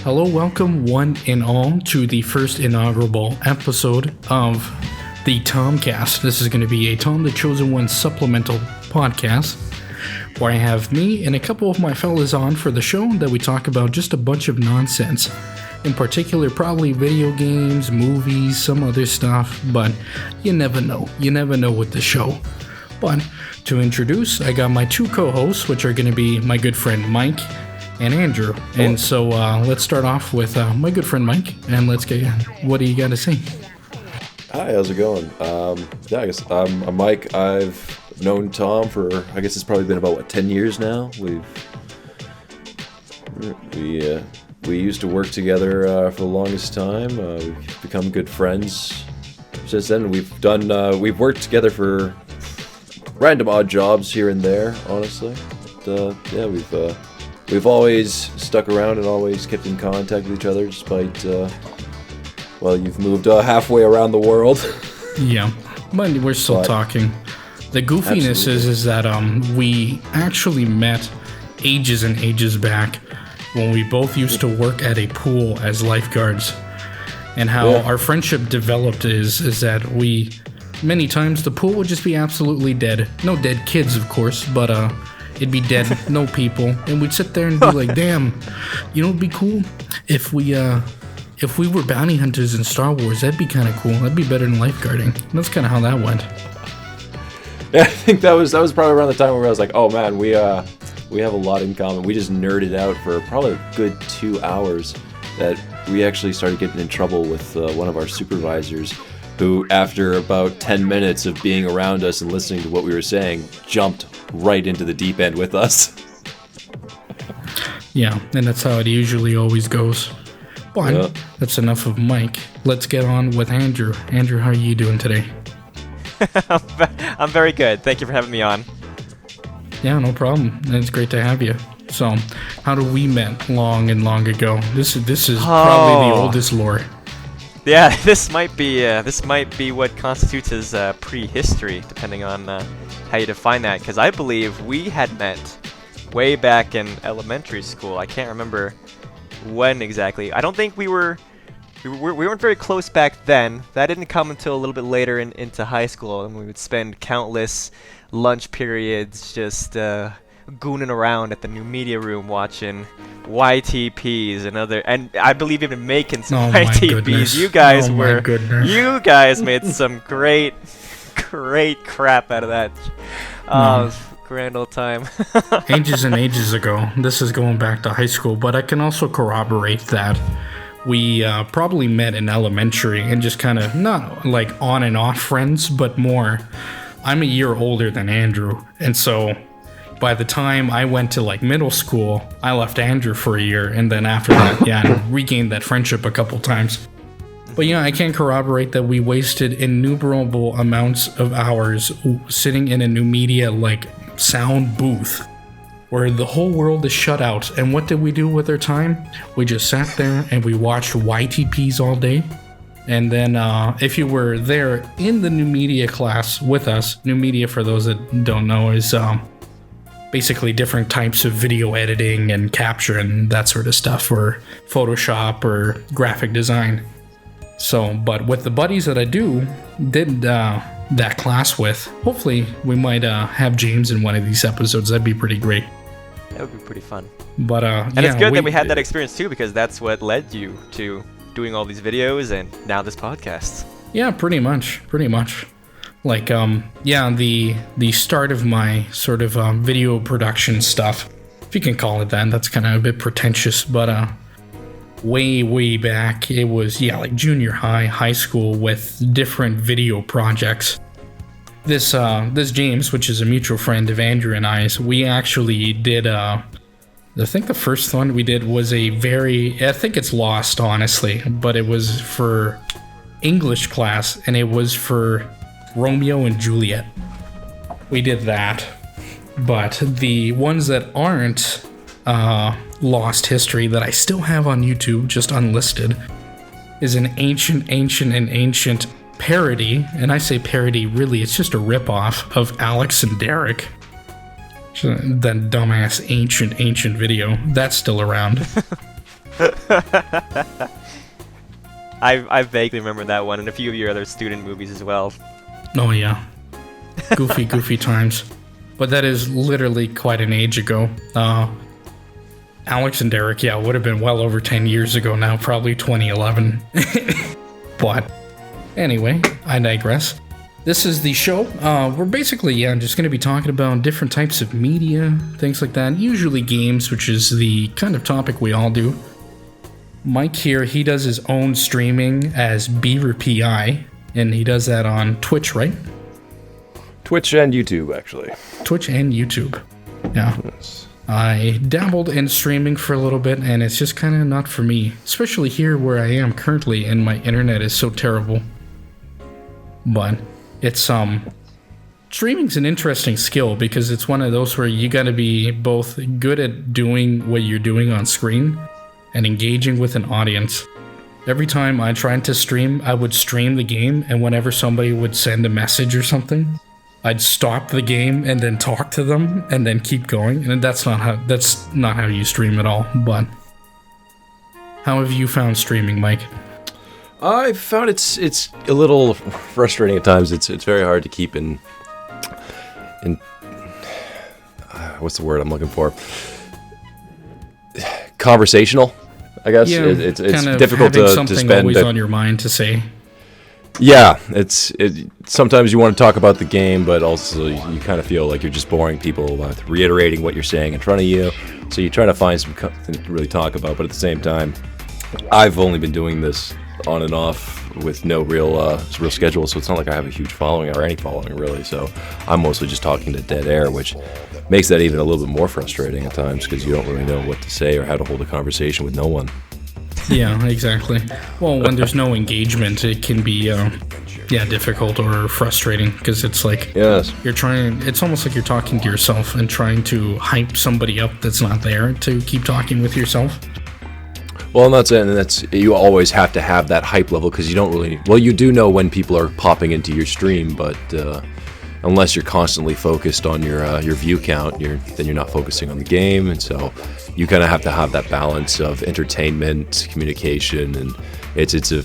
Hello, welcome one and all to the first inaugural episode of the TomCast. This is going to be a Tom the Chosen One supplemental podcast where I have me and a couple of my fellas on for the show that we talk about just a bunch of nonsense. In particular, probably video games, movies, some other stuff, but you never know. You never know with the show. But to introduce, I got my two co-hosts, which are going to be my good friend Mike and Andrew. And so let's start off with my good friend Mike, and let's get, what do you got to say? Hi, how's it going? I guess I'm Mike. I've known Tom for, I guess it's probably been about, 10 years now? We used to work together for the longest time. We've become good friends since then. We've worked together for random odd jobs here and there, honestly. But, we've always stuck around and always kept in contact with each other, despite, you've moved halfway around the world. Yeah, but we're still talking. The goofiness is that we actually met ages and ages back when we both used to work at a pool as lifeguards. And how our friendship developed is that many times the pool would just be absolutely dead. No dead kids, of course, but it'd be dead, no people. And we'd sit there and be like, damn, you know what'd be cool? If we were bounty hunters in Star Wars, that'd be kind of cool. That'd be better than lifeguarding. And that's kind of how that went. Yeah, I think that was probably around the time where I was like, oh man, we have a lot in common. We just nerded out for probably a good 2 hours that we actually started getting in trouble with one of our supervisors, who, after about 10 minutes of being around us and listening to what we were saying, jumped right into the deep end with us. Yeah, and that's how it usually always goes. But that's enough of Mike. Let's get on with Andrew. Andrew, how are you doing today? I'm very good. Thank you for having me on. Yeah, no problem. It's great to have you. So, how did we met long and long ago? This is probably the oldest lore. Yeah, this might be what constitutes as prehistory, depending on how you define that. Because I believe we had met way back in elementary school. I can't remember when exactly. I don't think we weren't very close back then. That didn't come until a little bit later into high school, and we would spend countless lunch periods just gooning around at the new media room watching YTPs and I believe even making some YTPs. You guys made some great crap out of that. Grand old time. Ages and ages ago. This is going back to high school, but I can also corroborate that we probably met in elementary and just kind of not like on and off friends, but more. I'm a year older than Andrew, and so by the time I went to like middle school, I left Andrew for a year, and then after that, and regained that friendship a couple times. But yeah, I can corroborate that we wasted innumerable amounts of hours sitting in a new media like sound booth where the whole world is shut out. And what did we do with our time? We just sat there and we watched YTPs all day. And then if you were there in the new media class with us, new media, for those that don't know, is basically different types of video editing and capture and that sort of stuff, or Photoshop or graphic design. So, but with the buddies that I did that class with, hopefully we might have James in one of these episodes. That'd be pretty great. That would be pretty fun. But and it's good that we had that experience too, because that's what led you to doing all these videos and now this podcast. Yeah, pretty much. Like, the start of my sort of video production stuff, if you can call it that. That's kind of a bit pretentious, but way back, it was, like junior high school, with different video projects. This James, which is a mutual friend of Andrew and I's, we actually did, I think the first one we did was I think it's lost, honestly, but it was for English class, and it was for Romeo and Juliet. We did that. But the ones that aren't lost history that I still have on YouTube, just unlisted, is an ancient parody, and I say parody, really, it's just a ripoff of Alex and Derek. That dumbass ancient video. That's still around. I vaguely remember that one and a few of your other student movies as well. Oh yeah, goofy times. But that is literally quite an age ago. Alex and Derek, yeah, would have been well over 10 years ago now, probably 2011. But anyway, I digress. This is the show. We're basically, just going to be talking about different types of media, things like that. Usually games, which is the kind of topic we all do. Mike here, he does his own streaming as Beaver PI, and he does that on Twitch, right? Twitch and YouTube, actually. Twitch and YouTube. Yeah. Yes. I dabbled in streaming for a little bit, and it's just kind of not for me. Especially here where I am currently, and my internet is so terrible. But it's, streaming's an interesting skill, because it's one of those where you gotta be both good at doing what you're doing on screen, and engaging with an audience. Every time I tried to stream, I would stream the game, and whenever somebody would send a message or something, I'd stop the game and then talk to them and then keep going. And that's not how you stream at all. But how have you found streaming, Mike? I found it's a little frustrating at times. It's very hard to keep in what's the word I'm looking for? Conversational, I guess. Yeah, it's kind of difficult having to something spend always on your mind to say. Yeah, sometimes you want to talk about the game, but also you kind of feel like you're just boring people with reiterating what you're saying in front of you. So you're trying to find something to really talk about, but at the same time, I've only been doing this on and off with no real schedule, so it's not like I have a huge following or any following really. So I'm mostly just talking to dead air, which makes that even a little bit more frustrating at times because you don't really know what to say or how to hold a conversation with no one. Yeah, exactly. Well, when there's no engagement, it can be, difficult or frustrating because it's like it's almost like you're talking to yourself and trying to hype somebody up that's not there to keep talking with yourself. Well, and that's you always have to have that hype level because you don't really, you do know when people are popping into your stream, but unless you're constantly focused on your view count, then you're not focusing on the game, and so you kind of have to have that balance of entertainment, communication, and it's a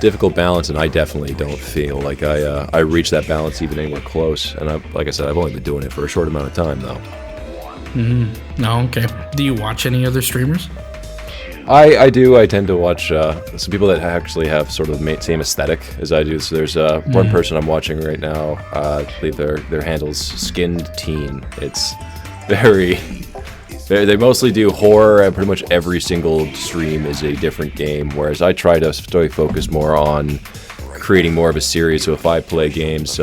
difficult balance, and I definitely don't feel like I reach that balance even anywhere close. And like I said, I've only been doing it for a short amount of time though. Mm-hmm. Oh, okay. Do you watch any other streamers? I do. I tend to watch some people that actually have sort of the same aesthetic as I do. So there's one person I'm watching right now. I believe their handle's Skinned Teen. It's very... They mostly do horror, and pretty much every single stream is a different game, whereas I try to stay focused more on creating more of a series. So if I play games,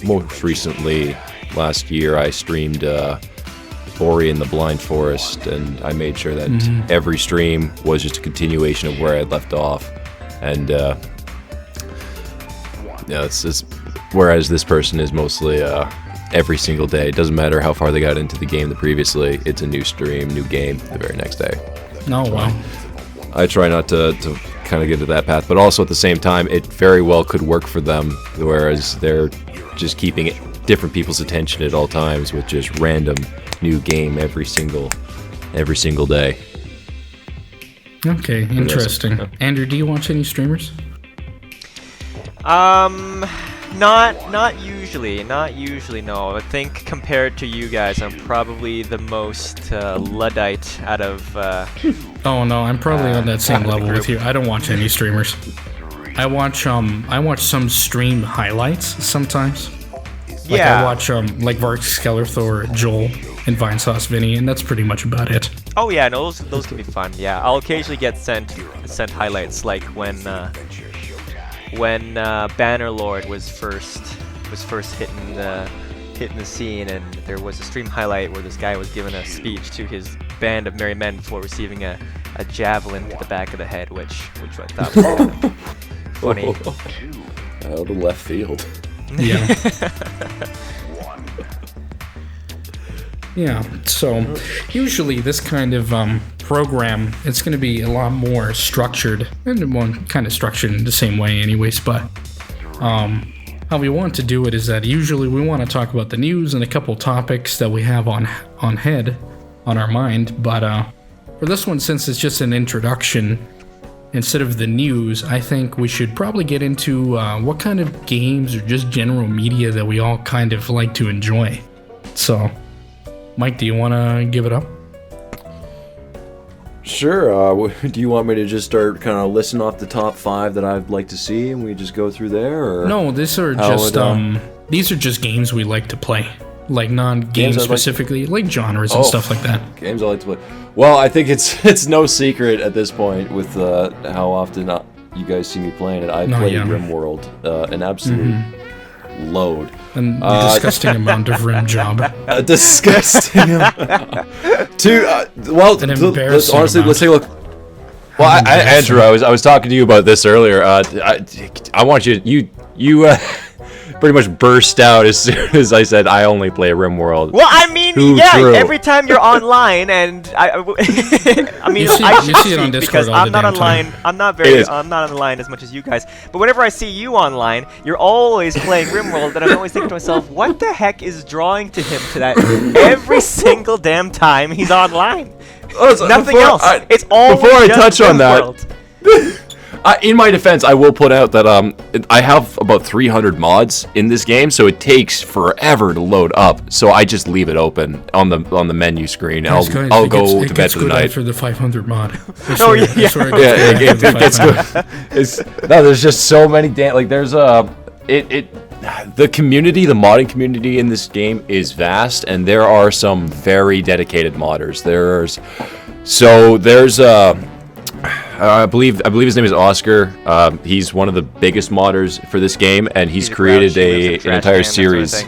most recently, last year, I streamed Ori and the Blind Forest, and I made sure that every stream was just a continuation of where I had left off. And it's just, whereas this person is mostly every single day. It doesn't matter how far they got into the game previously, it's a new stream, new game the very next day. Oh, wow. I try not to kind of get to that path, but also at the same time, it very well could work for them, whereas they're just keeping different people's attention at all times with just random new game every single day. Okay, interesting. Andrew, do you watch any streamers? Not usually, no. I think compared to you guys, I'm probably the most Luddite out of... oh no, I'm probably on that same level with you. I don't watch any streamers. I watch some stream highlights sometimes. Like I watch like Vark Skellerth or Joel and Vinesauce Vinny, and that's pretty much about it. Oh yeah, no, those can be fun. Yeah, I'll occasionally get sent highlights, like when Bannerlord was first hitting the scene, and there was a stream highlight where this guy was giving a speech to his band of merry men before receiving a javelin to the back of the head, which I thought was funny. Out of left field. Yeah. Yeah, so usually this kind of program, it's going to be a lot more structured, and one kind of structured in the same way anyways, but how we want to do it is that usually we want to talk about the news and a couple topics that we have on our mind, but for this one, since it's just an introduction, instead of the news, I think we should probably get into what kind of games or just general media that we all kind of like to enjoy. So, Mike, do you want to give it up? Sure. Do you want me to just start kind of listing off the top 5 that I'd like to see, and we just go through there? Or no, these are just games we like to play, like non-games specifically, like genres and stuff like that. Games I like to play. Well, I think it's no secret at this point with how often you guys see me playing it. I play RimWorld, an absolute load. And a disgusting amount of rim job. A disgusting amount. Honestly, let's take a look. Well, Andrew, I was talking to you about this earlier. I want you pretty much burst out as soon as I said I only play RimWorld. Well, I mean, every time you're online, and I mean, I see it on Discord because I'm not online. I'm not online as much as you guys. But whenever I see you online, you're always playing RimWorld, and I'm always thinking to myself, what the heck is drawing to him to that every single damn time he's online? Nothing else. It's all before I touch on RimWorld. that. In my defense, I will put out that I have about 300 mods in this game, so it takes forever to load up. So I just leave it open on the menu screen. I'll go to bed for the night. For the 500 mod. It gets good. There's just so many there's the community, the modding community in this game is vast, and there are some very dedicated modders. There's I believe his name is Oscar. He's one of the biggest modders for this game, and he's created an entire series.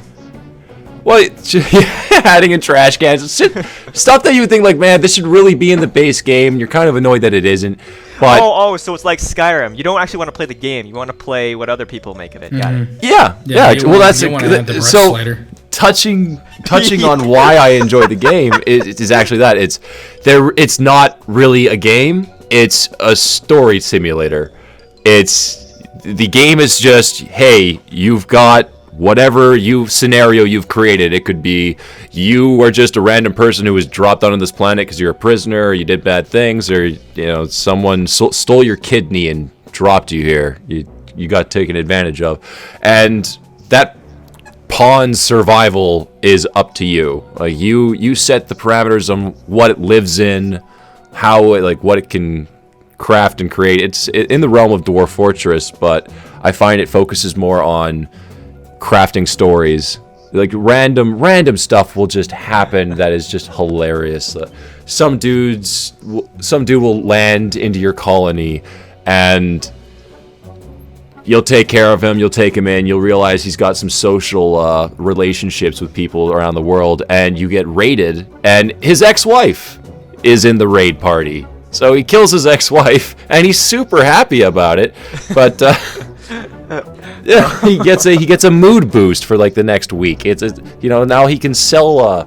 Well, adding in trash cans, stuff that you would think like, man, this should really be in the base game. You're kind of annoyed that it isn't. But so it's like Skyrim. You don't actually want to play the game. You want to play what other people make of it. Got it. Yeah. Well, that's it. So touching on why I enjoy the game is actually that it's not really a game. It's a story simulator. The game is just, hey, you've got whatever scenario you've created. It could be you are just a random person who was dropped onto this planet because you're a prisoner, or you did bad things, or someone stole your kidney and dropped you here. You got taken advantage of, and that pawn's survival is up to you. Like you set the parameters on what it lives in, what it can craft and create. It's in the realm of Dwarf Fortress, but I find it focuses more on crafting stories. Like random stuff will just happen that is just hilarious. Some dude will land into your colony, and you'll take care of him, you'll take him in, you'll realize he's got some social relationships with people around the world, and you get raided, and his ex-wife is in the raid party. So he kills his ex-wife, and he's super happy about it, but he gets a mood boost for like the next week. Now he can sell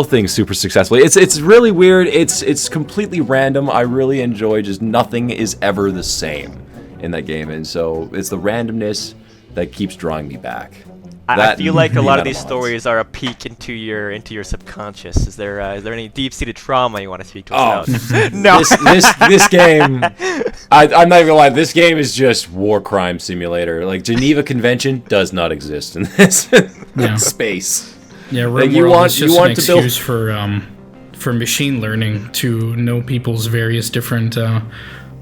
things super successfully. It's really weird. It's completely random. I really enjoy just nothing is ever the same in that game, and so it's the randomness that keeps drawing me back. I feel like a lot of these stories are a peek into your subconscious. Is there any deep-seated trauma you want to speak to us about? No. This game, I'm not even gonna lie. This game is just war crime simulator. Like Geneva Convention does not exist in this space. Yeah, RimWorld is just an excuse for machine learning to know people's various different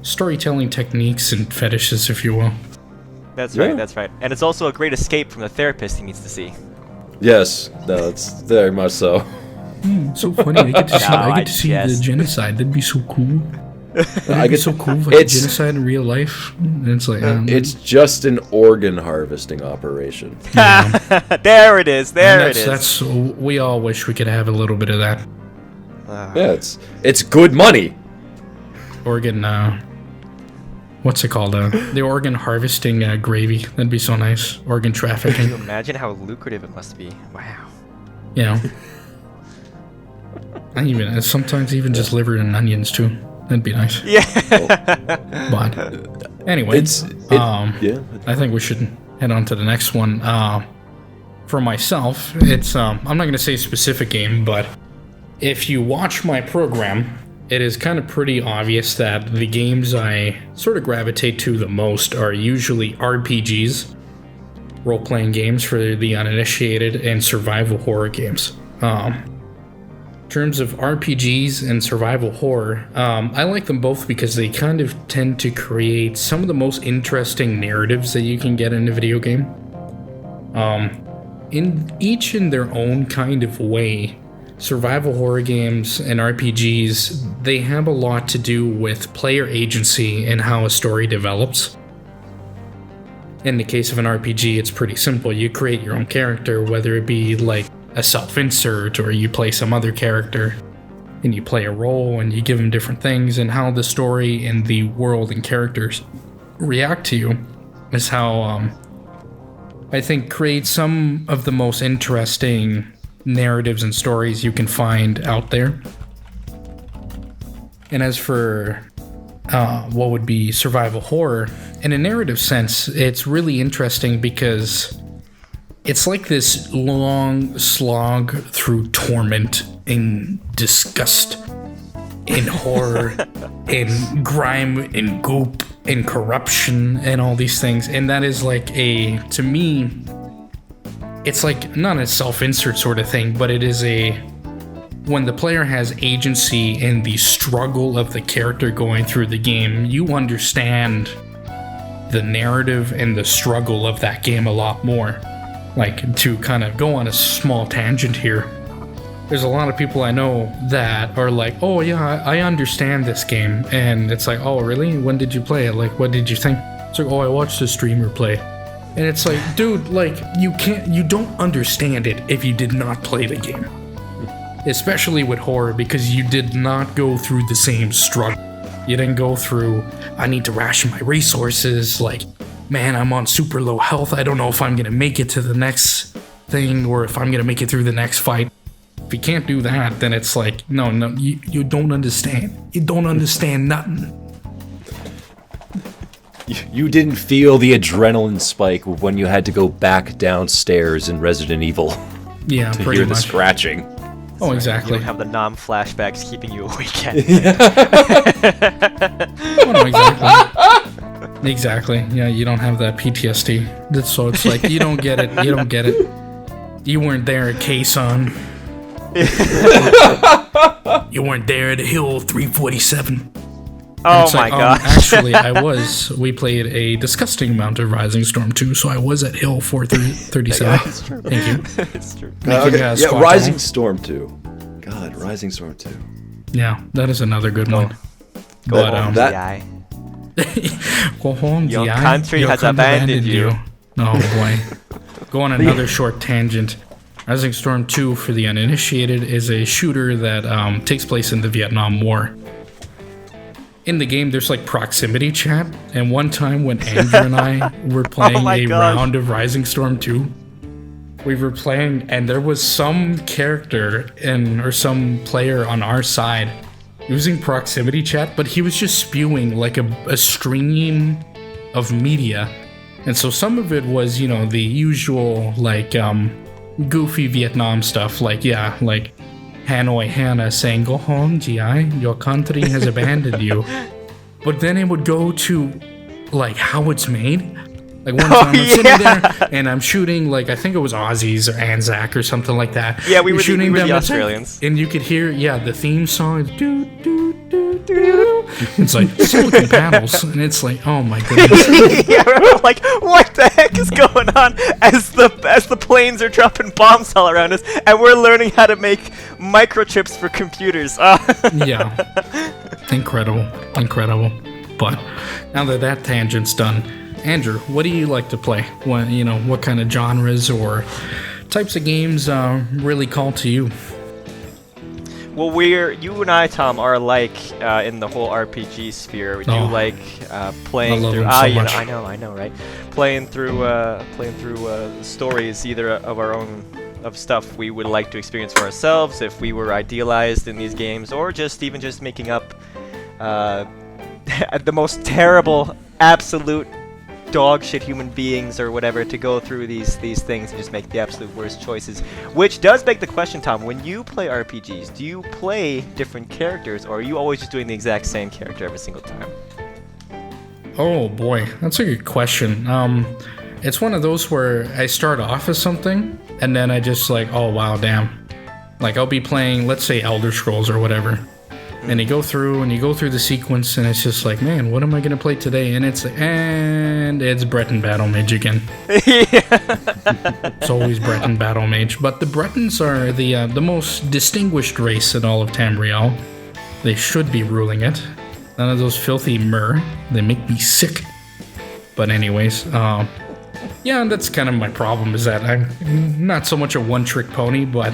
storytelling techniques and fetishes, if you will. That's right. And it's also a great escape from the therapist he needs to see. Yes, no, it's very much so. So funny. I get to see the genocide. That'd be so cool. It'd be so cool if like genocide in real life. And it's like it's just an organ harvesting operation. Yeah. There it is. That's we all wish we could have a little bit of that. Yeah, it's good money. Organ. What's it called? The organ harvesting gravy. That'd be so nice. Organ trafficking. Can you imagine how lucrative it must be? Wow. Yeah. Sometimes even just liver and onions too. That'd be nice. Yeah. But anyway, I think we should head on to the next one. For myself, it's I'm not gonna say a specific game, but if you watch my program, it is kind of pretty obvious that the games I sort of gravitate to the most are usually RPGs, role-playing games for the uninitiated, and survival horror games. In terms of RPGs and survival horror, I like them both because they kind of tend to create some of the most interesting narratives that you can get in a video game. In their own kind of way, survival horror games and RPGs, they have a lot to do with player agency and how a story develops. In the case of an RPG, it's pretty simple. You create your own character, whether it be like a self-insert or you play some other character and you play a role and you give them different things, and how the story and the world and characters react to you is how I think creates some of the most interesting narratives and stories you can find out there. And as for what would be survival horror, in a narrative sense, it's really interesting because it's like this long slog through torment and disgust and horror and grime and goop and corruption and all these things. And that is like to me, it's like not a self-insert sort of thing, but it is when the player has agency in the struggle of the character going through the game, you understand the narrative and the struggle of that game a lot more. Like, to kind of go on a small tangent here, there's a lot of people I know that are like, oh yeah, I understand this game, and it's like, oh really? When did you play it? Like, what did you think? It's like, oh, I watched a streamer play. And it's like, dude, like, you don't understand it if you did not play the game. Especially with horror, because you did not go through the same struggle. You didn't go through, I need to ration my resources, like, man, I'm on super low health, I don't know if I'm gonna make it to the next thing, or if I'm gonna make it through the next fight. If you can't do that, then it's like, no, you don't understand. You don't understand nothing. You didn't feel the adrenaline spike when you had to go back downstairs in Resident Evil. Yeah, to pretty hear much. The scratching. Oh, exactly. You don't have the flashbacks keeping you awake at Oh, no, exactly. Exactly. Yeah, you don't have that PTSD. So it's like, you don't get it. You don't get it. You weren't there at K-Son. You weren't there at Hill 347. Oh my god. Actually, I was. We played a disgusting amount of Rising Storm 2, so I was at Hill 437. That's true. Thank you. It's true. Yeah, Rising Storm 2. God, Rising Storm 2. Yeah, that is another good one. Go But, home, that- DI. Go home, Your DI. country has abandoned you. Oh boy. Go on another short tangent. Rising Storm 2, for the uninitiated, is a shooter that takes place in the Vietnam War. In the game, there's like proximity chat, and one time when Andrew and I were playing a round of Rising Storm 2, we were playing, and there was some character or some player on our side using proximity chat, but he was just spewing like a stream of media. And so some of it was, you know, the usual like goofy Vietnam stuff, like Hanoi Hannah saying, "Go home, GI, your country has abandoned you." But then it would go to like how it's made. Like one time I'm sitting there and I'm shooting, like, I think it was Aussies or Anzac or something like that. Yeah, we were shooting the them, Australians. and you could hear, the theme song is doo doo doo doo. It's like silicon panels, and it's like, oh my goodness. Yeah, we're like, what the heck is going on? As the planes are dropping bombs all around us, and we're learning how to make microchips for computers. Yeah, incredible. But now that tangent's done, Andrew, what do you like to play? What kind of genres or types of games really call to you? Well, you and I, Tom, are alike in the whole RPG sphere. We do like playing through. Much. I know, right? Playing through stories, either of our own of stuff we would like to experience for ourselves, if we were idealized in these games, or just making up the most terrible, absolute dog shit human beings or whatever to go through these things and just make the absolute worst choices. Which does beg the question, Tom, when you play RPGs, do you play different characters, or are you always just doing the exact same character every single time? Oh boy, that's a good question. It's one of those where I start off as something, and then I just like, oh wow, damn. Like I'll be playing, let's say Elder Scrolls or whatever, and you go through the sequence, and it's just like, man, what am I gonna play today? And it's Breton Battle Mage again. It's always Breton Battle Mage, but the Bretons are the most distinguished race in all of Tamriel. They should be ruling it. None of those filthy mer. They make me sick. But anyways, yeah, that's kind of my problem, is that I'm not so much a one-trick pony, but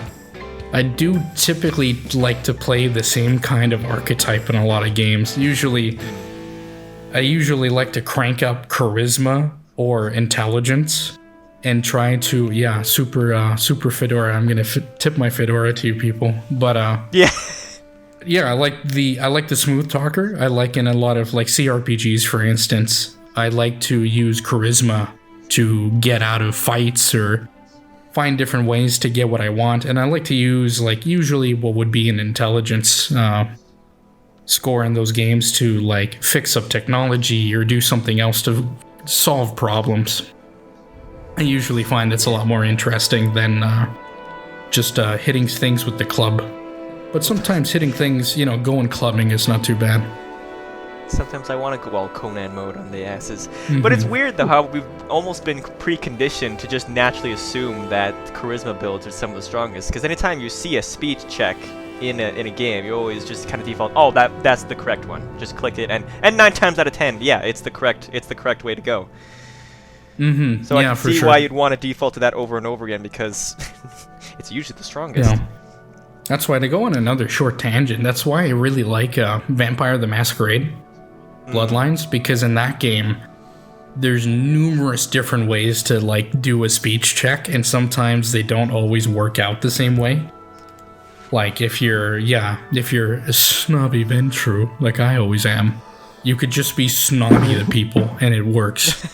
I do typically like to play the same kind of archetype in a lot of games. I usually like to crank up charisma or intelligence and try to, super fedora. I'm gonna tip my fedora to you people, but yeah, I like the smooth talker. I like in a lot of like CRPGs, for instance, I like to use charisma to get out of fights or find different ways to get what I want. And I like to use like usually what would be an intelligence score in those games to like fix up technology or do something else to solve problems. I usually find it's a lot more interesting than just hitting things with the club. But sometimes hitting things, going clubbing is not too bad. Sometimes I want to go all Conan mode on the asses. Mm-hmm. But it's weird, though, how we've almost been preconditioned to just naturally assume that charisma builds are some of the strongest. Because anytime you see a speech check in a game, you always just kind of default, oh, that's the correct one. Just click it, and 9 times out of 10, yeah, it's the correct way to go. Mm-hmm. So I can see why you'd want to default to that over and over again, because it's usually the strongest. Yeah. That's why, to go on another short tangent, that's why I really like Vampire the Masquerade Bloodlines, because in that game, there's numerous different ways to like do a speech check, and sometimes they don't always work out the same way. Like if you're a snobby Ventru, like I always am, you could just be snobby to people and it works.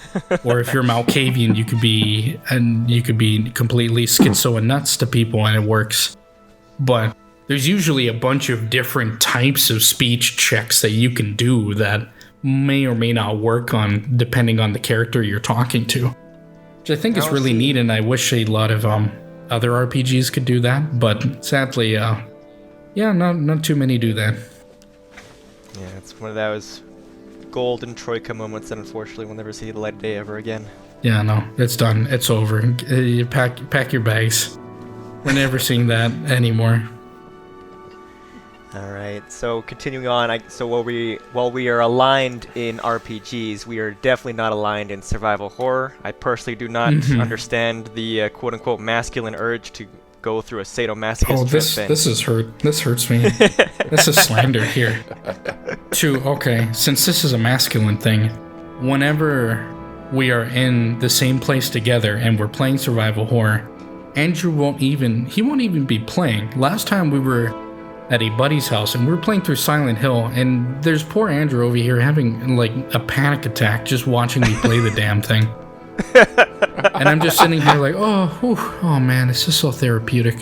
Or if you're Malkavian, you could be completely schizo and nuts to people and it works. But there's usually a bunch of different types of speech checks that you can do that may or may not work on depending on the character you're talking to, which I think is really neat, and I wish a lot of other RPGs could do that, but sadly, not too many do that. Yeah, it's one of those golden troika moments that unfortunately will never see the light of day ever again. Yeah, no, it's done. It's over. You pack your bags. We're never seeing that anymore. All right. So continuing on, while we are aligned in RPGs, we are definitely not aligned in survival horror. I personally do not understand the quote-unquote masculine urge to go through a sadomasochist thing. This hurts me. This is slander here. Since this is a masculine thing, whenever we are in the same place together and we're playing survival horror, Andrew won't even be playing. Last time we were at a buddy's house and we were playing through Silent Hill, and there's poor Andrew over here having like a panic attack just watching me play the damn thing. And I'm just sitting here like, oh man, it's just so therapeutic.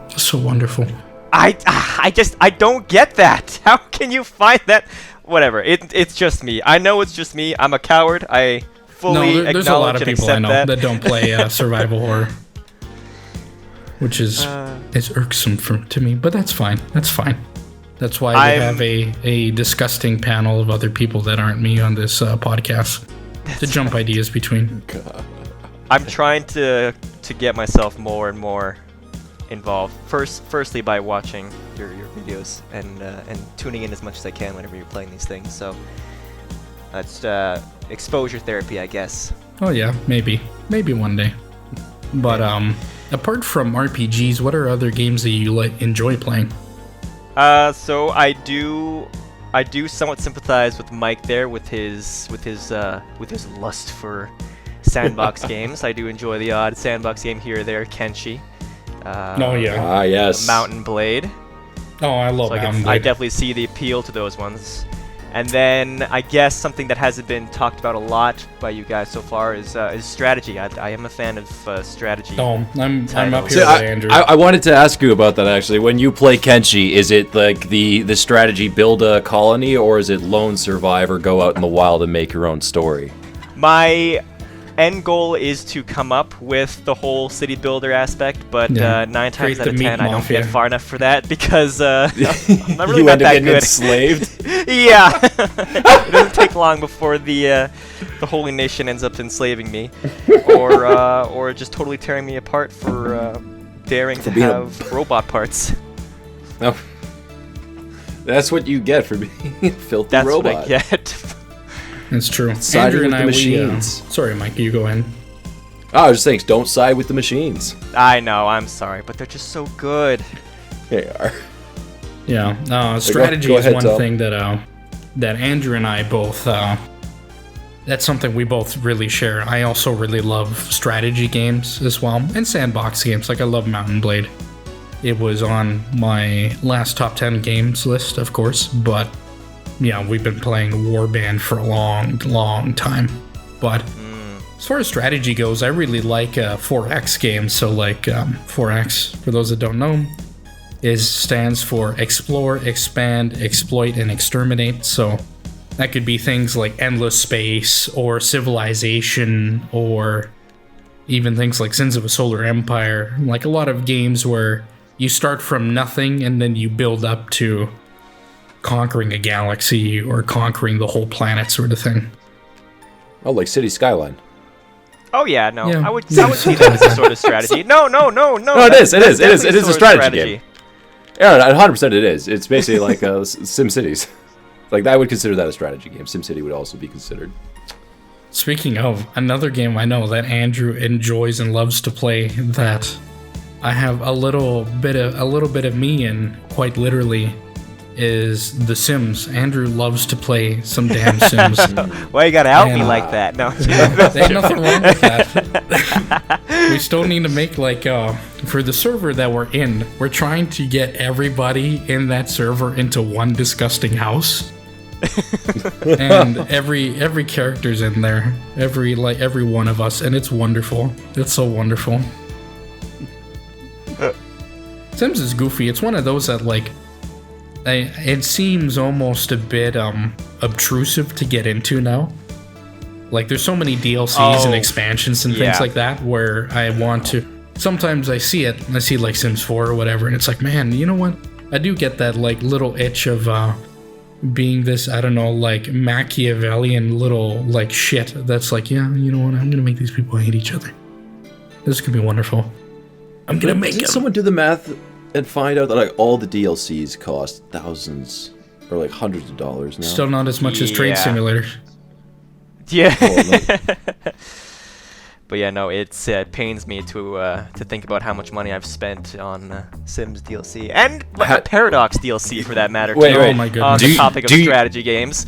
Just so wonderful. I don't get that. How can you find that? Whatever. It's just me. I know it's just me. I'm a coward. I fully there's a lot of and people I know that don't play survival horror. Which is irksome to me, but that's fine. That's fine. That's why we have a disgusting panel of other people that aren't me on this podcast to jump ideas between. God. I'm trying to get myself more and more involved. Firstly, by watching your videos and tuning in as much as I can whenever you're playing these things. So that's exposure therapy, I guess. Oh yeah, maybe one day. But apart from RPGs, what are other games that you enjoy playing? So I do somewhat sympathize with Mike there with his lust for sandbox games. I do enjoy the odd sandbox game here or there. Kenshi. Yes. Mountain Blade. Oh, I love Mountain Blade. I definitely see the appeal to those ones. And then I guess something that hasn't been talked about a lot by you guys so far is strategy. I am a fan of strategy. Oh, I'm up here So with Andrew. I wanted to ask you about that actually. When you play Kenshi, is it like the strategy build a colony, or is it lone survivor, go out in the wild and make your own story? My end goal is to come up with the whole city builder aspect, but 9 times out of 10 I don't get far enough for that because I'm not really you not end up that getting good. enslaved? Yeah, it doesn't take long before the Holy Nation ends up enslaving me, or just totally tearing me apart for daring to have robot parts. No, that's what you get for being a filthy That's robot. what I get. It's true. Siding Andrew and with the I, machines. sorry, Mike, you go in. Oh, I was just saying, don't side with the machines. I know, I'm sorry, but they're just so good. They are. Yeah, strategy go is ahead, one Tom. thing that Andrew and I both. That's something we both really share. I also really love strategy games as well, and sandbox games. Like I love Mountain Blade. It was on my last top 10 games list, of course, but yeah, we've been playing Warband for a long time. But as far as strategy goes, I really like 4X games. So like 4X, for those that don't know, stands for Explore, Expand, Exploit, and Exterminate. So that could be things like Endless Space or Civilization, or even things like Sins of a Solar Empire. Like a lot of games where you start from nothing and then you build up to conquering a galaxy or conquering the whole planet, sort of thing. Oh, like City Skyline. Oh yeah, no, Yeah. I would see that as a sort of strategy. No, No, it that's is definitely a sort of strategy game. Yeah, 100% it is. It's basically like SimCities. Like, I would consider that a strategy game. SimCity would also be considered. Speaking of, another game I know that Andrew enjoys and loves to play, that I have a little bit of me in, quite literally, is The Sims. Andrew loves to play some damn Sims. Why you gotta out me And, like that? No. There's nothing wrong with that. We still need to make, like, for the server that we're in, we're trying to get everybody in that server into one disgusting house. And every character's in there. Every one of us, and it's wonderful. It's so wonderful. Sims is goofy. It's one of those that, like, it seems almost a bit obtrusive to get into now. Like, there's so many DLCs and expansions and things like that where I want to. Sometimes I see it. I see like Sims 4 or whatever, and it's like, man, you know what? I do get that like little itch of being this, I don't know, like Machiavellian little like shit. That's like, yeah, you know what? I'm gonna make these people hate each other. This could be wonderful. I'm gonna make Did them. someone do the math and find out that like all the DLCs cost thousands or like hundreds of dollars now? Still not as much as Train Yeah. Simulator. Yeah. Oh, But yeah, no, it pains me to think about how much money I've spent on Sims DLC and Paradox DLC for that matter. Wait, too, wait. Oh my on goodness. the topic of strategy games.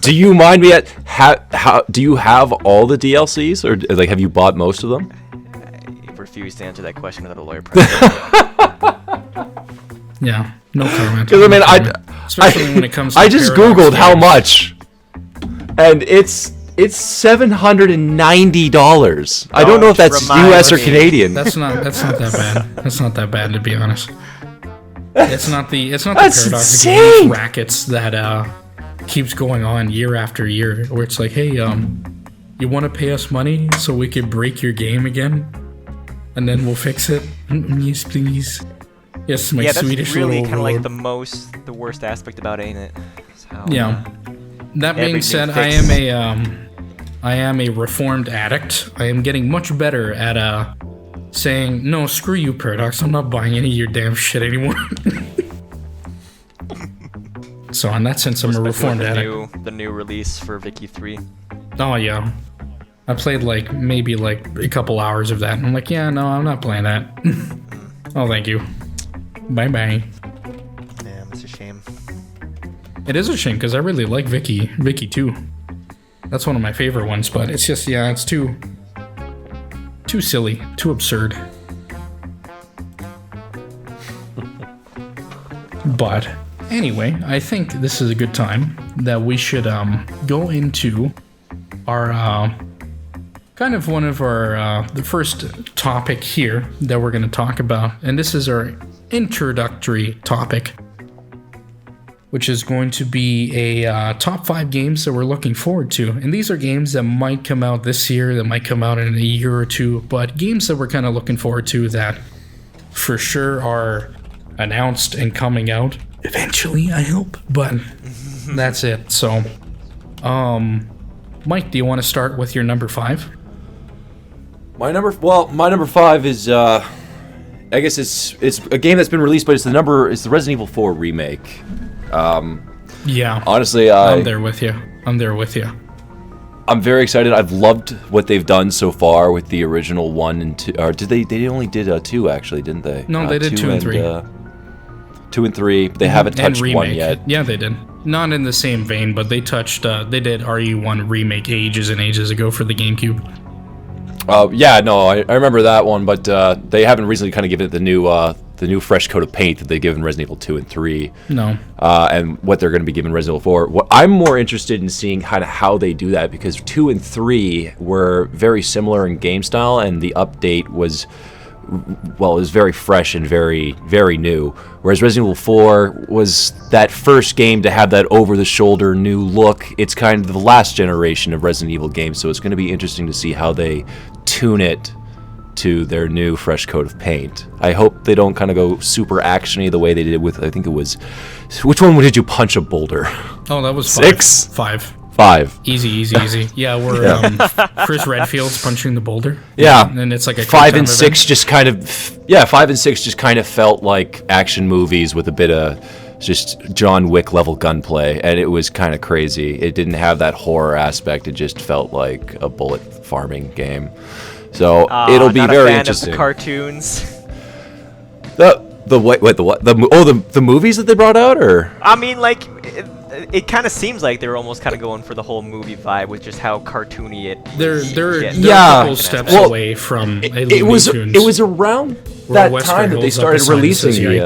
Do you mind me at how do you have all the DLCs, or like have you bought most of them? I refuse to answer that question without a lawyer present. Yeah, no comment. Because I mean, No comment. Especially when it comes to I just Paradox googled how games. much, and it's $790. I don't know if that's remind US or me. Canadian. That's not that bad. That's not that bad, to be honest. It's not the That's Paradox insane. Games rackets that keeps going on year after year, where it's like, hey, you want to pay us money so we can break your game again, and then we'll fix it. Yes, please. Yes, my Yeah, that's Swedish really little kind of like overlord. the worst aspect about it, ain't it? Is how, Yeah. That being every said, new I fix. am a reformed addict. I am getting much better at saying, no, screw you, Paradox. I'm not buying any of your damn shit anymore. So in that sense, I'm a reformed addict. The new release for Vicky 3. Oh yeah, I played like maybe like a couple hours of that, and I'm like, yeah, no, I'm not playing that. Oh, thank you. Bye bye. Yeah, it's a shame. It is a shame because I really like Vicky 2. That's one of my favorite ones, but it's just, yeah, it's too silly, too absurd. But anyway, I think this is a good time that we should go into our kind of one of our the first topic here that we're going to talk about, and this is our introductory topic, which is going to be a top 5 games that we're looking forward to. And these are games that might come out this year, that might come out in a year or two, but games that we're kind of looking forward to that for sure are announced and coming out eventually, I hope. But that's it. So, Mike, do you want to start with your number 5? My number 5 is I guess it's a game that's been released, but it's the Resident Evil 4 remake. Yeah. Honestly, I'm there with you. I'm very excited. I've loved what they've done so far with the original 1 and 2. Or did they only did 2 actually, didn't they? No, they did 2 and 3. 2 and 3. They haven't touched 1 yet. Yeah, they did. Not in the same vein, but they touched. They did RE1 remake ages and ages ago for the GameCube. Yeah, no, I remember that one, but they haven't recently kind of given it the new fresh coat of paint that they've given Resident Evil 2 and 3. No. And what they're going to be giving Resident Evil 4. What I'm more interested in seeing kind of how they do that, because 2 and 3 were very similar in game style, and the update was, well, it was very fresh and very, very new. Whereas Resident Evil 4 was that first game to have that over-the-shoulder new look. It's kind of the last generation of Resident Evil games, so it's going to be interesting to see how they tune it to their new fresh coat of paint. I hope they don't kind of go super actiony the way they did with, I think it was, which one did you punch a boulder? Oh, that was 6? 5. 5. Easy. Yeah, we're Chris Redfield's punching the boulder. Yeah. And it's like a 5 and 6 just kind of 5 and 6 just kind of felt like action movies with a bit of just John Wick level gunplay, and it was kind of crazy. It didn't have that horror aspect. It just felt like a bullet farming game. So it'll be very interesting. Of the cartoons. The movies that they brought out, or I mean, like, it kind of seems like they're almost kind of going for the whole movie vibe with just how cartoony it. They're a couple steps away from. It was around that time that they started releasing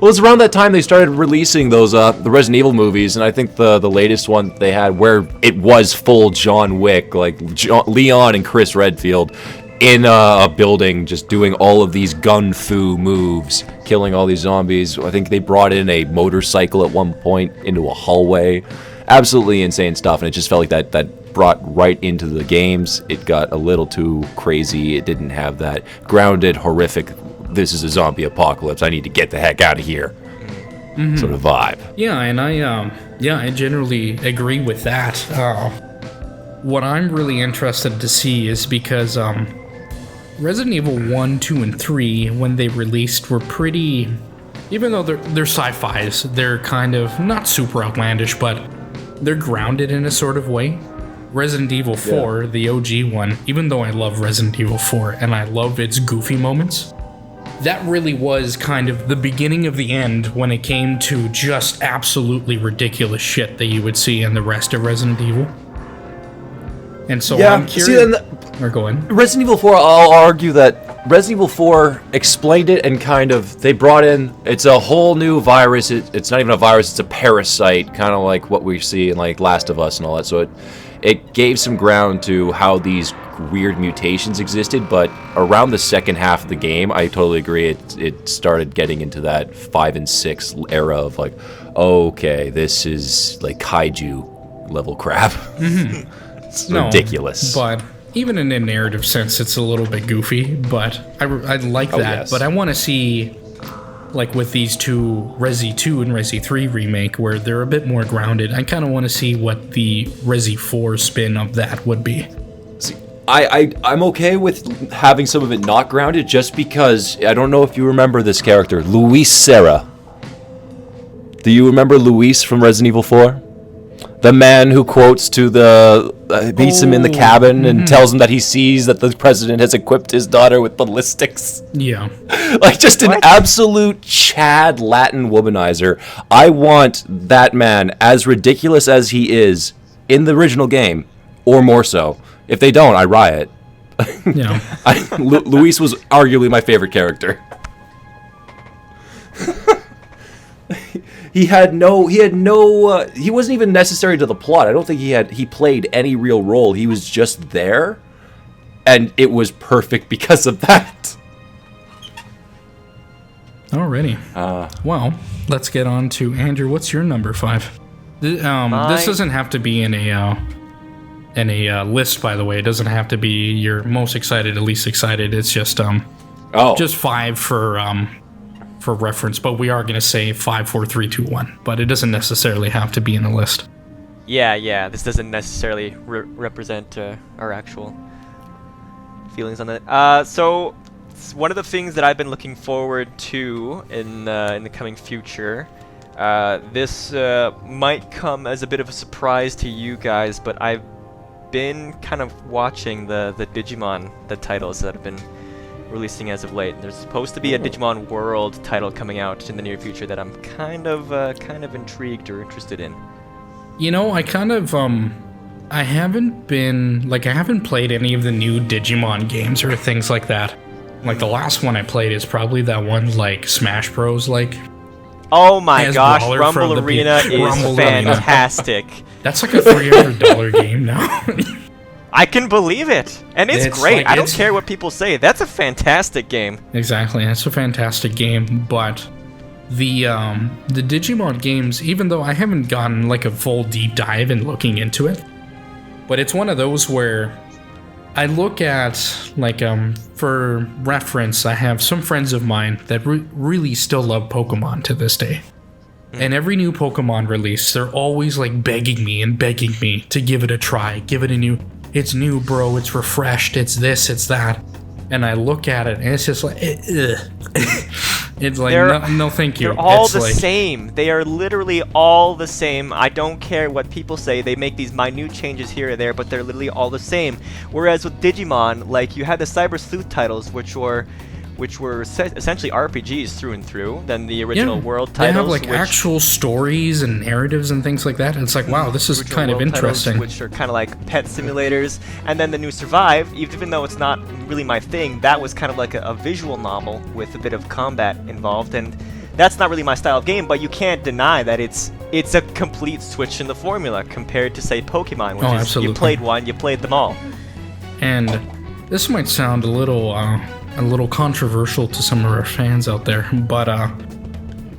Well, it's around that time they started releasing those the Resident Evil movies, and I think the latest one they had where it was full John Wick, like Leon and Chris Redfield in a building just doing all of these gun fu moves, killing all these zombies. I think they brought in a motorcycle at one point into a hallway. Absolutely insane stuff, and it just felt like that brought right into the games. It got a little too crazy. It didn't have that grounded, horrific, this is a zombie apocalypse, I need to get the heck out of here sort of vibe. Yeah, and I generally agree with that. What I'm really interested to see is because Resident Evil 1, 2, and 3, when they released, were pretty, even though they're sci-fis, they're kind of not super outlandish, but they're grounded in a sort of way. Resident Evil 4, the OG one, even though I love Resident Evil 4 and I love its goofy moments, that really was kind of the beginning of the end when it came to just absolutely ridiculous shit that you would see in the rest of Resident Evil. And so I'm curious. Or go on. Resident Evil 4, I'll argue that Resident Evil 4 explained it and kind of, they brought in, it's a whole new virus. It's not even a virus, it's a parasite, kind of like what we see in like Last of Us and all that. So it gave some ground to how these weird mutations existed, but around the second half of the game, I totally agree, it started getting into that 5 and 6 era of like, okay, this is like kaiju level crap. It's ridiculous. But even in a narrative sense, it's a little bit goofy, but I like that. Yes. But I want to see, like with these two, Resi 2 and Resi 3 remake, where they're a bit more grounded. I kind of want to see what the Resi 4 spin of that would be. See, I'm okay with having some of it not grounded, just because, I don't know if you remember this character, Luis Serra. Do you remember Luis from Resident Evil 4? The man who quotes to beats him in the cabin and tells him that he sees that the president has equipped his daughter with ballistics. Yeah. Like, just an absolute Chad Latin womanizer. I want that man, as ridiculous as he is, in the original game, or more so. If they don't, I riot. Yeah. Luis was arguably my favorite character. he wasn't even necessary to the plot. I don't think he played any real role. He was just there, and it was perfect because of that. Alrighty. Well, let's get on to Andrew. What's your number 5? This doesn't have to be in a list, by the way. It doesn't have to be your most excited to least excited. It's just just 5 for reference. But we are going to say 5, 4, 3, 2, 1. But it doesn't necessarily have to be in the list. Yeah. This doesn't necessarily represent our actual feelings on that. So one of the things that I've been looking forward to in the coming future. This might come as a bit of a surprise to you guys, but I've been kind of watching the Digimon titles that have been releasing as of late. There's supposed to be a Digimon World title coming out in the near future that I'm kind of intrigued or interested in. You know, I haven't played any of the new Digimon games or things like that. Like the last one I played is probably that one like Smash Bros. Like. Oh my gosh, Rumble Arena is fantastic. That's like a $300 game now. I can believe it. And it's great. Like, I don't care what people say. That's a fantastic game. Exactly. It's a fantastic game, but the Digimon games, even though I haven't gotten like a full deep dive in looking into it, but it's one of those where I look at, like, for reference, I have some friends of mine that really still love Pokemon to this day. And every new Pokemon release, they're always, like, begging me to give it a try, give it a new, it's new, bro, it's refreshed, it's this, it's that. And I look at it, and it's just like, it's like, no, thank you. They're all the same. They are literally all the same. I don't care what people say. They make these minute changes here or there, but they're literally all the same. Whereas with Digimon, like, you had the Cyber Sleuth titles, which were essentially RPGs through and through, than the original World titles. They have like actual stories and narratives and things like that. And it's like, wow, this is kind of interesting. Titles, which are kind of like pet simulators. And then the new Survive, even though it's not really my thing, that was kind of like a visual novel with a bit of combat involved. And that's not really my style of game, but you can't deny that it's a complete switch in the formula compared to, say, Pokemon, which is absolutely. You played one, you played them all. And this might sound a little controversial to some of our fans out there, but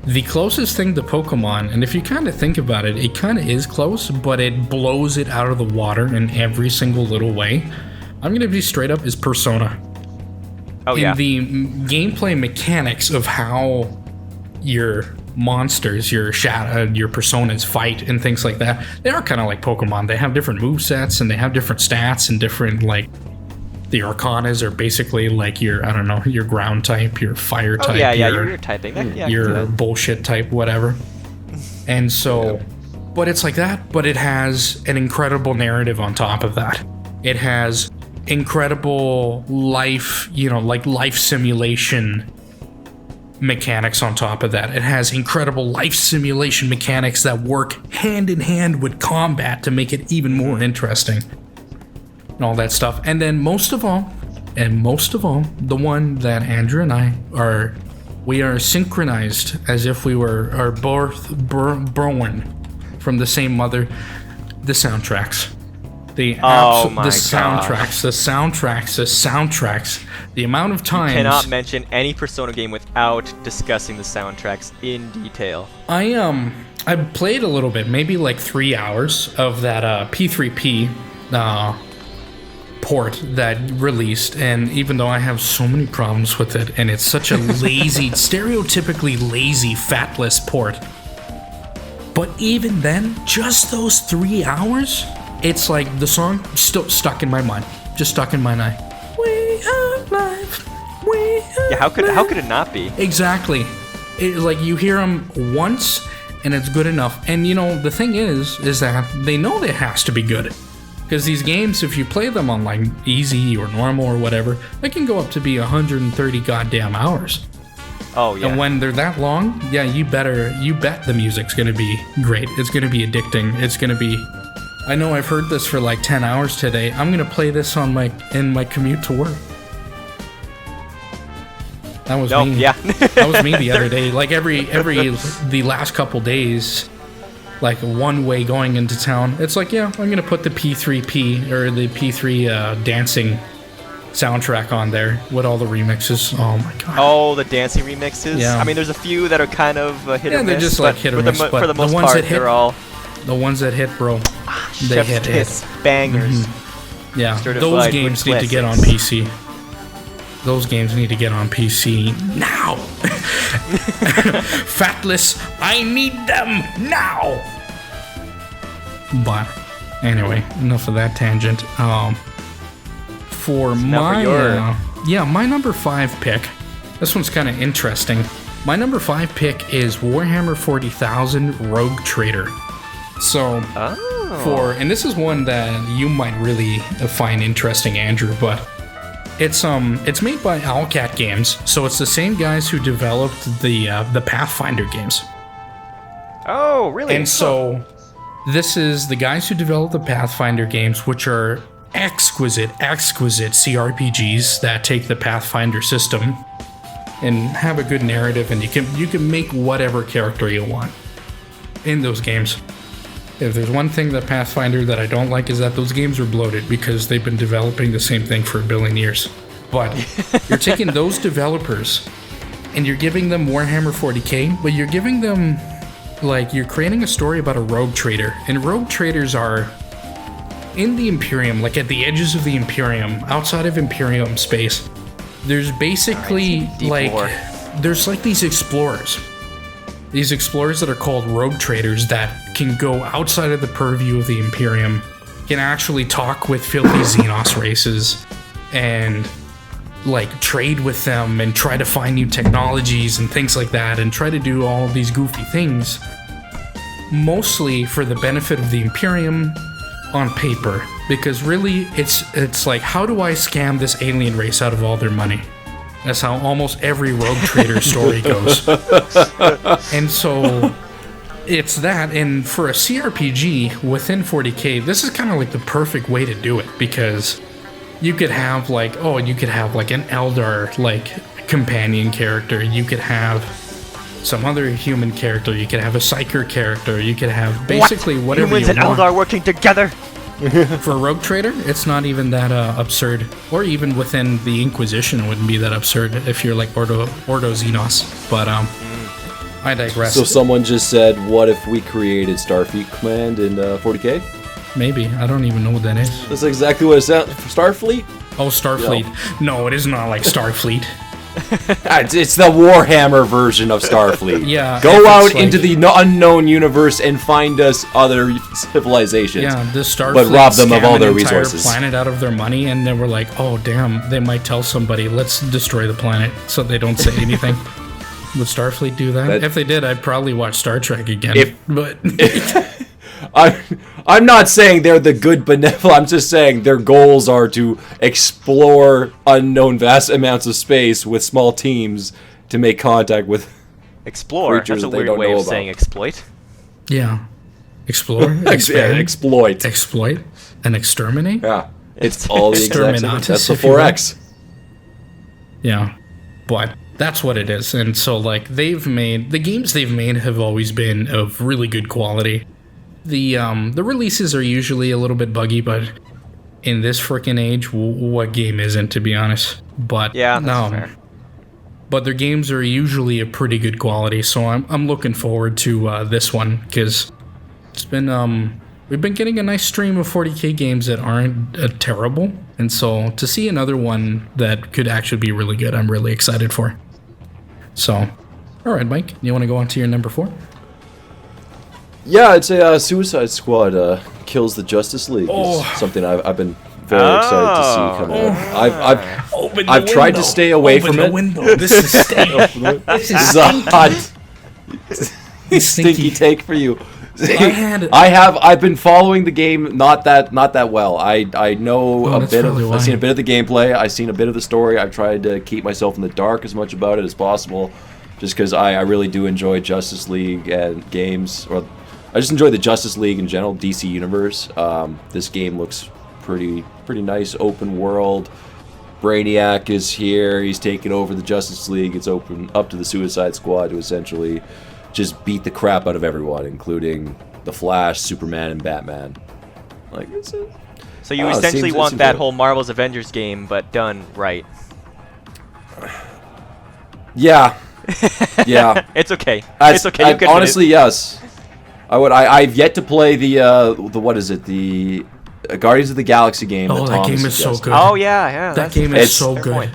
the closest thing to Pokemon, and if you kind of think about it, it kind of is close, but it blows it out of the water in every single little way. I'm going to be straight up, is Persona. Oh, yeah. In the gameplay mechanics of how your monsters, your personas fight and things like that, they are kind of like Pokemon. They have different movesets, and they have different stats, and different, like, the Arcanas are basically like your ground type, your fire type. Your typing. Your bullshit type, whatever. And so, but it's like that, but it has an incredible narrative on top of that. It has incredible life simulation mechanics on top of that. It has incredible life simulation mechanics that work hand in hand with combat to make it even more interesting. And all that stuff. And then most of all, the one that Andrew and I we are synchronized as if we are both born from the same mother. The soundtracks. The soundtracks. The amount of times... You cannot mention any Persona game without discussing the soundtracks in detail. I played a little bit, maybe like 3 hours of that P3P port that released, and even though I have so many problems with it, and it's such a lazy, stereotypically lazy FATLUS port, but even then, just those 3 hours, it's like the song still stuck in my mind, just stuck in my mind. We are live. Yeah, how could it not be? Exactly. It's like you hear them once, and it's good enough. And you know, the thing is that they know it has to be good. Because these games, if you play them on like easy or normal or whatever, they can go up to be 130 goddamn hours. Oh yeah. And when they're that long, yeah, you bet the music's gonna be great. It's gonna be addicting. It's gonna be. I know I've heard this for like 10 hours today. I'm gonna play this in my commute to work. That was No, me. yeah. That was me the other day. Like the last couple days, like one way going into town. It's like, yeah, I'm gonna put the P3P or the P3 dancing soundtrack on there with all the remixes. Oh my god. Oh, the dancing remixes. Yeah. I mean, there's a few that are kind of hit or miss. They're just like hit or miss. But For the most ones part, that hit, they're all the ones that hit, bro. They chef's hit kiss bangers. Yeah, Certified those good games need to get on classics. PC. Those games need to get on PC now. FATLUS, I need them now. But anyway, enough of that tangent. For my my number 5 pick, this one's kind of interesting. My number 5 pick is Warhammer 40,000 Rogue Trader. So and this is one that you might really find interesting, Andrew, but it's made by Owlcat Games, so it's the same guys who developed the Pathfinder games. Oh, really? And so this is the guys who developed the Pathfinder games, which are exquisite CRPGs that take the Pathfinder system and have a good narrative, and you can make whatever character you want in those games. If there's one thing that Pathfinder that I don't like is that those games are bloated because they've been developing the same thing for a billion years. But you're taking those developers and you're giving them Warhammer 40k, but you're giving them, like, you're creating a story about a rogue trader. And rogue traders are in the Imperium, like at the edges of the Imperium, outside of Imperium space. There's basically there's like these explorers. These explorers that are called rogue traders that can go outside of the purview of the Imperium, can actually talk with filthy Xenos races and like trade with them and try to find new technologies and things like that and try to do all these goofy things, mostly for the benefit of the Imperium on paper, because really it's like, how do I scam this alien race out of all their money? That's how almost every rogue trader story goes. And so it's that, and for a CRPG within 40k, this is kind of like the perfect way to do it, because you could have like an Eldar like companion character, you could have some other human character, you could have a Psyker character, you could have basically whatever Humans you and want. Eldar working together. For a rogue trader, it's not even that absurd. Or even within the Inquisition, it wouldn't be that absurd if you're like Ordo Xenos. But I digress. So someone just said, what if we created Starfleet Command in 40k? Maybe. I don't even know what that is. That's exactly what it sounds. Starfleet? Oh, Starfleet. No, it is not like Starfleet. It's the Warhammer version of Starfleet. Yeah. Go out into the unknown universe and find us other civilizations. Yeah, the Starfleet but rob them of all their scam an entire resources. Planet out of their money, and they were like, "Oh, damn! They might tell somebody, let's destroy the planet, so they don't say anything." Would Starfleet do that? If they did, I'd probably watch Star Trek again. I'm not saying they're the good benevolent. I'm just saying their goals are to explore unknown vast amounts of space with small teams to make contact with Explore. creatures That's a that they weird don't way know of about. saying exploit. Yeah. Explore, expand, Yeah, exploit. and exterminate. Yeah, it's all the exact same. Exterminatus, That's the if you will. 4X. Yeah, but that's what it is. And so, like, the games they've made have always been of really good quality. The releases are usually a little bit buggy, but in this frickin' age, what game isn't, to be honest? But Yeah, that's fair. But their games are usually a pretty good quality, so I'm looking forward to this one, because it's been we've been getting a nice stream of 40k games that aren't terrible, and so to see another one that could actually be really good, I'm really excited for. So, all right, Mike, you want to go on to your number 4? Yeah, I'd say Suicide Squad kills the Justice League. Is something I've been very excited to see come out. I've tried to stay away from it. Window. This is stink. This is a hot, stinky take for you. I've been following the game not that well. I know a bit of. I've seen a bit of the gameplay. I've seen a bit of the story. I've tried to keep myself in the dark as much about it as possible, just because I really do enjoy Justice League and games. Or I just enjoy the Justice League in general, DC universe. This game looks pretty nice, open world. Brainiac is here. He's taking over the Justice League. It's open up to the Suicide Squad to essentially just beat the crap out of everyone, including the Flash, Superman, and Batman. Like, so you essentially want that whole Marvel's Avengers game, but done right. Yeah. Yeah. It's okay. It's okay. You can honestly, yes. I would. I've yet to play the what is it? The Guardians of the Galaxy game. Oh, that game is so good. Oh yeah. That game is so good.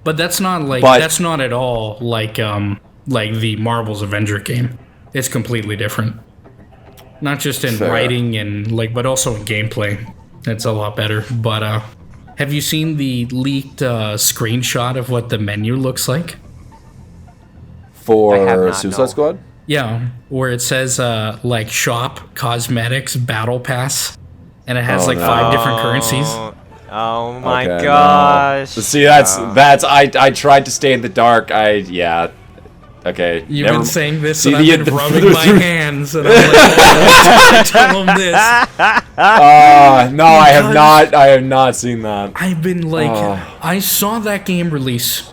But that's not like that's not at all like the Marvel's Avenger game. It's completely different. Not just in writing and but also in gameplay. It's a lot better. But have you seen the leaked screenshot of what the menu looks like? For Suicide Squad? Yeah, where it says shop, cosmetics, battle pass, and it has 5 different currencies. Oh my gosh. No. See, that's I tried to stay in the dark. Okay. You've been saying this, and I've been rubbing my hands, and I'm like, tell them this. No, I have not. I have not seen that. I've been I saw that game release.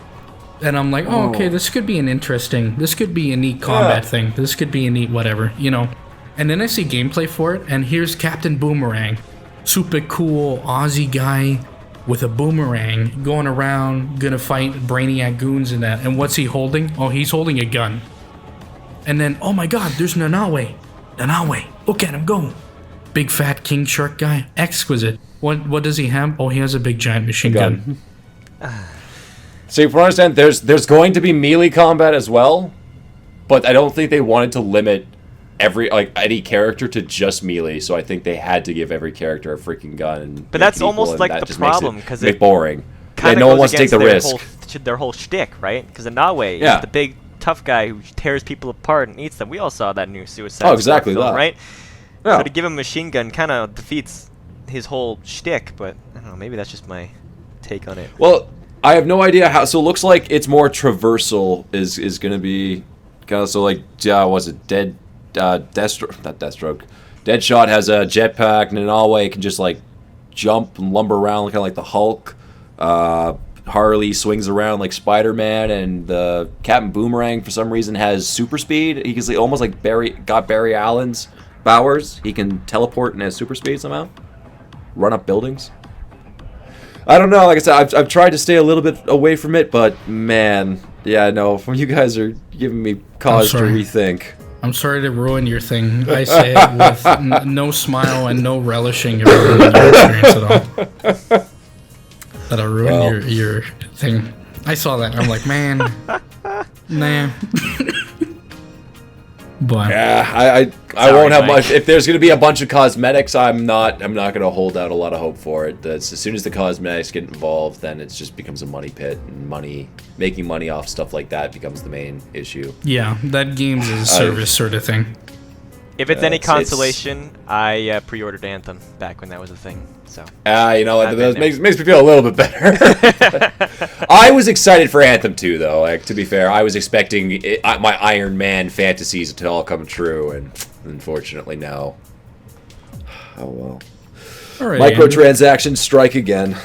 And I'm like, okay, this could be a neat combat thing. This could be a neat whatever, And then I see gameplay for it, and here's Captain Boomerang. Super cool Aussie guy with a boomerang going around, gonna fight Brainiac goons and that. And what's he holding? Oh, he's holding a gun. And then, oh my god, there's Nanawe. Look at him go. Big fat king shark guy. Exquisite. What does he have? Oh, he has a big giant machine gun. So you understand, there's going to be melee combat as well, but I don't think they wanted to limit any character to just melee. So I think they had to give every character a freaking gun. But that's almost like the problem because it's boring. No one wants to take the risk. Their whole shtick, right? Because Nanawe is the big tough guy who tears people apart and eats them. We all saw that new Suicide Squad exactly film, that. Right? Yeah. So to give him a machine gun kind of defeats his whole shtick. But I don't know. Maybe that's just my take on it. Well, I have no idea how. So it looks like it's more traversal is going to be kind of was it Deathstroke? Not Deathstroke. Deadshot has a jetpack, and in all way it can just jump and lumber around kind of like the Hulk. Harley swings around like Spider-Man, and the Captain Boomerang for some reason has super speed. He can almost like Barry Allen's powers. He can teleport and has super speed somehow. Run up buildings. I don't know. Like I said, I've tried to stay a little bit away from it, but man, when you guys are giving me cause to rethink. I'm sorry to ruin your thing. I say it with no smile and no relishing of your experience at all. That I ruined your thing. I saw that. I'm like, man, nah. But yeah, I won't have much. If there's going to be a bunch of cosmetics, I'm not going to hold out a lot of hope for it. As soon as the cosmetics get involved, then it just becomes a money pit, and making money off stuff like that becomes the main issue. Yeah, that game's a service sort of thing. If it's any consolation, I pre-ordered Anthem back when that was a thing. So that makes me feel a little bit better. I was excited for Anthem 2, though. To be fair, I was expecting my Iron Man fantasies to all come true, and unfortunately, no. Oh well. All right, microtransactions strike again.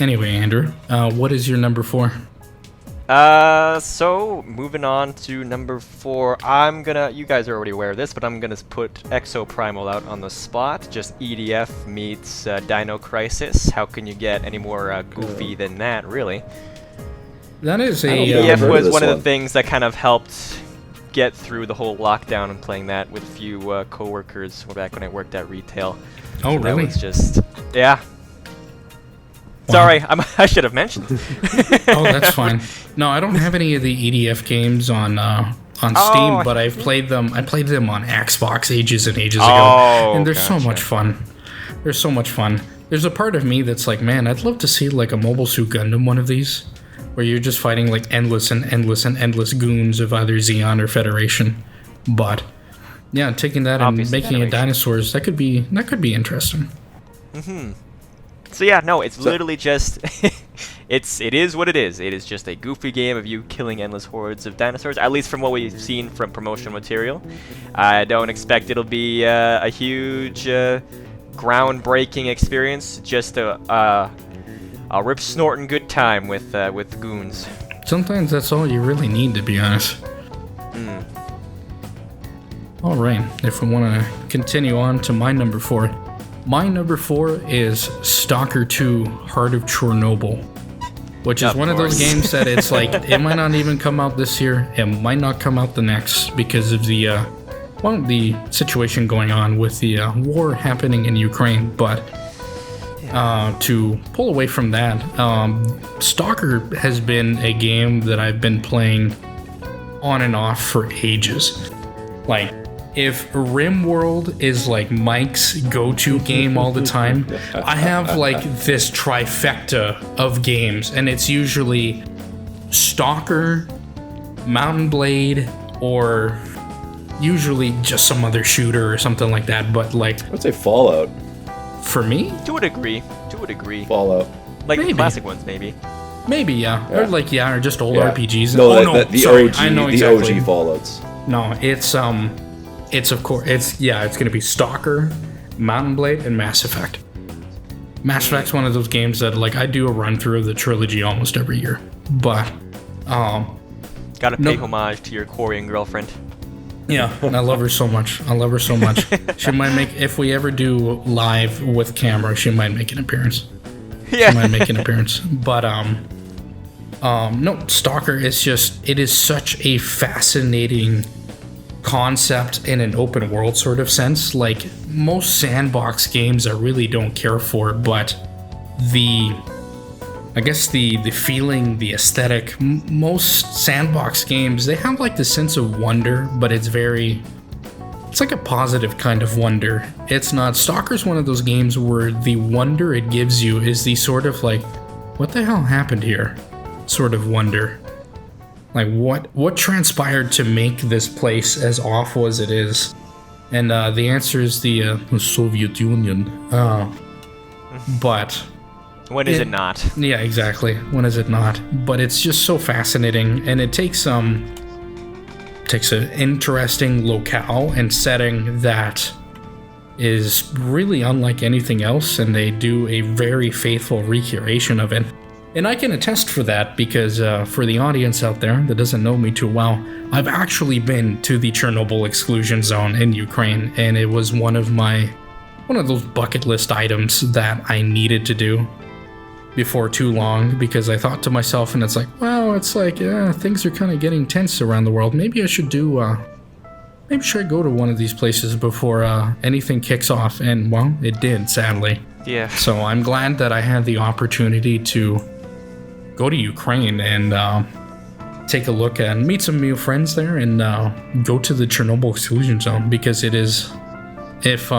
Anyway, Andrew, what is your number 4? So moving on to number 4, you guys are already aware of this, but I'm gonna put Exoprimal out on the spot. Just EDF meets Dino Crisis. How can you get any more goofy than that, really? That is EDF was one of the things that kind of helped get through the whole lockdown and playing that with a few coworkers back when I worked at retail. Oh, so really? That was just, yeah. Sorry, I should have mentioned. Oh, that's fine. No, I don't have any of the EDF games on Steam, but I've played them. I played them on Xbox ages and ages ago, and they're so much fun. They're so much fun. There's a part of me that's like, man, I'd love to see like a Mobile Suit Gundam one of these, where you're just fighting like endless and endless and endless goons of either Xeon or Federation. But yeah, taking that and making it dinosaurs, that could be interesting. Mm-hmm. So yeah, no, it's literally just, it is what it is. It is just a goofy game of you killing endless hordes of dinosaurs, at least from what we've seen from promotional material. I don't expect it'll be a huge, groundbreaking experience, just a I'll rip snorting good time with goons. Sometimes that's all you really need, to be honest. All right, if we want to continue on to my number 4. My number 4 is Stalker 2: Heart of Chernobyl, which is one of those games that it's like, it might not even come out this year, it might not come out the next because of the the situation going on with the war happening in Ukraine. But to pull away from that, Stalker has been a game that I've been playing on and off for ages. Like, if RimWorld is like Mike's go-to game all the time, I have like this trifecta of games, and it's usually Stalker, Mountain Blade, or usually just some other shooter or something like that. But like, I would say Fallout. For me? To a degree. Fallout. Like Maybe. the classic ones, maybe. Maybe, yeah. Or like, yeah, or just old RPGs. No, the sorry, OG, I know the exactly. OG Fallouts. No, it's of course, it's gonna be Stalker, Mountain Blade, and Mass Effect. Mass Effect's one of those games that, like, I do a run through of the trilogy almost every year. But, Gotta pay homage to your Korean girlfriend. yeah, and I love her so much. She might make, if we ever do live with camera, she might make an appearance. Yeah. She might make an appearance. But, no, Stalker is just, it is such a fascinating concept in an open world sort of sense. Like, most sandbox games I really don't care for, but the feeling, the aesthetic, most sandbox games, they have like the sense of wonder, but it's like a positive kind of wonder. It's not, Stalker's one of those games where the wonder it gives you is the sort of like, what the hell happened here sort of wonder. Like, what transpired to make this place as awful as it is? And the answer is the Soviet Union. But when is it not? Yeah, exactly. When is it not? But it's just so fascinating, and it takes an interesting locale and setting that is really unlike anything else, and they do a very faithful recreation of it. And I can attest for that because for the audience out there that doesn't know me too well, I've actually been to the Chernobyl exclusion zone in Ukraine, and it was one of those bucket list items that I needed to do before too long, because I thought to myself, and it's like, well, it's like, things are kind of getting tense around the world. Maybe I should go to one of these places before anything kicks off. And, well, it did, sadly. Yeah. So I'm glad that I had the opportunity to go to Ukraine and take a look and meet some new friends there, and go to the Chernobyl exclusion zone, because it is, if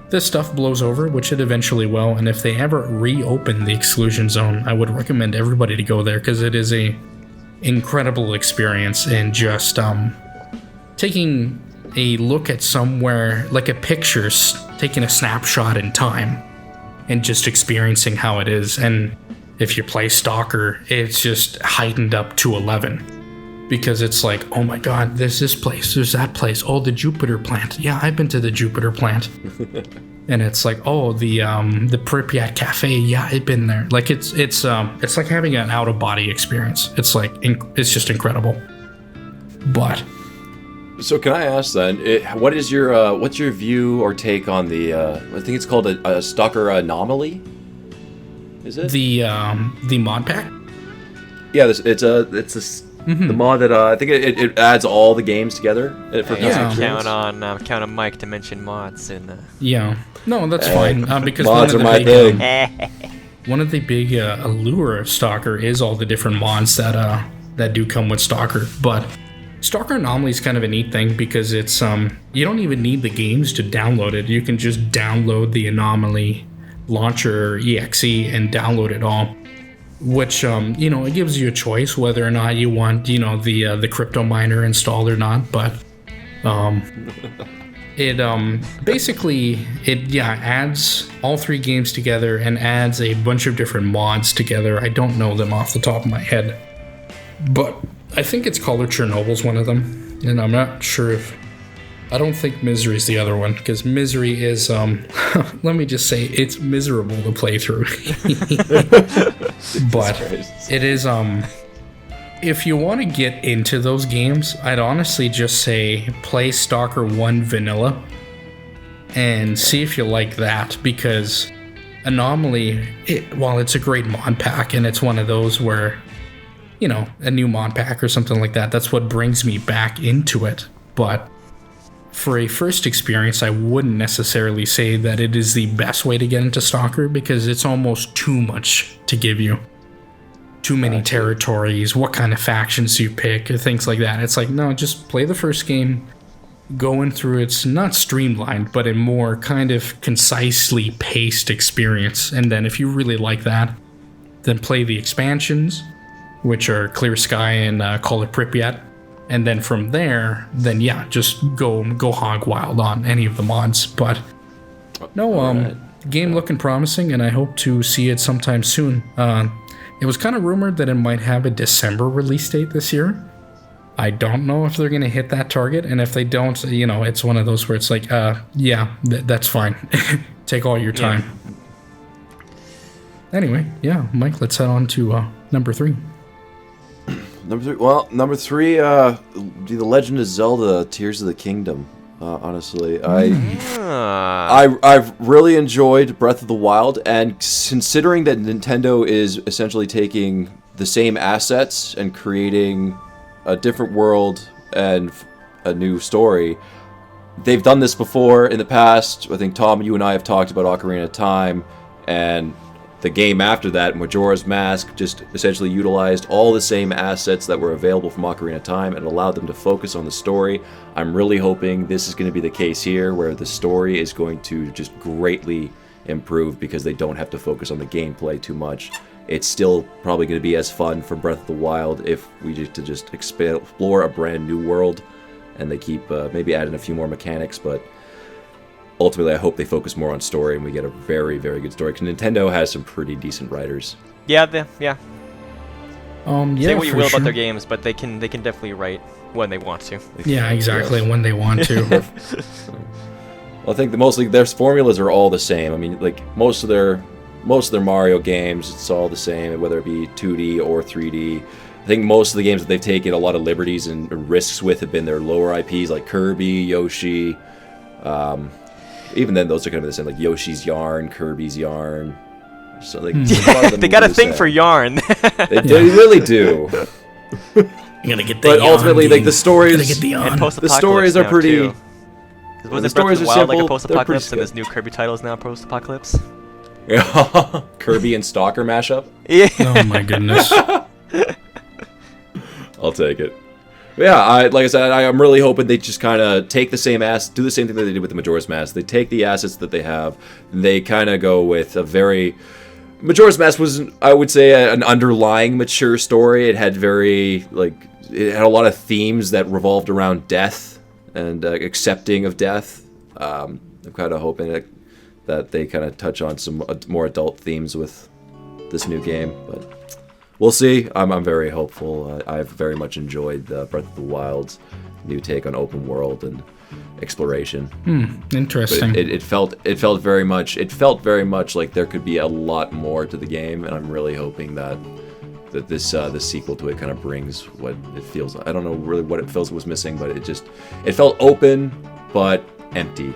this stuff blows over, which it eventually will, and if they ever reopen the exclusion zone, I would recommend everybody to go there, because it is a incredible experience. And just taking a look at somewhere, like a picture, taking a snapshot in time and just experiencing how it is. And if you play Stalker, it's just heightened up to 11, because it's like, oh my god, there's this place, there's that place, oh, the Jupiter plant, yeah, I've been to the Jupiter plant. And it's like, oh, the Pripyat Cafe, yeah, I've been there. Like, it's like having an out of body experience. It's like, it's just incredible. But so can I ask then, what's your view or take on the I think it's called a Stalker anomaly? Is it the mod pack? Yeah, it's the mod that I think it adds all the games together for count on Mike to mention mods in. Yeah, no, that's fine, because mods are my thing. One of the big allure of Stalker is all the different mods that do come with Stalker. But Stalker Anomaly is kind of a neat thing, because it's you don't even need the games to download it. You can just download the Anomaly launcher exe and download it all, which it gives you a choice whether or not you want the crypto miner installed or not. But it basically adds all 3 games together and adds a bunch of different mods together. I don't know them off the top of my head, but I think it's called Chernobyl's one of them, and I'm not sure if I don't think Misery is the other one, because Misery is, let me just say, it's miserable to play through. But it is, if you want to get into those games, I'd honestly just say play Stalker 1 Vanilla and see if you like that, because Anomaly, while it's a great mod pack, and it's one of those where, you know, a new mod pack or something like that, that's what brings me back into it. But for a first experience, I wouldn't necessarily say that it is the best way to get into Stalker, because it's almost too much to give you. Too many territories, what kind of factions you pick, things like that. It's like, no, just play the first game, going through it's not streamlined, but a more kind of concisely paced experience. And then if you really like that, then play the expansions, which are Clear Sky and Call It Pripyat. And then from there, then yeah, just go hog wild on any of the mods. But no, game looking promising, and I hope to see it sometime soon. It was kind of rumored that it might have a December release date this year. I don't know if they're going to hit that target, and if they don't, you know, it's one of those where it's like, yeah, that's fine. Take all your time. Yeah. Anyway, yeah, Mike, let's head on to number 3. Number three, The Legend of Zelda: Tears of the Kingdom. Honestly, I've really enjoyed Breath of the Wild, and considering that Nintendo is essentially taking the same assets and creating a different world and a new story, they've done this before in the past. I think Tom, you and I have talked about Ocarina of Time, and the game after that, Majora's Mask, just essentially utilized all the same assets that were available from Ocarina of Time and allowed them to focus on the story. I'm really hoping this is going to be the case here, where the story is going to just greatly improve because they don't have to focus on the gameplay too much. It's still probably going to be as fun for Breath of the Wild if we just explore a brand new world, and they keep maybe adding a few more mechanics, but ultimately, I hope they focus more on story and we get a very, very good story. Because Nintendo has some pretty decent writers. Yeah. Yeah, Say what you will sure about their games, but they can definitely write when they want to. Yeah, exactly, when they want to. Well, I think that mostly their formulas are all the same. I mean, like most of their Mario games, it's all the same, whether it be 2D or 3D. I think most of the games that they've taken a lot of liberties and risks with have been their lower IPs, like Kirby, Yoshi. Even then, those are kind of the same, like Yoshi's Yarn, Kirby's Yarn. So like, they got a thing for yarn. They really do. You gotta get the but yarn, ultimately, like the stories, gotta get the yarn. the stories are pretty. The stories are simple. Like a post-apocalypse, and this new Kirby title is now post-apocalypse. Yeah, Kirby and Stalker mashup. Yeah. Oh my goodness. I'll take it. But yeah, like I said, I'm really hoping they just kind of take the same do the same thing that they did with the Majora's Mask. They take the assets that they have, and they kind of go with a very... Majora's Mask was, I would say, an underlying mature story. It had it had a lot of themes that revolved around death and accepting of death. I'm kind of hoping that they kind of touch on some more adult themes with this new game, but... We'll see. I'm very hopeful. I've very much enjoyed Breath of the Wild's new take on open world and exploration. Interesting. But it felt very much like there could be a lot more to the game, and I'm really hoping that this sequel to it kind of brings what it feels. I don't know really what it feels was missing, but it felt open but empty.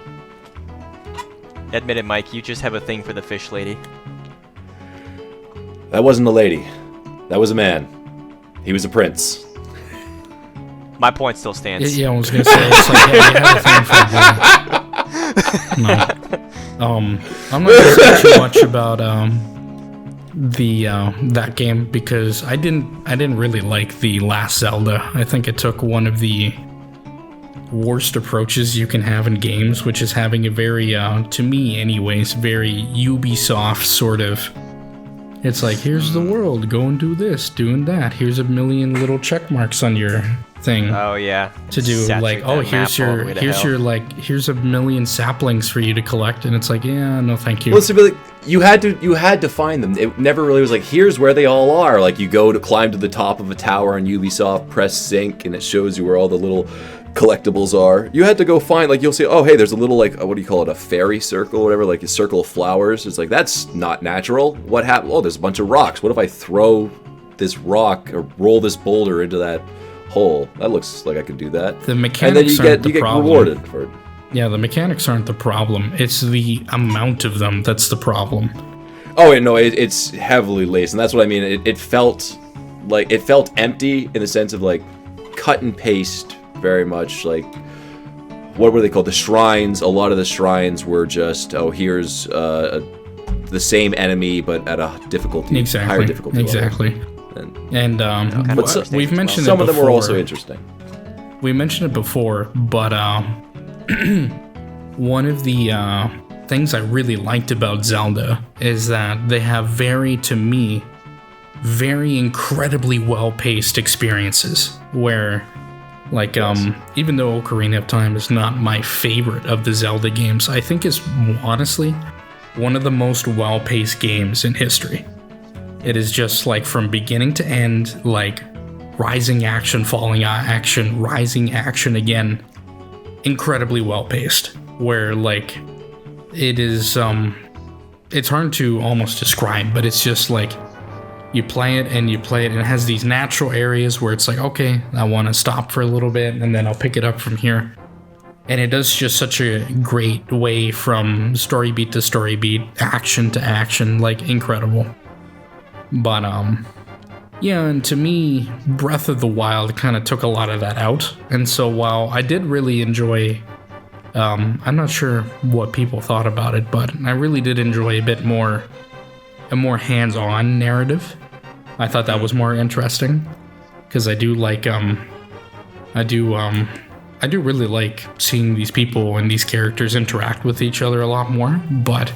Admit it, Mike. You just have a thing for the fish lady. That wasn't a lady. That was a man. He was a prince. My point still stands. Yeah, I was gonna say, it's like, yeah, you have a thing for No. I'm not gonna say too much about that game, because I didn't really like the last Zelda. I think it took one of the worst approaches you can have in games, which is having a very, to me anyways, very Ubisoft sort of... It's like, here's the world, go and do this, doing that. Here's a million little check marks on your thing. Oh yeah. To do Saturate that map all the way to hell. here's a million saplings for you to collect, and it's like, yeah, no, thank you. Well, it's really, you had to find them. It never really was like, here's where they all are. Like, you go to climb to the top of a tower on Ubisoft, press sync, and it shows you where all the little collectibles are. You had to go find, like, you'll see, oh hey, there's a little, like, what do you call it, a fairy circle, whatever, like a circle of flowers. It's like, that's not natural. What happened? Oh, there's a bunch of rocks. What if I throw this rock or roll this boulder into that hole? That looks like I could do that. The mechanics and then you get problem. rewarded for it. Yeah, the mechanics aren't the problem. It's the amount of them that's the problem. Oh, yeah, no, it's heavily laced, and that's what I mean. It felt empty in the sense of, like, cut and paste very much. Like, what were they called? The shrines. A lot of the shrines were just, oh, here's the same enemy but at a higher difficulty Exactly. level. And we've mentioned some it of them before. were also interesting. We mentioned it before, but one of the things I really liked about Zelda is that they have very incredibly well-paced experiences where, like, even though Ocarina of Time is not my favorite of the Zelda games, I think it's honestly one of the most well-paced games in history. It is just, like, from beginning to end, like, rising action, falling action, rising action again, incredibly well-paced, where, like, it is, it's hard to almost describe, but it's just, like, you play it, and it has these natural areas where it's like, okay, I want to stop for a little bit, and then I'll pick it up from here. And it does just such a great way from story beat to story beat, action to action, like, incredible. But, yeah, and to me, Breath of the Wild kind of took a lot of that out. And so while I did really enjoy, I'm not sure what people thought about it, but I really did enjoy a more hands-on narrative. I thought that was more interesting, because I do like, I do really like seeing these people and these characters interact with each other a lot more, but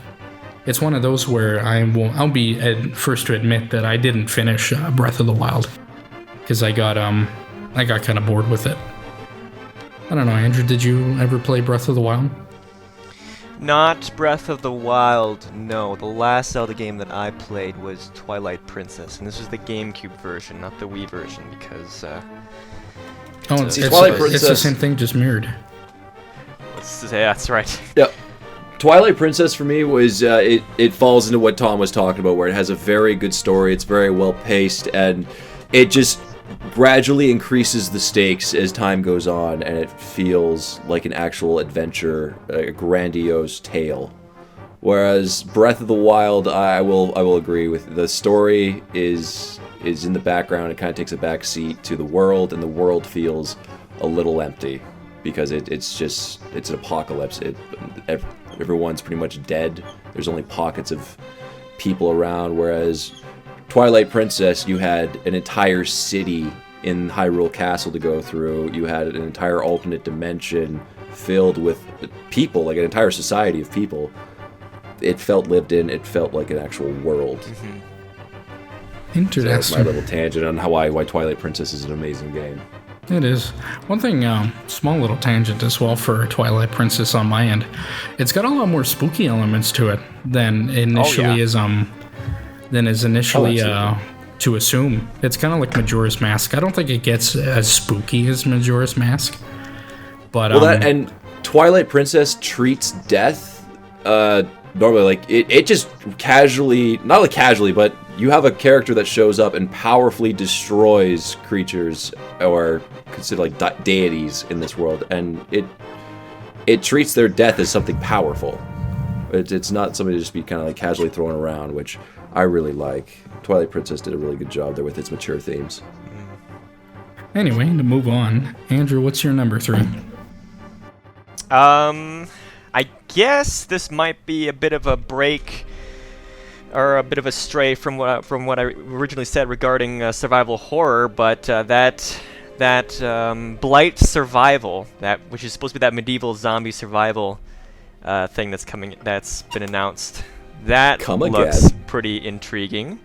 it's one of those where I'll be first to admit that I didn't finish Breath of the Wild, because I got kind of bored with it. I don't know, Andrew, did you ever play Breath of the Wild? Not Breath of the Wild, no. The last Zelda game that I played was Twilight Princess, and this was the GameCube version, not the Wii version, because it's the same thing, just mirrored. Yeah, that's right. Yep. Twilight Princess for me was, it falls into what Tom was talking about, where it has a very good story, it's very well paced, and it just gradually increases the stakes as time goes on, and it feels like an actual adventure, a grandiose tale. Whereas Breath of the Wild, I will agree with, the story is in the background, it kind of takes a back seat to the world, and the world feels a little empty, because it's an apocalypse. Everyone's pretty much dead. There's only pockets of people around, whereas Twilight Princess, you had an entire city in Hyrule Castle to go through. You had an entire alternate dimension filled with people, like an entire society of people. It felt lived in. It felt like an actual world. Mm-hmm. Interesting. So that's my little tangent on why Twilight Princess is an amazing game. It is. One thing, small little tangent as well for Twilight Princess on my end. It's got a lot more spooky elements to it than initially to assume. It's kind of like Majora's Mask. I don't think it gets as spooky as Majora's Mask. But and Twilight Princess treats death normally, like it just casually, not like casually, but you have a character that shows up and powerfully destroys creatures or considered like deities in this world, and it treats their death as something powerful. It's not something to just be kind of like casually thrown around, which I really like. Twilight Princess did a really good job there with its mature themes. Anyway, to move on, Andrew, what's your number 3? I guess this might be a bit of a break or a bit of a stray from what I originally said regarding survival horror, but that Blight Survival, which is supposed to be that medieval zombie survival thing that's been announced. That looks pretty intriguing.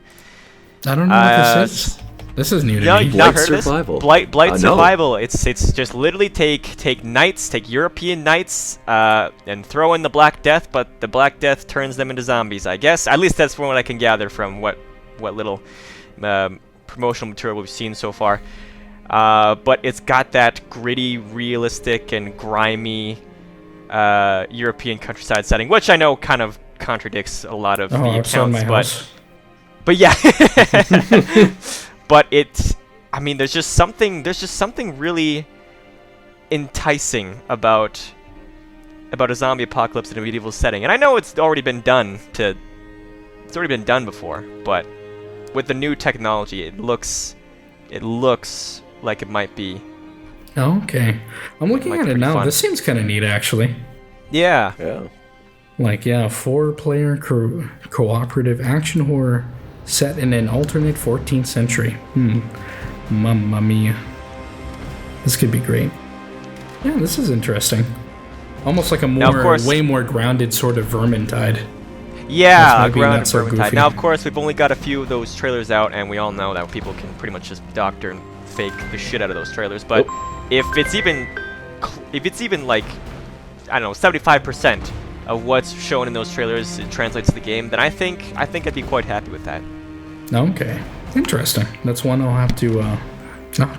I don't know what this is. This is new to No, me. you've not Blight heard survival. this? Blight No. survival. It's just literally take knights, take European knights, and throw in the Black Death, but the Black Death turns them into zombies, I guess. At least that's from what I can gather from what little promotional material we've seen so far. But it's got that gritty, realistic, and grimy European countryside setting, which I know kind of contradicts a lot of the outside my accounts, house. but yeah. But there's just something really enticing about a zombie apocalypse in a medieval setting. And I know it's already been done before, but with the new technology, it looks like it might be. Oh, okay. I'm looking Might at be it pretty now. fun. This seems kind of neat, actually. Yeah. Yeah. Like, 4-player cooperative action horror set in an alternate 14th century. Mamma mia. This could be great. Yeah, this is interesting. Almost like a Now, of course- way more grounded sort of Vermintide. Yeah, That's maybe grounded not so Vermintide. goofy. Now, of course, we've only got a few of those trailers out, and we all know that people can pretty much just doctor and fake the shit out of those trailers. But if it's even like, I don't know, 75% of what's shown in those trailers it translates to the game, then I think I'd be quite happy with that. Okay, interesting. That's one I'll have to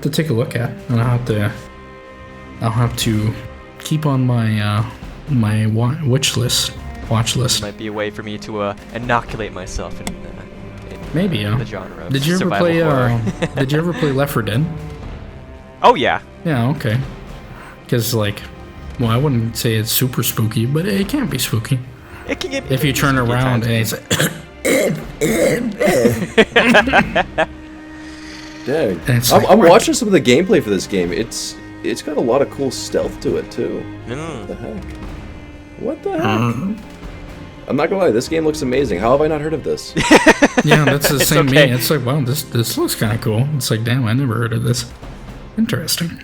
take a look at, and I'll have to keep on my watch list. Might be a way for me to inoculate myself in Maybe. the genre of Did you ever survival play? horror. Did you ever play Left 4 Dead? Oh yeah. Yeah. Okay. Because I wouldn't say it's super spooky, but it can be spooky It can get if you turn spooky at around times. and it's. Dang. And it's I'm like, what? watching some of the gameplay for this game. It's got a lot of cool stealth to it too. What the heck? What the heck? I'm not gonna lie, this game looks amazing. How have I not heard of this? Yeah, that's the same okay. me. It's like, wow, this looks kind of cool. It's like, damn, I never heard of this. Interesting.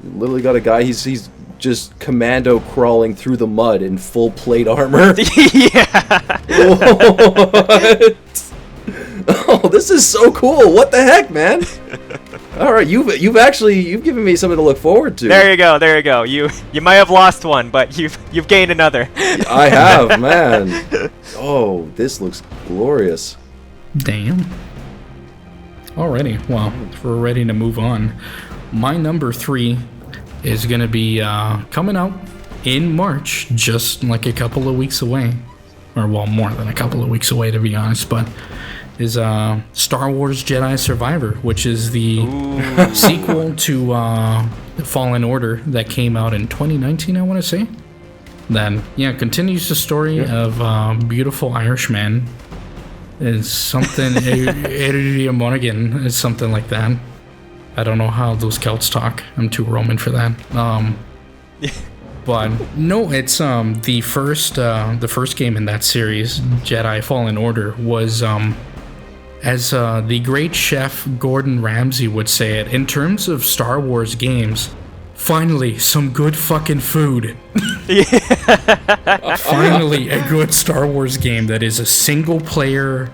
Literally got a guy. He's just commando crawling through the mud in full plate armor. Yeah. What? Oh, this is so cool. What the heck, man? All right, you've given me something to look forward to. There you go. You might have lost one, but you've gained another. I have, man. Oh, this looks glorious. Damn. Alrighty, well, if we're ready to move on, my number 3 is going to be coming out in March, just like a couple of weeks away. Or, well, more than a couple of weeks away, to be honest, but is Star Wars Jedi Survivor, which is the sequel to Fallen Order that came out in 2019, I want to say. Then, continues the story of beautiful Irishman. It's something, Eddie Monaghan is something like that. I don't know how those Celts talk. I'm too Roman for that. But no, it's the first game in that series, Jedi Fallen Order, was as the great chef Gordon Ramsay would say it, in terms of Star Wars games, finally some good fucking food. Finally a good Star Wars game that is a single player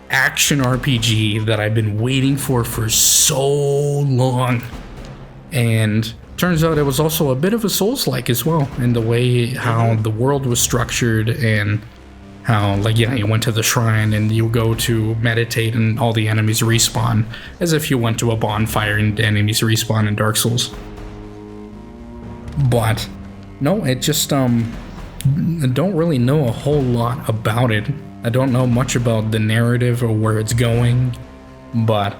action RPG that I've been waiting for so long. And turns out it was also a bit of a Souls-like as well, in the way how the world was structured, and how, you went to the shrine and you go to meditate and all the enemies respawn, as if you went to a bonfire and enemies respawn in Dark Souls. But, no, it just, I don't really know a whole lot about it. I don't know much about the narrative or where it's going, but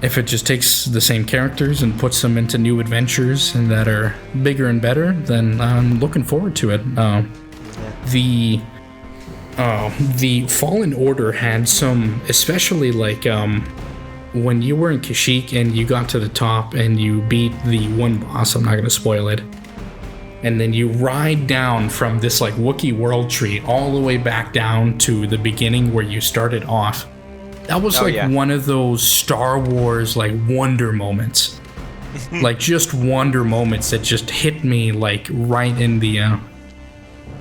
if it just takes the same characters and puts them into new adventures and that are bigger and better, then I'm looking forward to it. The Fallen Order had some, especially when you were in Kashyyyk and you got to the top and you beat the one boss, I'm not going to spoil it, and then you ride down from this Wookiee world tree all the way back down to the beginning where you started off. That was one of those Star Wars wonder moments. Just wonder moments that just hit me right in the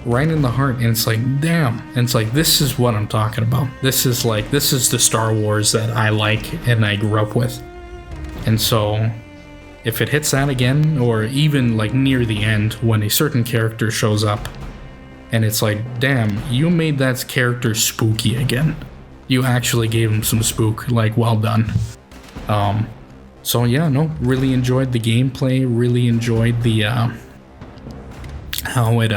right in the heart, and it's like, damn. And it's like, this is what I'm talking about. This is the Star Wars that I like and I grew up with. And so if it hits that again, or even like near the end when a certain character shows up and it's like, damn, you made that character spooky again. You actually gave him some spook, like, well done. So yeah, no, really enjoyed the gameplay, really enjoyed the how it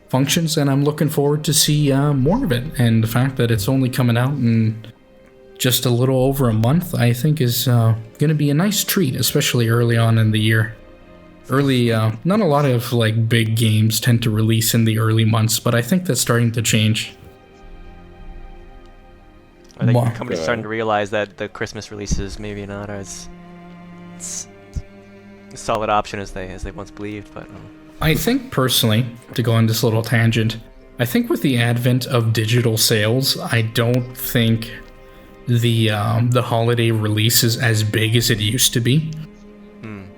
functions, and I'm looking forward to see more of it. And the fact that it's only coming out in just a little over a month, I think is going to be a nice treat, especially early on in the year. Not a lot of like big games tend to release in the early months, but I think that's starting to change. I think the company's starting to realize that the Christmas releases maybe not as a solid option as they once believed, but I think personally, to go on this little tangent, I think with the advent of digital sales, I don't think the holiday release is as big as it used to be.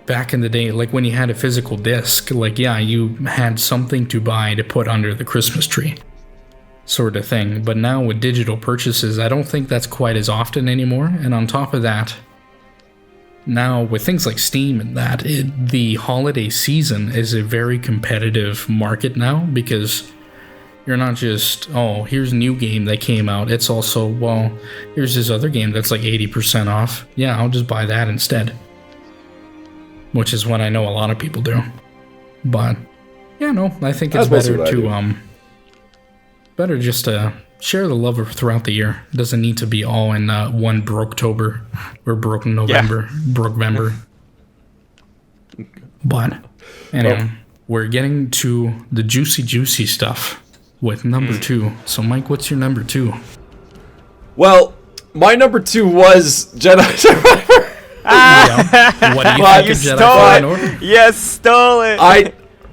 Back in the day, like when you had a physical disc, like, yeah, you had something to buy to put under the Christmas tree, sort of thing. But now with digital purchases, I don't think that's quite as often anymore. And on top of that, now with things like Steam and that, the holiday season is a very competitive market now, because you're not just, oh, here's a new game that came out. It's also, well, here's this other game that's like 80% off. Yeah, I'll just buy that instead. Which is what I know a lot of people do. But yeah, no, I think it's better just to share the love throughout the year. It doesn't need to be all in one Broketober or Broke November, Brokevember. But anyway, we're getting to the juicy stuff with number 2. So Mike, what's your number 2? Well, my number 2 was Jedi Survivor. Yeah. What do you think of Jedi Fallen Order? You stole it.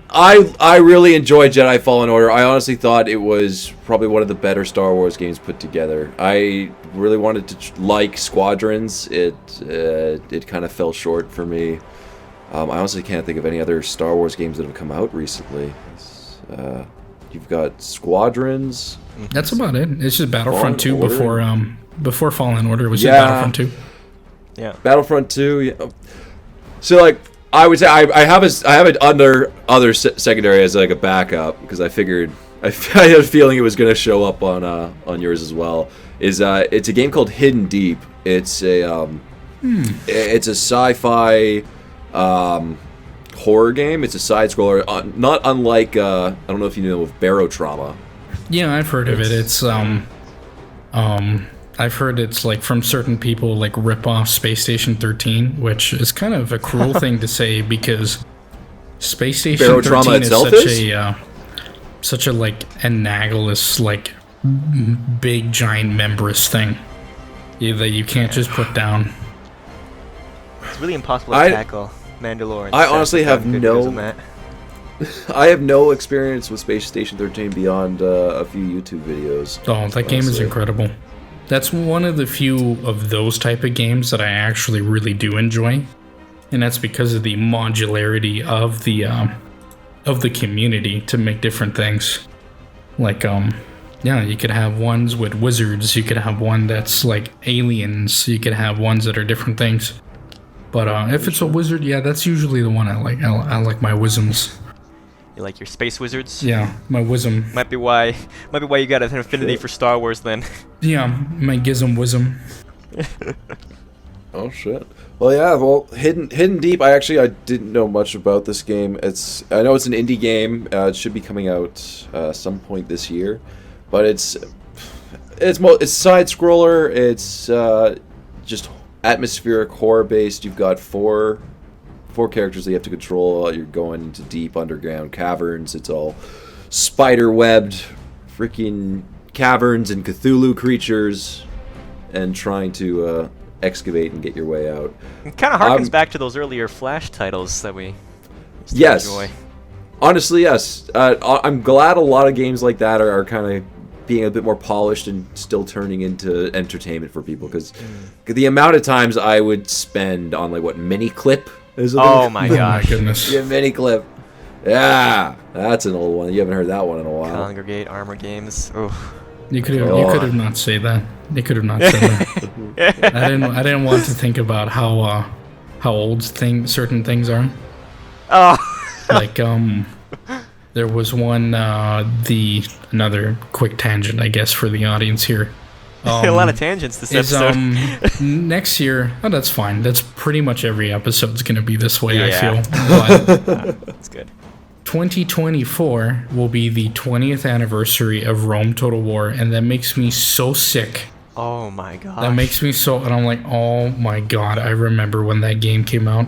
I really enjoyed Jedi Fallen Order. I honestly thought it was probably one of the better Star Wars games put together. I really wanted to like Squadrons. It kind of fell short for me. I honestly can't think of any other Star Wars games that have come out recently. You've got Squadrons. That's about it. It's just Battlefront 2 before Fallen Order was just Battlefront 2. Yeah. Battlefront 2. Yeah. So like I would say I have it under other secondary as like a backup, because I figured I had a feeling it was going to show up on yours as well. It's a game called Hidden Deep. It's a it's a sci-fi horror game. It's a side scroller, not unlike I don't know if you know of Barotrauma. Yeah, I've heard of it. It's I've heard it's like from certain people like rip off Space Station 13, which is kind of a cruel thing to say, because Space Station Barotrauma 13 is such a like analogous, like big giant membranous thing that you can't just put down. It's really impossible to tackle Mandalorian. I honestly have I have no experience with Space Station 13 beyond a few YouTube videos. Oh, that game is incredible. That's one of the few of those type of games that I actually really do enjoy, and that's because of the modularity of the community to make different things. Like yeah, you could have ones with wizards, you could have one that's like aliens, you could have ones that are different things. But if it's a wizard, yeah, that's usually the one I like. I like my wisms. You like your space wizards? Yeah, my wisdom. Might be why you got an affinity for Star Wars then. Yeah, my wisdom. Oh shit. Well, yeah. Well, Hidden Deep. I didn't know much about this game. I know it's an indie game. It should be coming out some point this year, but it's side scroller. It's just atmospheric horror based. You've got four characters that you have to control. You're going into deep underground caverns. It's all spider-webbed freaking caverns and Cthulhu creatures, and trying to excavate and get your way out. It kind of harkens back to those earlier Flash titles that we enjoy. Honestly, yes. I'm glad a lot of games like that are kind of being a bit more polished and still turning into entertainment for people, because the amount of times I would spend on like Miniclip. Oh my gosh. Oh my goodness. Yeah, Miniclip. Yeah, that's an old one. You haven't heard that one in a while. Congregate Armor Games. Oof. You could have not say that. You could have not said that. I didn't want to think about how old certain things are. Oh. Like there was one another quick tangent, I guess, for the audience here. A lot of tangents this episode. Next year, that's fine. That's pretty much every episode's gonna be this way. Yeah. I feel. But That's good. 2024 will be the 20th anniversary of Rome Total War, and that makes me so sick. Oh my god. That makes me so, and I'm like, oh my god, I remember when that game came out.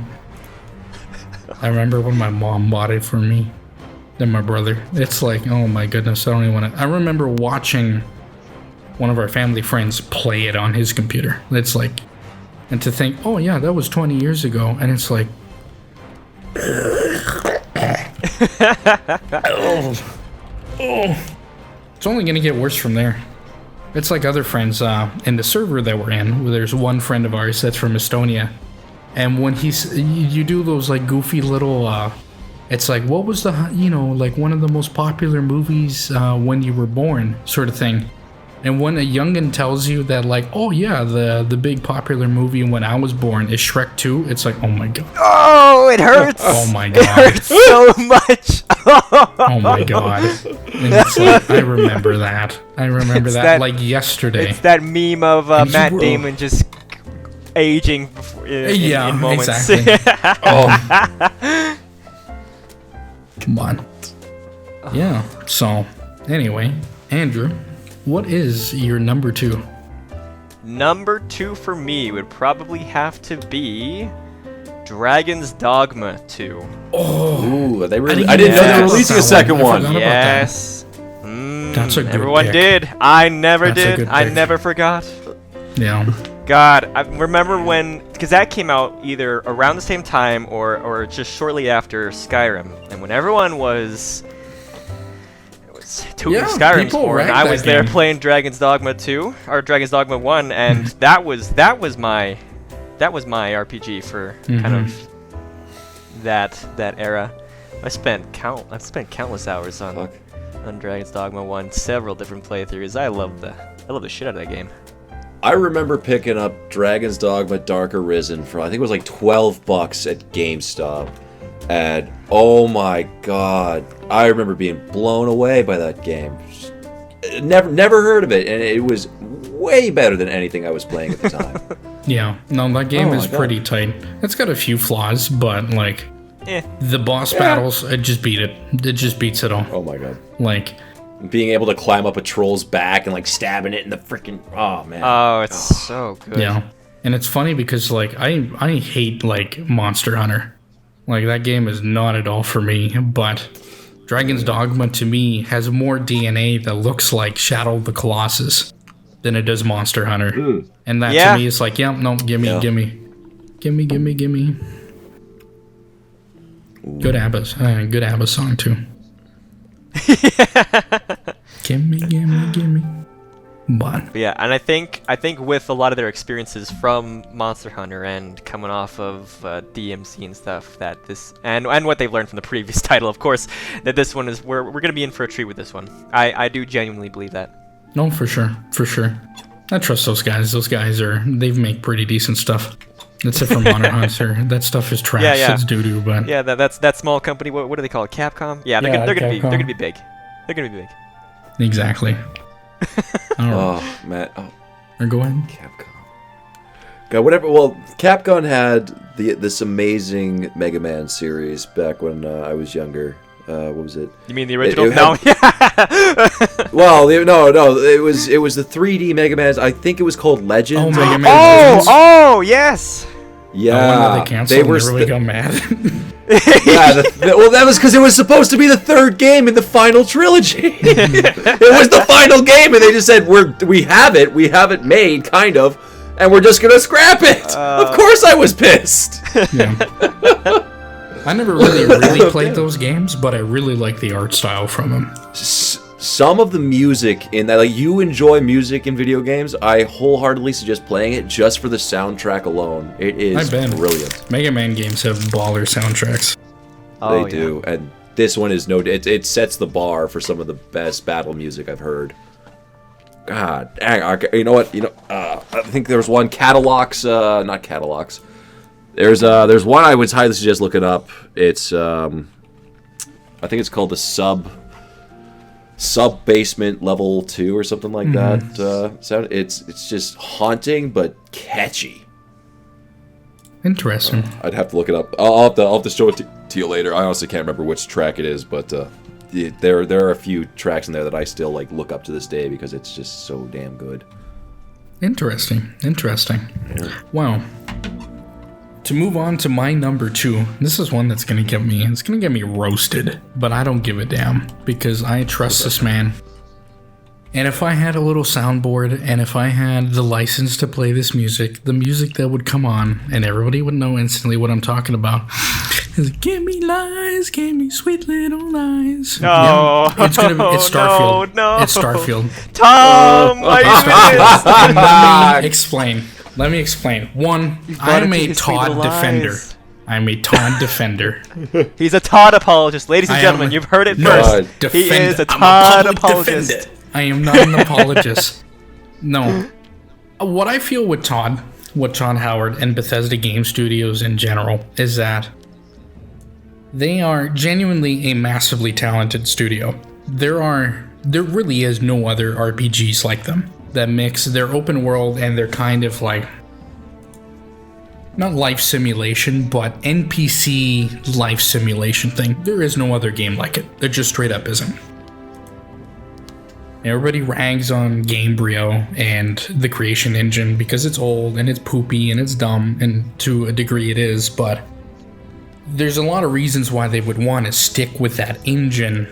I remember when my mom bought it for me and my brother. It's like, oh my goodness, I don't even want to. I remember watching one of our family friends play it on his computer. It's like, and to think, oh yeah, that was 20 years ago, and it's like, it's only gonna get worse from there. It's like other friends in the server that we're in. There's one friend of ours that's from Estonia, and when you do those like goofy little, it's like, what was the like one of the most popular movies when you were born, sort of thing. And when a youngin tells you that, like, oh yeah, the big popular movie when I was born is Shrek 2, it's like, oh my god. Oh, it hurts. Oh my god. It hurts so much. Oh my god. And it's like, I remember that. I remember that like yesterday. It's that meme of Matt Damon just aging in moments. Exactly. Come on. Yeah. So, anyway, Andrew, what is your number 2? Number 2 for me would probably have to be Dragon's Dogma 2. Oh, ooh, they really, I didn't know they were releasing a second one. Yes. That's a good Everyone pick. did. I never did. I pick. never forgot. Yeah. God, I remember when, because that came out either around the same time or just shortly after Skyrim, and when everyone was tooting Skyrim's horn, I was there playing Dragon's Dogma 2 or Dragon's Dogma 1, and that was my RPG for kind of that era. I spent countless hours on Dragon's Dogma 1, several different playthroughs. I love the shit out of that game. I remember picking up Dragon's Dogma Dark Arisen for, I think it was like $12 at GameStop. And oh my god, I remember being blown away by that game. Never heard of it, and it was way better than anything I was playing at the time. Yeah, no, that game is pretty tight. It's got a few flaws, but like the boss battles, it just beat it. It just beats it all. Oh my god. Like being able to climb up a troll's back and like stabbing it in the freaking, oh man. Oh, it's so good. Yeah. And it's funny because like I hate like Monster Hunter. Like that game is not at all for me, but Dragon's Dogma to me has more DNA that looks like Shadow of the Colossus than it does Monster Hunter. And that to me is like, gimme. Good ABBA song too. Gimme. But yeah, and I think with a lot of their experiences from Monster Hunter and coming off of DMC and stuff, that this and what they've learned from the previous title, of course, that this one is we're gonna be in for a treat with this one. I do genuinely believe that. No, for sure. I trust those guys. Those guys they make pretty decent stuff. That's it for Monster Hunter. That stuff is trash. Yeah. It's doo-doo, but yeah, that's that small company. What do they call it? Capcom? Yeah, they're gonna be big. They're gonna be big. Exactly. Oh man. Oh. Or go ahead. Capcom. God, whatever. Well, Capcom had this amazing Mega Man series back when I was younger. What was it? You mean the original? No. Well, no. It was the 3D Mega Man. I think it was called Legends. Oh, Mega Man Legends. Oh, yes. Yeah. They really got mad. Yeah. Well, that was because it was supposed to be the third game in the final trilogy. It was the final game, and they just said we have it made, kind of, and we're just gonna scrap it. Of course, I was pissed. Yeah. I never really played those games, but I really like the art style from them. Some of the music in that, like, you enjoy music in video games, I wholeheartedly suggest playing it just for the soundtrack alone. It is brilliant. Mega Man games have baller soundtracks. They do, and this one is it sets the bar for some of the best battle music I've heard. God, you know what? I think there was one not Catalogs. There's one I would highly suggest looking up. It's I think it's called the sub basement level 2 or something like that. Sound. It's just haunting but catchy. Interesting. I'd have to look it up. I'll have to show it to you later. I honestly can't remember which track it is, but there are a few tracks in there that I still like look up to this day because it's just so damn good. Interesting. Yeah. Wow. To move on to my number 2, this is one that's gonna get me roasted, but I don't give a damn because I trust this man. And if I had a little soundboard and if I had the license to play this music, the music that would come on and everybody would know instantly what I'm talking about is "Give me lies, give me sweet little lies." No, yeah, it's Starfield. No. It's Starfield. Tom, why you Explain. Let me explain. One, I'm a Todd defender. I'm a Todd defender. He's a Todd apologist, ladies and gentlemen. You've heard it first. He is a Todd apologist. I am not an apologist. No. What I feel with Todd Howard and Bethesda Game Studios in general is that they are genuinely a massively talented studio. There really is no other RPGs like them that mix their open world and their kind of like, not life simulation, but NPC life simulation thing. There is no other game like it. There just straight up isn't. Everybody rags on Gamebryo and the creation engine because it's old and it's poopy and it's dumb, and to a degree it is, but there's a lot of reasons why they would want to stick with that engine,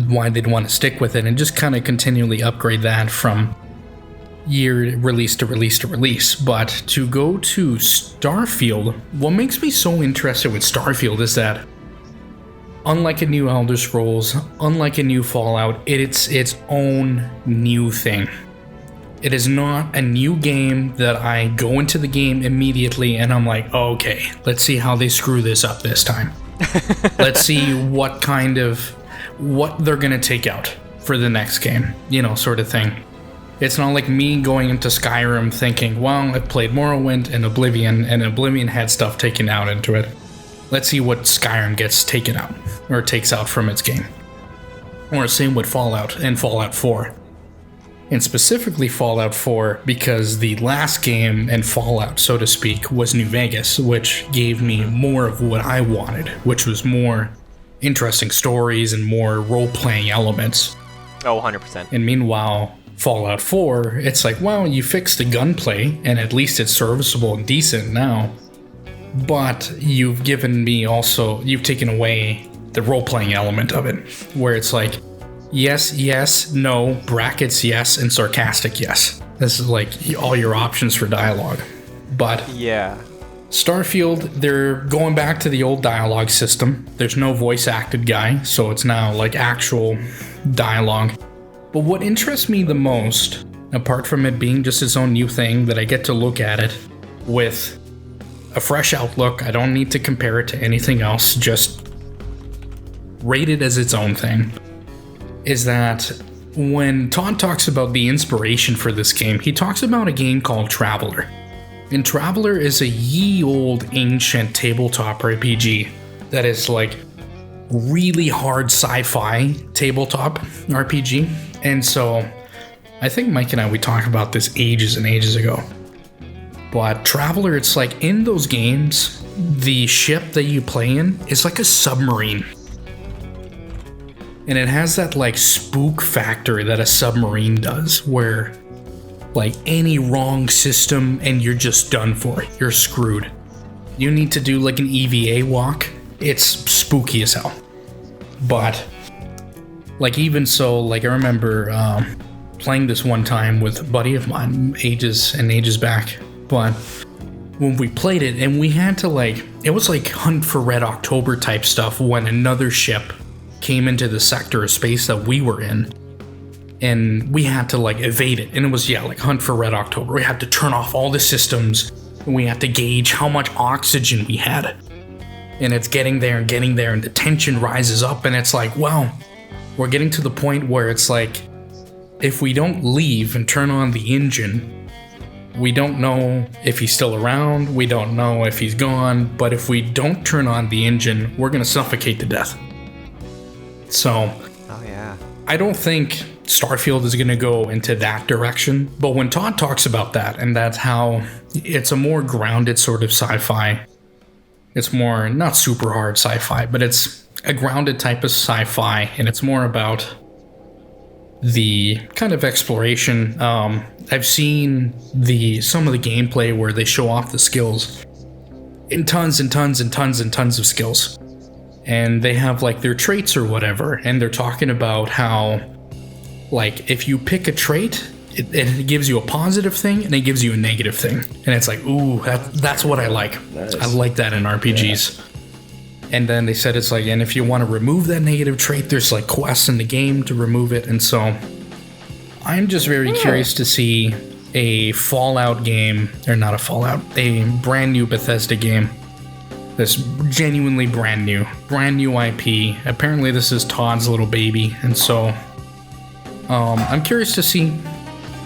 why they'd want to stick with it and just kind of continually upgrade that from year release to release to release. But to go to Starfield, what makes me so interested with Starfield is that unlike a new Elder Scrolls, unlike a new Fallout, it's its own new thing. It is not a new game that I go into the game immediately and I'm like, okay, let's see how they screw this up this time. Let's see what they're gonna take out for the next game, sort of thing. It's not like me going into Skyrim thinking, well, I've played Morrowind and Oblivion had stuff taken out into it. Let's see what Skyrim gets taken out, or takes out from its game. Or same with Fallout and Fallout 4. And specifically Fallout 4, because the last game in Fallout, so to speak, was New Vegas, which gave me more of what I wanted, which was more interesting stories and more role-playing elements. Oh, 100%. And meanwhile, Fallout 4, it's like, well, you fixed the gunplay, and at least it's serviceable and decent now. But you've taken away the role-playing element of it, where it's like, yes, no, brackets yes, and sarcastic yes. This is like all your options for dialogue. But yeah, Starfield, they're going back to the old dialogue system. There's no voice-acted guy, so it's now like actual dialogue. But what interests me the most, apart from it being just its own new thing, that I get to look at it with a fresh outlook, I don't need to compare it to anything else, just rate it as its own thing, is that when Todd talks about the inspiration for this game, he talks about a game called Traveler. And Traveler is a ye old ancient tabletop RPG that is like really hard sci-fi tabletop RPG. And so I think Mike and we talked about this ages and ages ago. But Traveler, it's like in those games, the ship that you play in is like a submarine. And it has that like spook factor that a submarine does, where like any wrong system and you're just done for. You're screwed. You need to do like an EVA walk. It's spooky as hell. But like even so, like I remember playing this one time with a buddy of mine ages and ages back. But when we played it and we had to like, it was like Hunt for Red October type stuff when another ship came into the sector of space that we were in. And we had to like evade it. And it was, like Hunt for Red October. We had to turn off all the systems and we had to gauge how much oxygen we had. and it's getting there, and the tension rises up, and it's like, wow, we're getting to the point where it's like, if we don't leave and turn on the engine, we don't know if he's still around, we don't know if he's gone, but if we don't turn on the engine, we're gonna suffocate to death. So, oh yeah, I don't think Starfield is gonna go into that direction, but when Todd talks about that, and that's how it's a more grounded sort of sci-fi, it's more, not super hard sci-fi, but it's a grounded type of sci-fi, and it's more about the kind of exploration. I've seen some of the gameplay where they show off the skills in tons and tons and tons and tons of skills, and they have like their traits or whatever, and they're talking about how, like, if you pick a trait, it gives you a positive thing and it gives you a negative thing, and it's like, ooh, that's what I like. Nice. I like that in RPGs. Yeah. And then they said it's like, and if you want to remove that negative trait, there's like quests in the game to remove it. And so I'm just very curious to see a Fallout game, or not a Fallout, a brand new Bethesda game. This genuinely brand new IP. Apparently this is Todd's little baby. And so I'm curious to see,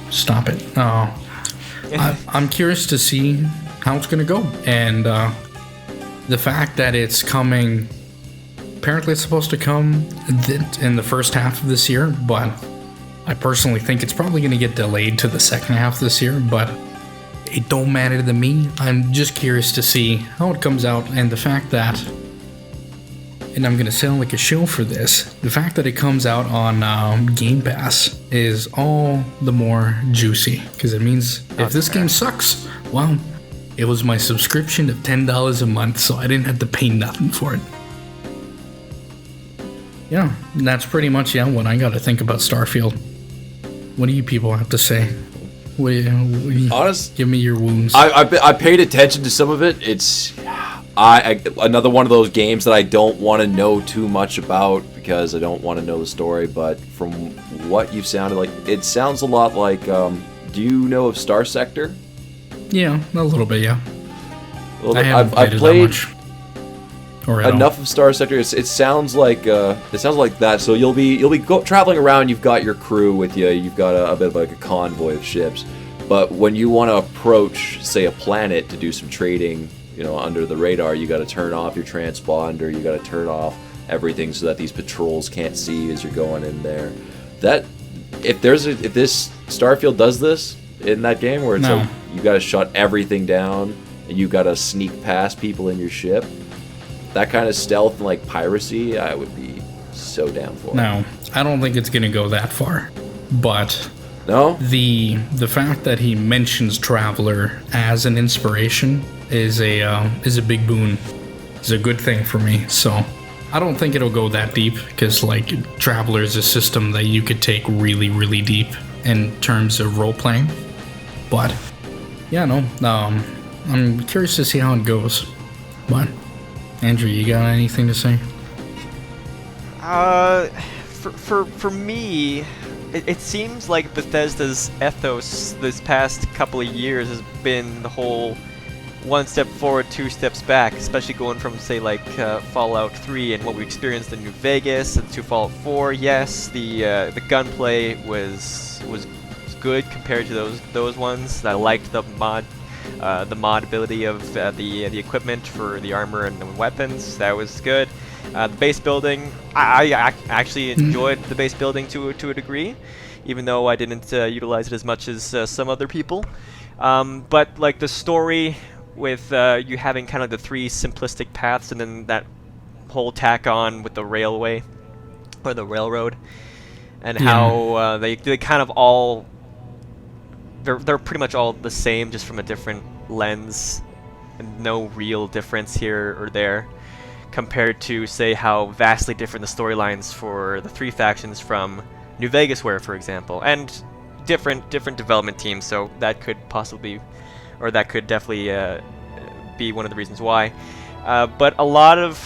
stop it. I'm curious to see how it's going to go. And the fact that it's coming, apparently it's supposed to come in the first half of this year, but I personally think it's probably going to get delayed to the second half this year, but it don't matter to me. I'm just curious to see how it comes out, and the fact that, and I'm going to sound like a shill for this, the fact that it comes out on Game Pass is all the more juicy, because it means if this game sucks, well, it was my subscription of $10 a month, so I didn't have to pay nothing for it. Yeah, that's pretty much what I got to think about Starfield. What do you people have to say? Honest, give me your wounds. I paid attention to some of it. It's another one of those games that I don't want to know too much about because I don't want to know the story. But from what you've sounded like, it sounds a lot like. Do you know of Star Sector? Yeah, a little bit, yeah. Well, I've played enough of Star Sector. It sounds like that. So you'll be traveling around. You've got your crew with you. You've got a bit of like a convoy of ships. But when you want to approach, say, a planet to do some trading, under the radar, you got to turn off your transponder. You got to turn off everything so that these patrols can't see you as you're going in there. That if this Starfield does this in that game where it's like you got to shut everything down and you got to sneak past people in your ship, that kind of stealth and like piracy, I would be so down for. No, I don't think it's gonna go that far, but no, the fact that he mentions Traveler as an inspiration is a big boon. It's a good thing for me. So I don't think it'll go that deep, because like Traveler is a system that you could take really, really deep in terms of role playing. But yeah, no, I'm curious to see how it goes. But Andrew, you got anything to say? For me, it seems like Bethesda's ethos this past couple of years has been the whole one step forward, two steps back, especially going from, say, like Fallout 3 and what we experienced in New Vegas, and to Fallout 4. Yes, the gunplay was good compared to those ones. I liked the mod ability of the equipment for the armor and the weapons. That was good. The base building, I actually enjoyed the base building to a degree, even though I didn't utilize it as much as some other people. But like the story with you having kind of the three simplistic paths, and then that whole tack on with the railway or the railroad, and how they kind of all they're pretty much all the same, just from a different lens, and no real difference here or there, compared to, say, how vastly different the storylines for the three factions from New Vegas were, for example, and different development teams. So that could possibly, or that could definitely be one of the reasons why. But a lot of,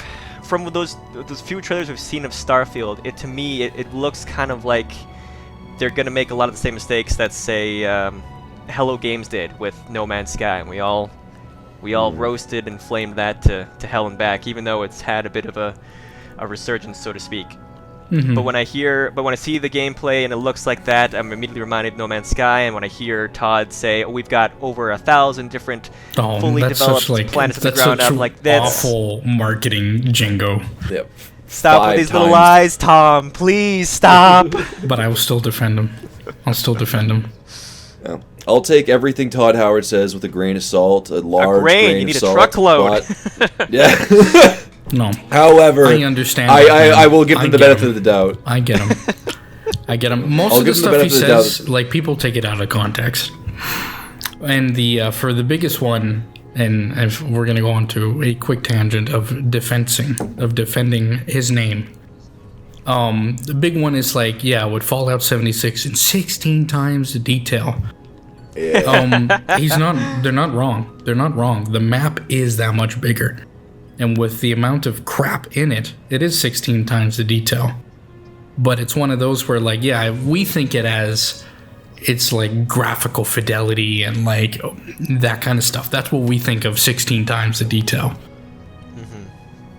from those few trailers we've seen of Starfield, to me it looks kind of like they're gonna make a lot of the same mistakes that, say, Hello Games did with No Man's Sky, and we all We all roasted and flamed that to hell and back, even though it's had a bit of a resurgence, so to speak. But when I see the gameplay and it looks like that, I'm immediately reminded of No Man's Sky. And when I hear Todd say, "Oh, we've got over 1,000 different fully developed planets from the ground up," like that's awful marketing jingo. Yep. Stop with these little lies, Tom. Please stop. But I will still defend him. I'll still defend him. Yeah. I'll take everything Todd Howard says with a grain of salt, a large grain you need of salt. A truckload. Yeah. No. However, I understand. I will give him the benefit of the doubt. I get him. I get him. Most of the stuff he says, like, people take it out of context. And for the biggest one, and if we're gonna go on to a quick tangent of defending his name. The big one is like, yeah, with Fallout 76 in 16 times the detail. Yeah. They're not wrong. They're not wrong. The map is that much bigger. And with the amount of crap in it, it is 16 times the detail. But it's one of those where, like, yeah, we think it as it's like graphical fidelity and like that kind of stuff. That's what we think of 16 times the detail.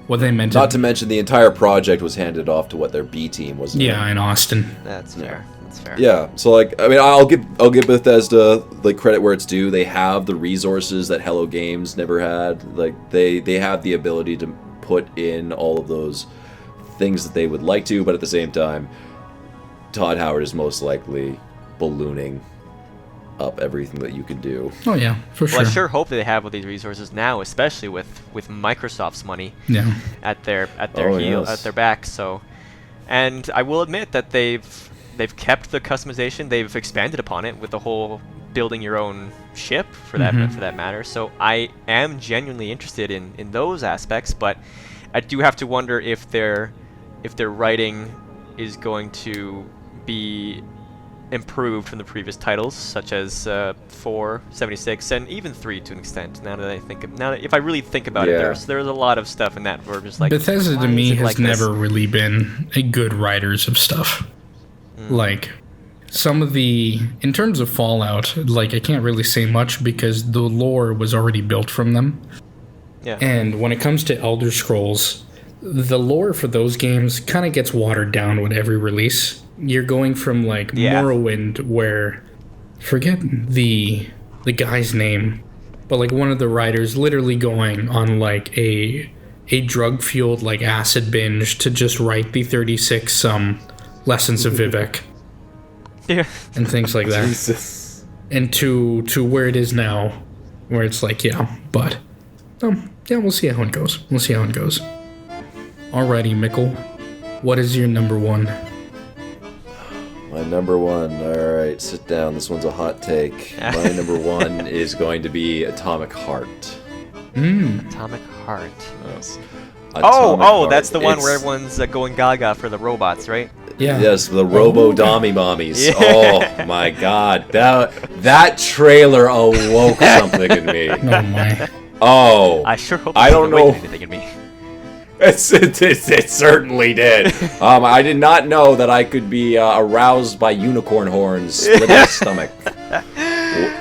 What they meant. Not to mention the entire project was handed off to what their B team was. Yeah, in Austin. That's fair. That's fair. Yeah, so like, I mean, I'll give Bethesda like credit where it's due. They have the resources that Hello Games never had. Like they have the ability to put in all of those things that they would like to, but at the same time, Todd Howard is most likely ballooning up everything that you can do. Oh yeah, for sure. Well, I sure hope that they have all these resources now, especially with Microsoft's money at their at their back. So, and I will admit that they've kept the customization. They've expanded upon it with the whole building your own ship for that matter. So I am genuinely interested in those aspects, but I do have to wonder if their writing is going to be improved from the previous titles, such as 4, 76, and even 3 to an extent. If I really think about it, there's a lot of stuff in that where just like Bethesda to me has never really been a good writers of stuff. Like some of in terms of Fallout, like I can't really say much because the lore was already built from them. Yeah. And when it comes to Elder Scrolls, the lore for those games kind of gets watered down with every release. You're going from like Morrowind, where forget the guy's name, but like one of the writers literally going on like a drug fueled like acid binge to just write the 36 lessons of Vivek, and things like that. Jesus. And to where it is now, where it's like but we'll see how it goes. Alrighty, Mikkel, what is your number one? My number one. Alright, sit down. This one's a hot take. My number one is going to be Atomic Heart. Atomic Heart. Yes. Heart. That's the one where everyone's going gaga for the robots, right? Yeah. Yes, the Robo-Dommy Mommies. Yeah. Oh my god. That trailer awoke something in me. Oh my. Oh. I sure hope I don't know. Anything in me. It certainly did. I did not know that I could be aroused by unicorn horns split my stomach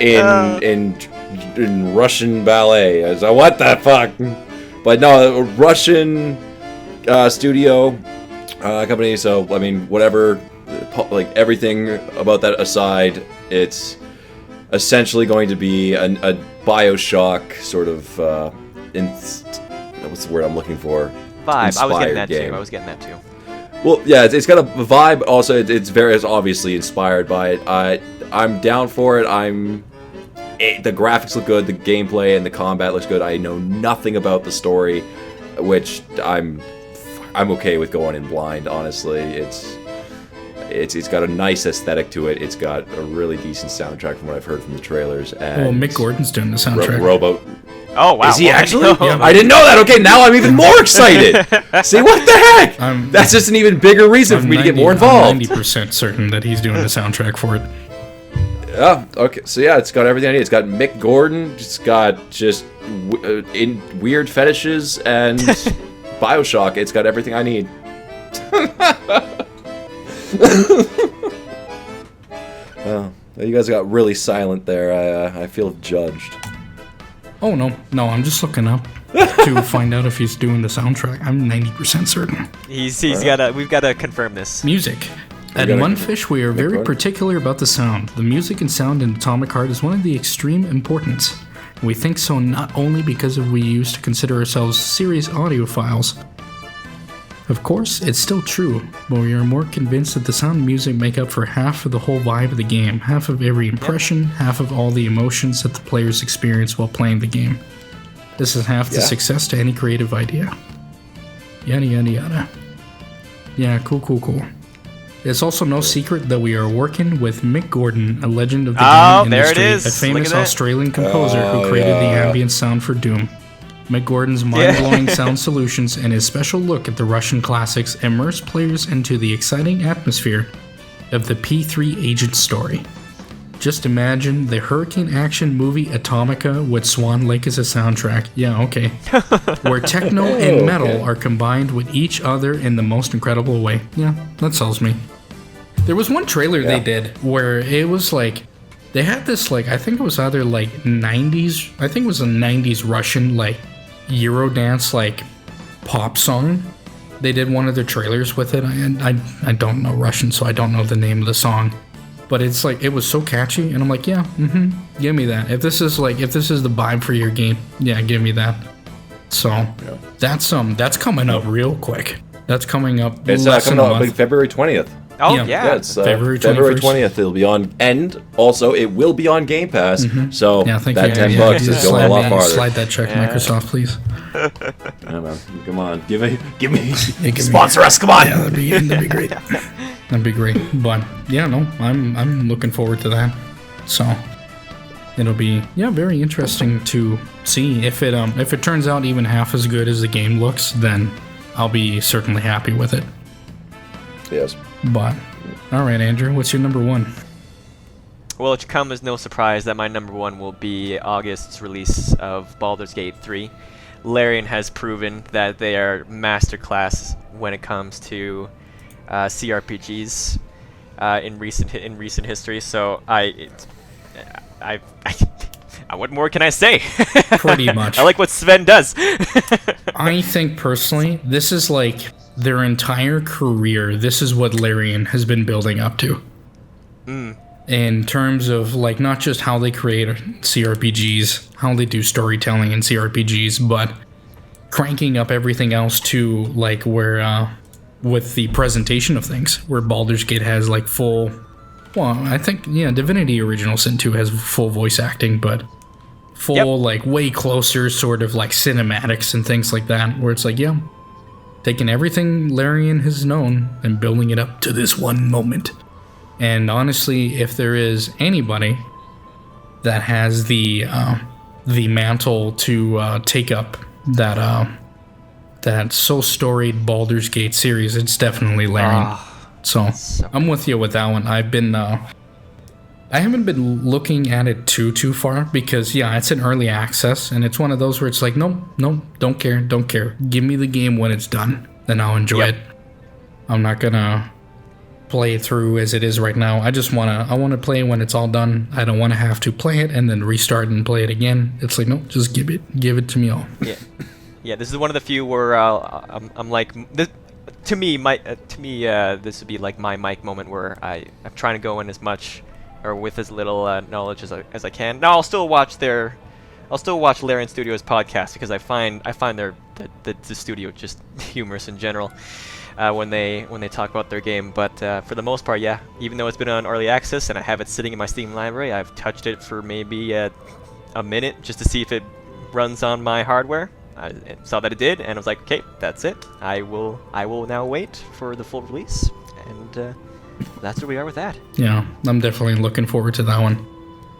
in Russian ballet. I was like, what the fuck? But no, a Russian studio company. So I mean, whatever, like everything about that aside, it's essentially going to be a BioShock sort of what's the word I'm looking for? Vibe. I was getting that too. Well, yeah, it's got a vibe. Also, it's obviously inspired by it. I'm down for it. The graphics look good, the gameplay and the combat looks good. I know nothing about the story, which I'm okay with going in blind. Honestly, it's got a nice aesthetic to it. It's got a really decent soundtrack from what I've heard from the trailers. And Mick Gordon's doing the soundtrack. Oh, wow. Is he actually? Yeah, I didn't know that. Okay, now I'm even more excited. See, what the heck? That's just an even bigger reason for me to get more involved. I'm 90% certain that he's doing the soundtrack for it. Yeah, okay. So yeah, it's got everything I need. It's got Mick Gordon. It's got just weird fetishes and BioShock. It's got everything I need. Oh, you guys got really silent there. I feel judged. Oh, no, I'm just looking up to find out if he's doing the soundtrack. I'm 90% certain. We've gotta confirm this. Music. At Munfish, we are very particular about the sound. The music and sound in Atomic Heart is one of the extreme importance. We think so not only because we used to consider ourselves serious audiophiles. Of course, it's still true, but we are more convinced that the sound and music make up for half of the whole vibe of the game, half of every impression, half of all the emotions that the players experience while playing the game. This is half the success to any creative idea. Yada yada yada. Yeah, cool. It's also no secret that we are working with Mick Gordon, a legend of the game industry, a famous Australian composer who created the ambient sound for Doom. Mick Gordon's mind-blowing sound solutions and his special look at the Russian classics immerse players into the exciting atmosphere of the P3 agent story. Just imagine the hurricane action movie Atomica with Swan Lake as a soundtrack. Yeah, okay. Where techno and metal are combined with each other in the most incredible way. Yeah, that sells me. There was one trailer they did where it was like, they had this like, I think it was either like 90s, I think it was a 90s Russian like Eurodance like pop song. They did one of their trailers with it, and I don't know Russian, so I don't know the name of the song. But it's like, it was so catchy, and I'm like, give me that. If this is the vibe for your game, yeah, give me that. So that's coming up real quick. That's coming up. It's coming up like February 20th. Oh yeah, it's February 20th. It'll be on, and also it will be on Game Pass. So that $10 is going a lot farther. Slide that check, Microsoft, please. Come on, give me, sponsor us. Come on. Yeah, that'd be great. That'd be great. But yeah, no, I'm looking forward to that. So it'll be very interesting to see if it turns out even half as good as the game looks. Then I'll be certainly happy with it. Yes. But all right, Andrew, what's your number one? Well, it should come as no surprise that my number one will be August's release of Baldur's Gate 3. Larian has proven that they are masterclass when it comes to CRPGs in recent history. So what more can I say? Pretty much. I like what Sven does. I think personally, this is like their entire career. This is what Larian has been building up to. In terms of like not just how they create CRPGs, how they do storytelling in CRPGs, but cranking up everything else to like where with the presentation of things, where Baldur's Gate has like full, well, I think Divinity Original Sin 2 has full voice acting, but full like way closer sort of like cinematics and things like that, where it's like taking everything Larian has known and building it up to this one moment. And honestly, if there is anybody that has the mantle to take up that so storied Baldur's Gate series, it's definitely Larian. So I'm with you with that one. I haven't been looking at it too far because it's in early access, and it's one of those where it's like no, don't care. Give me the game when it's done, then I'll enjoy it. I'm not gonna play it through as it is right now. I want to play it when it's all done. I don't want to have to play it and then restart and play it again. It's like, no, just give it to me all. This is one of the few where I'm like, this, to me, this would be like my Mike moment where I'm trying to go in as much or with as little knowledge as I can. Now I'll still watch Larian Studios podcast because I find the studio just humorous in general. When they talk about their game, but for the most part, even though it's been on early access and I have it sitting in my Steam library, I've touched it for maybe a minute just to see if it runs on my hardware. I saw that it did, and I was like, okay, that's it. I will now wait for the full release, and that's where we are with that. Yeah, I'm definitely looking forward to that one,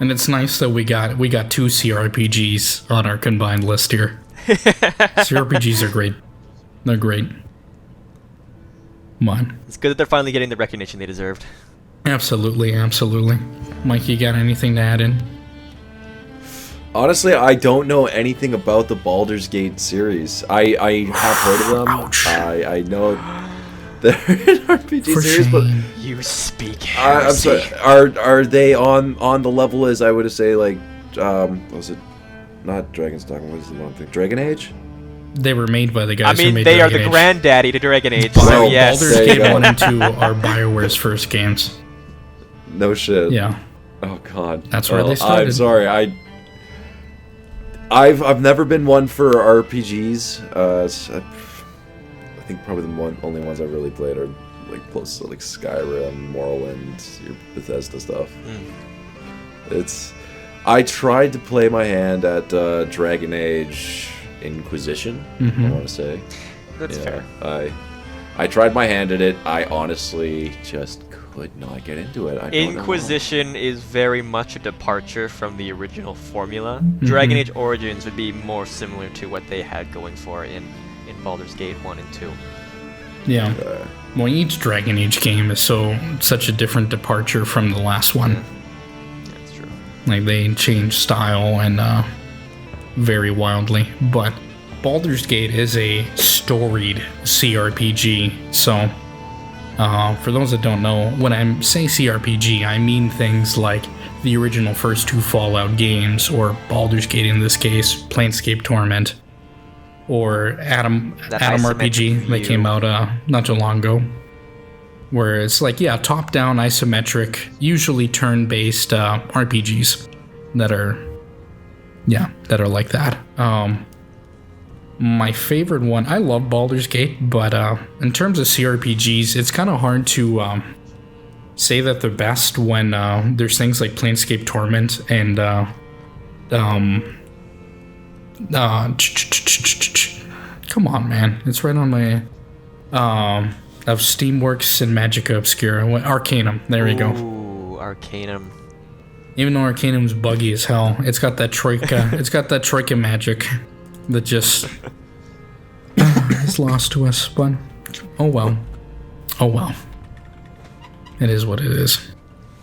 and it's nice that we got 2 CRPGs on our combined list here. CRPGs are great. They're great. Mine. It's good that they're finally getting the recognition they deserved. Absolutely. Mike, you got anything to add in? Honestly, I don't know anything about the Baldur's Gate series. I have heard of them. Ouch. I know they're an RPG series, but you speak heresy. I'm sorry. Are they on the level as I would say like was it not Dragon's Dogma. What is the one thing? Dragon Age. They were made by the guys I who mean, made they are Dragon the Age. granddaddy to Dragon Age, Well, so yes. Baldur's There you Gate go. 1 and 2 are BioWare's first games. No shit. Yeah. Oh god. That's where Well, they started. I'm sorry. I've never been one for RPGs. I think probably the only ones I've really played are like close to like Skyrim, Morrowind, your Bethesda stuff. I tried to play my hand at Dragon Age Inquisition. I want to say. That's fair. I tried my hand at it. I honestly just could not get into it. I don't know. Inquisition is very much a departure from the original formula. Dragon Age Origins would be more similar to what they had going for in Baldur's Gate 1 and 2. Yeah. Well, each Dragon Age game is such a different departure from the last one. That's true. Like, they change style and very wildly. But Baldur's Gate is a storied CRPG, so for those that don't know, when I say CRPG, I mean things like the original first two Fallout games, or Baldur's Gate in this case, Planescape Torment, or Atom RPG that came out not too long ago, where it's like, yeah, top-down, isometric, usually turn-based RPGs that are like that. My favorite one, I love Baldur's Gate, but in terms of CRPGs, it's kind of hard to say that they're best when there's things like Planescape Torment and come on, man, it's right on my of Steamworks and Magicka Obscura, Arcanum. There you go. Ooh, Arcanum. Even though Arcanum's buggy as hell, it's got that troika. It's got that troika magic that just is lost to us. But oh well, it is what it is.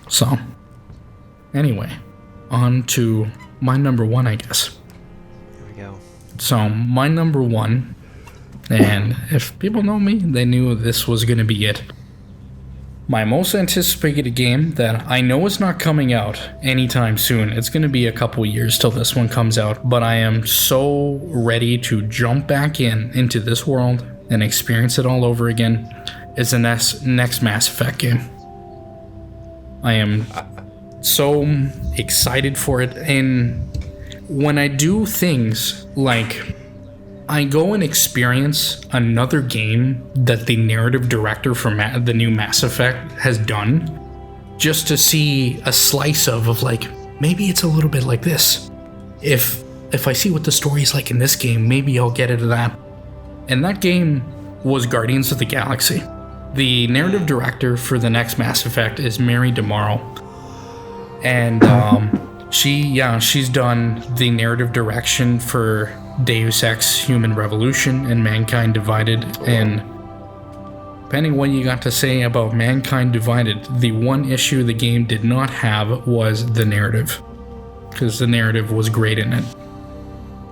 So anyway, on to my number one, I guess. Here we go. So my number one, and if people know me, they knew this was gonna be it. My most anticipated game that I know is not coming out anytime soon. It's going to be a couple years till this one comes out, but I am so ready to jump back into this world and experience it all over again. Is the next Mass Effect game. I am so excited for it, and when I do things like I go and experience another game that the narrative director for the new Mass Effect has done, just to see a slice of like, maybe it's a little bit like this. If I see what the story is like in this game, maybe I'll get into that. And that game was Guardians of the Galaxy. The narrative director for the next Mass Effect is Mary DeMarro. And she's done the narrative direction for Deus Ex Human Revolution and Mankind Divided, and depending what you got to say about Mankind Divided, the one issue the game did not have was the narrative, because the narrative was great in it.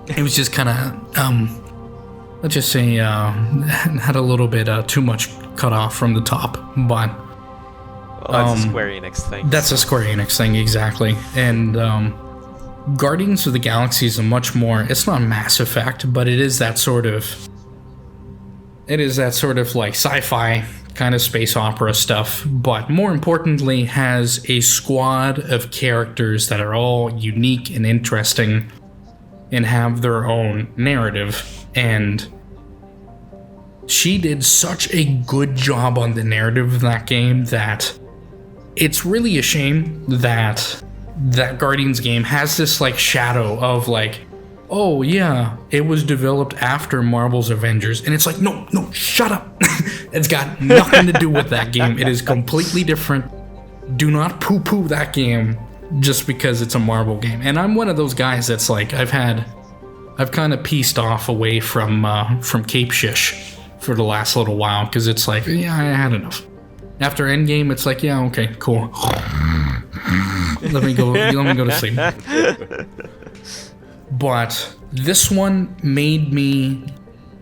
It was just kind of, let's just say, had a little bit too much cut off from the top, but well, that's a Square Enix thing. That's a Square Enix thing, exactly. And Guardians of the Galaxy is a much more, it's not Mass Effect, but it is that sort of like sci-fi kind of space opera stuff, but more importantly has a squad of characters that are all unique and interesting and have their own narrative. And she did such a good job on the narrative of that game that it's really a shame that that Guardians game has this like shadow of like, oh yeah, it was developed after Marvel's Avengers, and it's like, no, shut up. It's got nothing to do with that game. It is completely different. Do not poo-poo that game just because it's a Marvel game. And I'm one of those guys that's like, I've kind of pieced off away from Cape Shish for the last little while, because it's like, yeah, I had enough. After Endgame, it's like, yeah, okay, cool. Let me go to sleep. But this one made me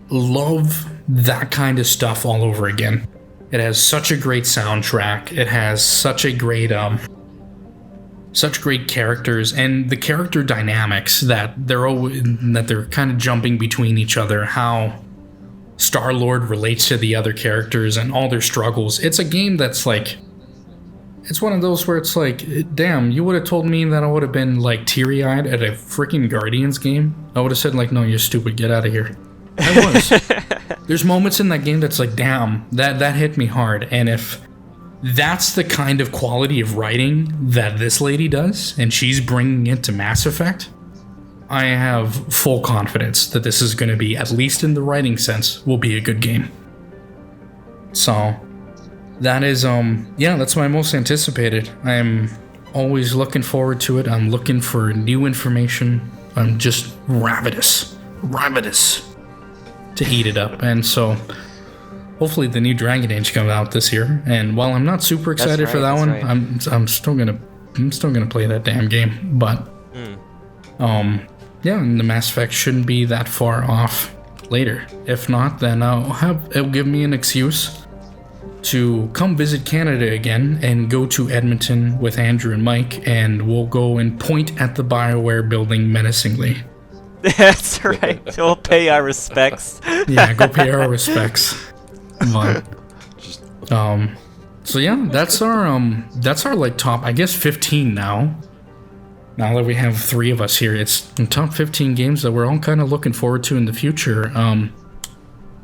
love that kind of stuff all over again. It has such a great soundtrack. It has such a great such great characters, and the character dynamics that they're kind of jumping between each other, how Star-Lord relates to the other characters and all their struggles. It's a game that's like, it's one of those where it's like, damn, you would have told me that I would have been like teary-eyed at a freaking Guardians game. I would have said like, no, you're stupid, get out of here. I was. There's moments in that game that's like, damn, that hit me hard. And if that's the kind of quality of writing that this lady does, and she's bringing it to Mass Effect, I have full confidence that this is going to be, at least in the writing sense, will be a good game. So, that is, that's my most anticipated. I'm always looking forward to it. I'm looking for new information. I'm just ravenous to eat it up. And so, hopefully the new Dragon Age comes out this year. And while I'm not super excited for that one, right. I'm still gonna play that damn game. But, and the Mass Effect shouldn't be that far off later. If not, then it'll give me an excuse to come visit Canada again and go to Edmonton with Andrew and Mike, and we'll go and point at the BioWare building menacingly. That's right. We'll pay our respects. Yeah, go pay our respects. But, so yeah, that's our like top, I guess 15 now. Now that we have 3 of us here, it's the top 15 games that we're all kind of looking forward to in the future.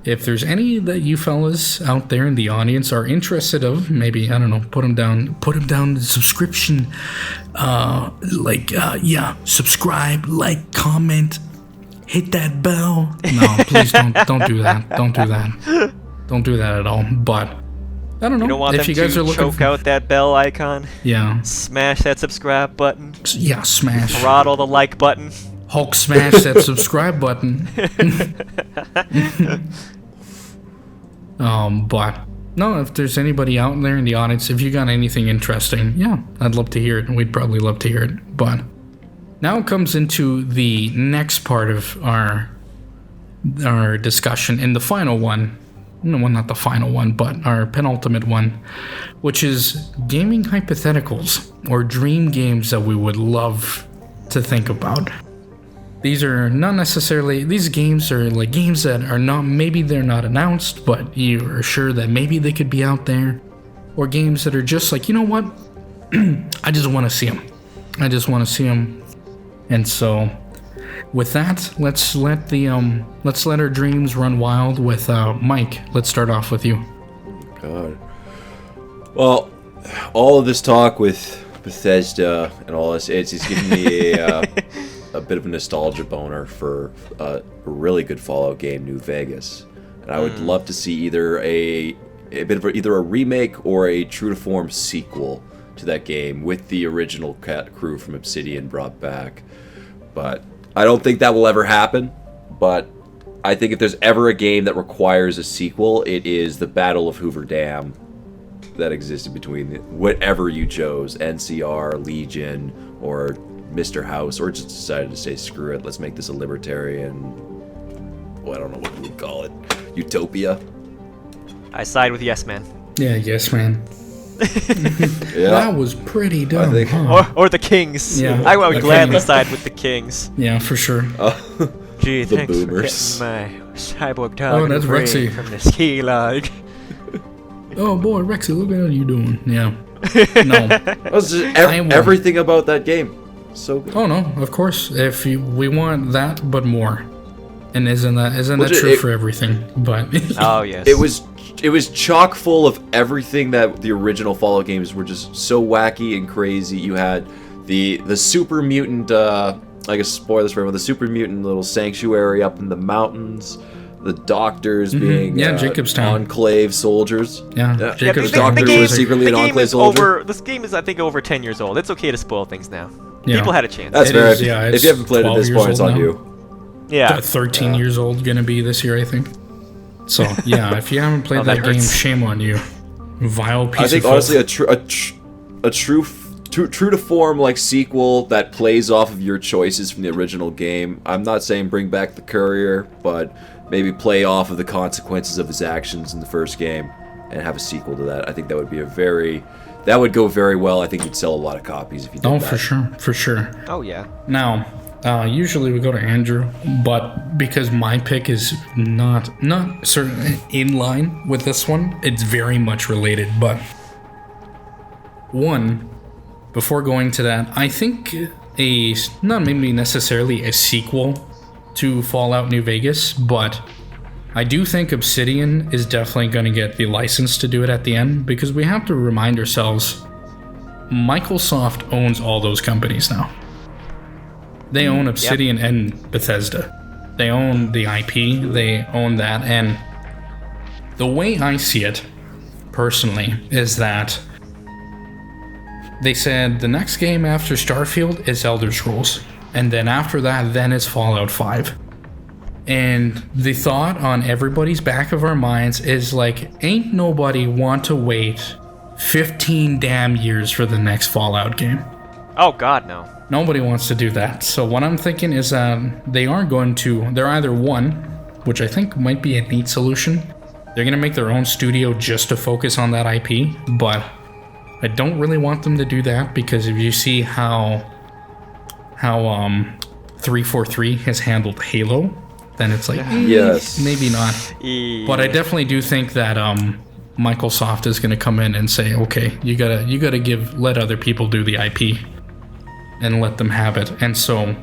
If there's any that you fellas out there in the audience are interested of, maybe, I don't know, put them down the subscription, subscribe, like, comment, hit that bell. No, please don't do that. Don't do that. Don't do that at all. But I don't know. You don't want if them you guys to are looking choke out that bell icon? Yeah. Smash that subscribe button. Yeah, smash. Throttle the like button. Hulk smash that subscribe button. But no, if there's anybody out there in the audience, if you got anything interesting, yeah, I'd love to hear it. We'd probably love to hear it. But now it comes into the next part of our discussion, and the final one. No, well, not the final one, but our penultimate one, which is gaming hypotheticals or dream games that we would love to think about. These are not necessarily, these games are like games that are not, maybe they're not announced, but you are sure that maybe they could be out there. Or games that are just like, you know what? I just want to see them. I just want to see them. And so, with that, let's let our dreams run wild with Mike. Let's start off with you. God. Well, all of this talk with Bethesda and all this, it's giving me a bit of a nostalgia boner for a really good Fallout game, New Vegas, and I would love to see either a bit of either a remake or a true to form sequel to that game with the original crew from Obsidian brought back. But I don't think that will ever happen. But I think if there's ever a game that requires a sequel, it is the Battle of Hoover Dam that existed between whatever you chose, NCR, Legion, or Mr. House, or just decided to say, screw it, let's make this a libertarian, well, I don't know what we would call it, utopia. I side with Yes Man. Yeah, Yes Man. Yeah. That was pretty dumb. Or the Kings. Yeah, I would gladly Kings. side with the Kings. Yeah, for sure. Gee, The thanks boomers. for getting my cyborg dog that's Rexy. from the ski lodge. Oh boy, Rexy, look at how you doing. Yeah. No. That was just everything about that game. So good. Oh no, of course. We want that, but more. And isn't that true for everything? But Oh yes. It was chock full of everything that the original Fallout games were, just so wacky and crazy. You had the super mutant, I guess spoilers for everyone, the super mutant little sanctuary up in the mountains. The doctors being Jacobstown. Enclave soldiers. Yeah, Jacob's the doctor game- was secretly an the game Enclave is soldier. This game is, I think, over 10 years old. It's okay to spoil things now. Yeah. People had a chance. That's It fair. is, yeah, If it's you haven't played it at 12 this years point, it's old on now. you. Yeah. 13 years old gonna be this year, I think. So yeah, if you haven't played that game, hurts. shame on you. Vile piece I think of honestly filth. a true to form like sequel that plays off of your choices from the original game. I'm not saying bring back the courier, but maybe play off of the consequences of his actions in the first game and have a sequel to that. I think that would be a very that would go very well. I think you'd sell a lot of copies if you did that. For sure. Oh yeah. Now, usually we go to Andrew, but because my pick is not certainly in line with this one, it's very much related. But one, before going to that, I think not maybe necessarily a sequel to Fallout New Vegas, but I do think Obsidian is definitely going to get the license to do it at the end, because we have to remind ourselves, Microsoft owns all those companies now. They own Obsidian and Bethesda. They own the IP, they own that, and the way I see it, personally, is that they said the next game after Starfield is Elder Scrolls, and then after that, then it's Fallout 5. And the thought on everybody's back of our minds is like, ain't nobody want to wait 15 damn years for the next Fallout game. Oh god, no. Nobody wants to do that. So what I'm thinking is they're either one, which I think might be a neat solution. They're going to make their own studio just to focus on that IP, but I don't really want them to do that, because if you see how 343 has handled Halo, then it's like, yes, maybe not. But I definitely do think that Microsoft is going to come in and say, okay, you gotta let other people do the IP and let them have it. And so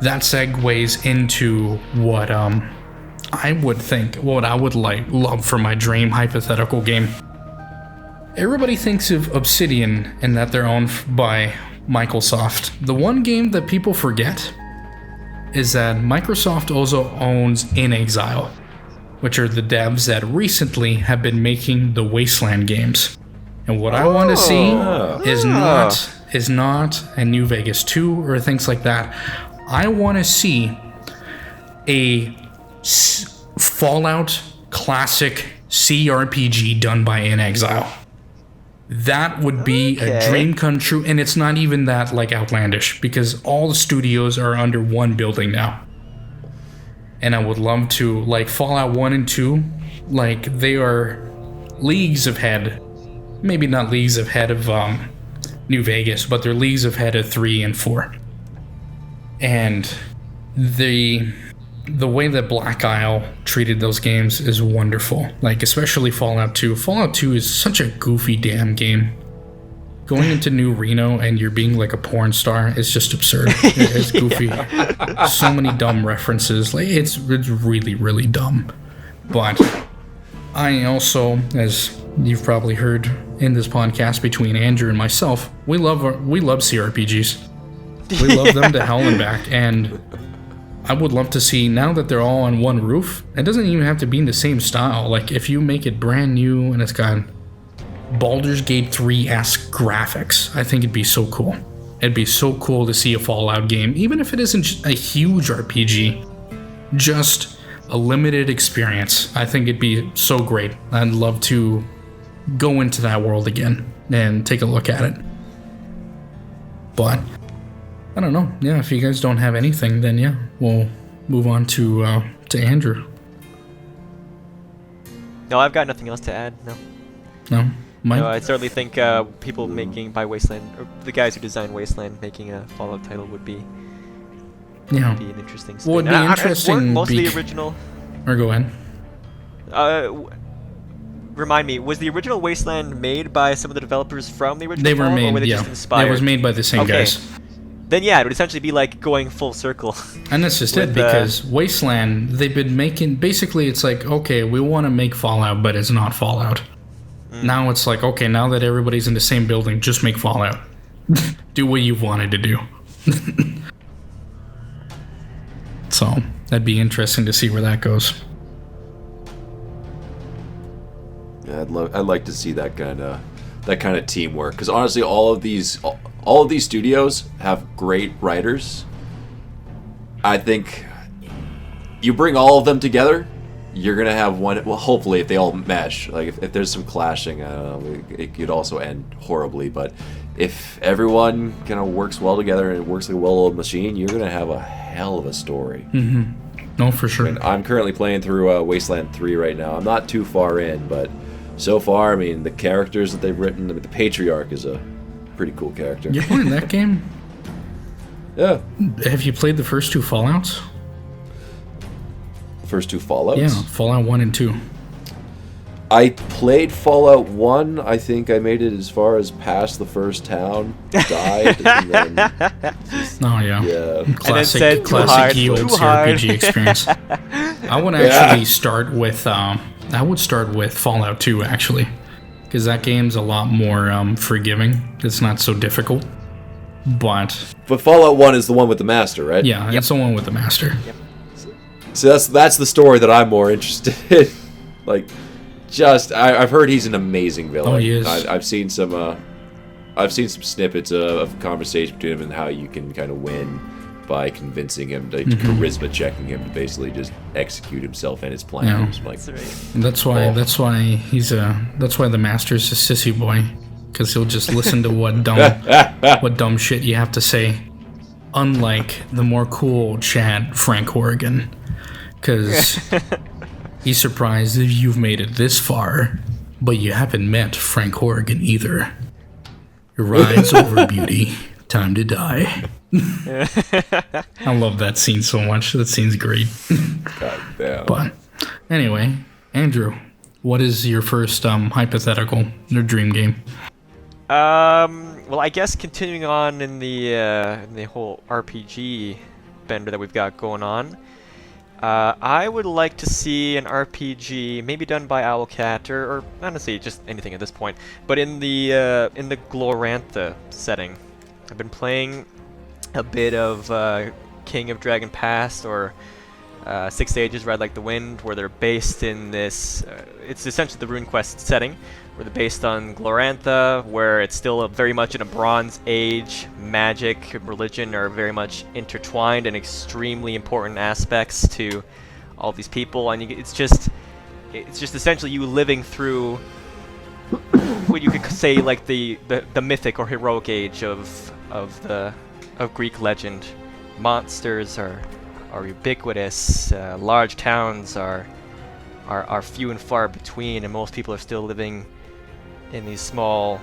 that segues into what I would love for my dream hypothetical game. Everybody thinks of Obsidian and that they're owned by Microsoft. The one game that people forget is that Microsoft also owns In Exile, which are the devs that recently have been making the Wasteland games. And what I want to see is not a New Vegas 2 or things like that. I want to see a Fallout classic CRPG done by In Exile. That would be a dream come true, and it's not even that like outlandish, because all the studios are under one building now. And I would love to, like, Fallout 1 and 2, like, they are leagues ahead. Maybe not leagues ahead of New Vegas, but they're leagues ahead of 3 and 4. And the way that Black Isle treated those games is wonderful. Like, especially Fallout 2. Fallout 2 is such a goofy damn game. Going into New Reno and you're being like a porn star is just absurd. It's goofy. So many dumb references. Like, it's really, really dumb. But I also, as you've probably heard in this podcast between Andrew and myself, we love CRPGs. We love them to hell and back, and I would love to see, now that they're all on one roof, it doesn't even have to be in the same style. Like, if you make it brand new and it's got Baldur's Gate 3-esque graphics, I think it'd be so cool. It'd be so cool to see a Fallout game, even if it isn't a huge RPG, just a limited experience. I think it'd be so great. I'd love to go into that world again and take a look at it. But I don't know. Yeah, if you guys don't have anything, then yeah, we'll move on to Andrew. No, I've got nothing else to add. No, Mike? No, I certainly think people making by Wasteland, or the guys who designed Wasteland, making a Fallout title would be an interesting spin. Would be interesting. Most of the original. Or go ahead. Remind me, was the original Wasteland made by some of the developers from the original? They were Fallout, made. or were they Yeah, just inspired? it was made by the same guys. Then yeah, it would essentially be like going full circle. And that's just it, because Wasteland, they've been making, basically it's like, okay, we want to make Fallout, but it's not Fallout. Now it's like, okay, now that everybody's in the same building, just make Fallout. Do what you've wanted to do. So, that'd be interesting to see where that goes. Yeah, I'd like to see that kind of teamwork, because honestly, all of these studios have great writers. I think you bring all of them together, you're gonna have one. Well, hopefully, if they all mesh, like if there's some clashing, I don't know, it could also end horribly. But if everyone kind of works well together and it works like a well-oiled machine, you're gonna have a hell of a story. No, for sure. And I'm currently playing through Wasteland 3 right now. I'm not too far in, but so far, I mean, the characters that they've written, I mean, the Patriarch is a pretty cool character. You're playing that game? Yeah. Have you played the first 2 Fallouts? First 2 Fallouts? Yeah, Fallout 1 and 2. I played Fallout 1. I think I made it as far as past the first town, died, and then... Oh, yeah. Yeah. Classic old CRPG experience. I would actually start with... I would start with Fallout 2, actually. Because that game's a lot more forgiving. It's not so difficult. But Fallout 1 is the one with the Master, right? Yeah, it's the one with the Master. Yep. So that's the story that I'm more interested in. Like, I've heard he's an amazing villain. Oh, he is. I've seen some snippets of conversation between him and how you can kind of win by convincing him, to charisma checking him to basically just execute himself and his plans. Yeah. Like, That's right. That's why the Master's a sissy boy, because he'll just listen to what dumb shit you have to say. Unlike the more cool Chad Frank Horrigan, because he's surprised that you've made it this far, but you haven't met Frank Horrigan either. Your ride's over, beauty. Time to die. I love that scene so much. That scene's great. God damn. But anyway, Andrew, what is your first hypothetical or dream game? Well, I guess continuing on in the whole RPG bender that we've got going on, I would like to see an RPG maybe done by Owlcat or honestly just anything at this point, but in the Glorantha setting. I've been playing a bit of King of Dragon Past or 6 Ages Ride Like the Wind, where they're based in this, it's essentially the RuneQuest setting, where they're based on Glorantha, where it's still very much in a Bronze Age. Magic, religion are very much intertwined and extremely important aspects to all these people, and it's just essentially you living through what you could say like the mythic or heroic age of Greek legend. Monsters are ubiquitous. Large towns are few and far between, and most people are still living in these small,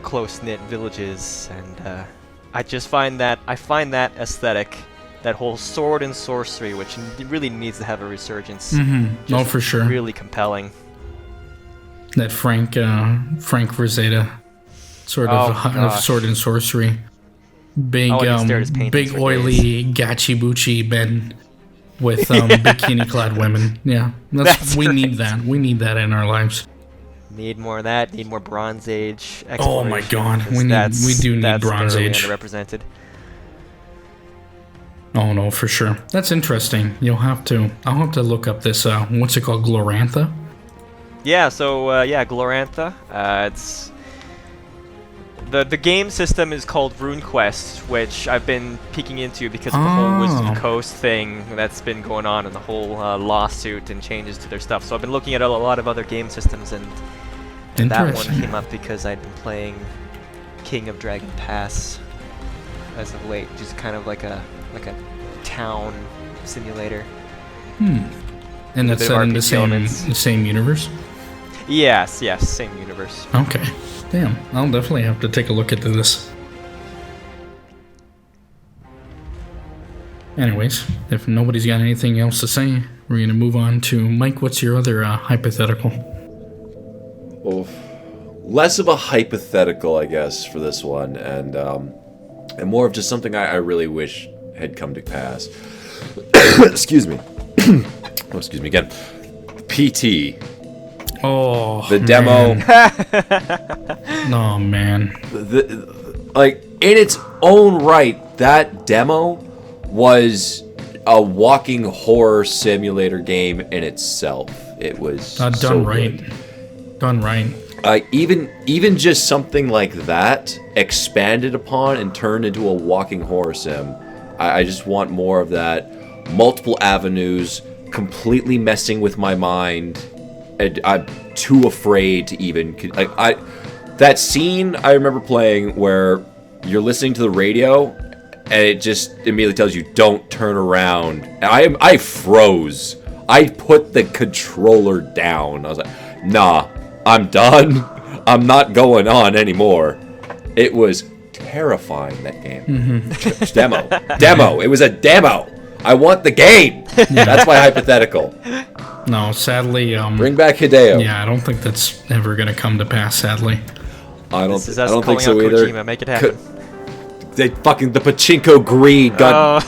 close-knit villages. And I find that aesthetic, that whole sword and sorcery, which really needs to have a resurgence. No, for sure. Really compelling. That Frank Rosetta sort of sword and sorcery. Big oily gachi-buchi men with bikini-clad women. Yeah, we need that. We need that in our lives. Need more of that. Need more Bronze Age exploration. Oh my God, we do need Bronze Age. Underrepresented. Oh no, for sure. That's interesting. I'll have to look up this. What's it called? Glorantha. Yeah. So Glorantha. It's the game system is called RuneQuest, which I've been peeking into because of the whole Wizards of the Coast thing that's been going on, and the whole lawsuit and changes to their stuff. So I've been looking at a lot of other game systems, and that one came up because I'd been playing King of Dragon Pass as of late, which is kind of like a town simulator. And that's set in the same universe? Yes, same universe. Okay. Damn, I'll definitely have to take a look into this. Anyways, if nobody's got anything else to say, we're going to move on to Mike. What's your other hypothetical? Well, less of a hypothetical, I guess, for this one, and more of just something I really wish had come to pass. Excuse me. Oh, excuse me again. PT. Oh, the demo. Oh man. Like, in its own right, that demo was a walking horror simulator game in itself. It was done so right. Good. Done right. Even just something like that expanded upon and turned into a walking horror sim. I just want more of that. Multiple avenues, completely messing with my mind. And I'm too afraid to even that scene I remember playing where you're listening to the radio and it just immediately tells you don't turn around. And I froze. I put the controller down. I was like, nah, I'm done. I'm not going on anymore. It was terrifying, that game. Demo. It was a demo. I want the game. That's my hypothetical. No, sadly, Bring back Hideo. yeah, I don't think that's ever gonna come to pass. Sadly, I don't This is us think calling so out either. Kojima. Make it happen. The pachinko greed got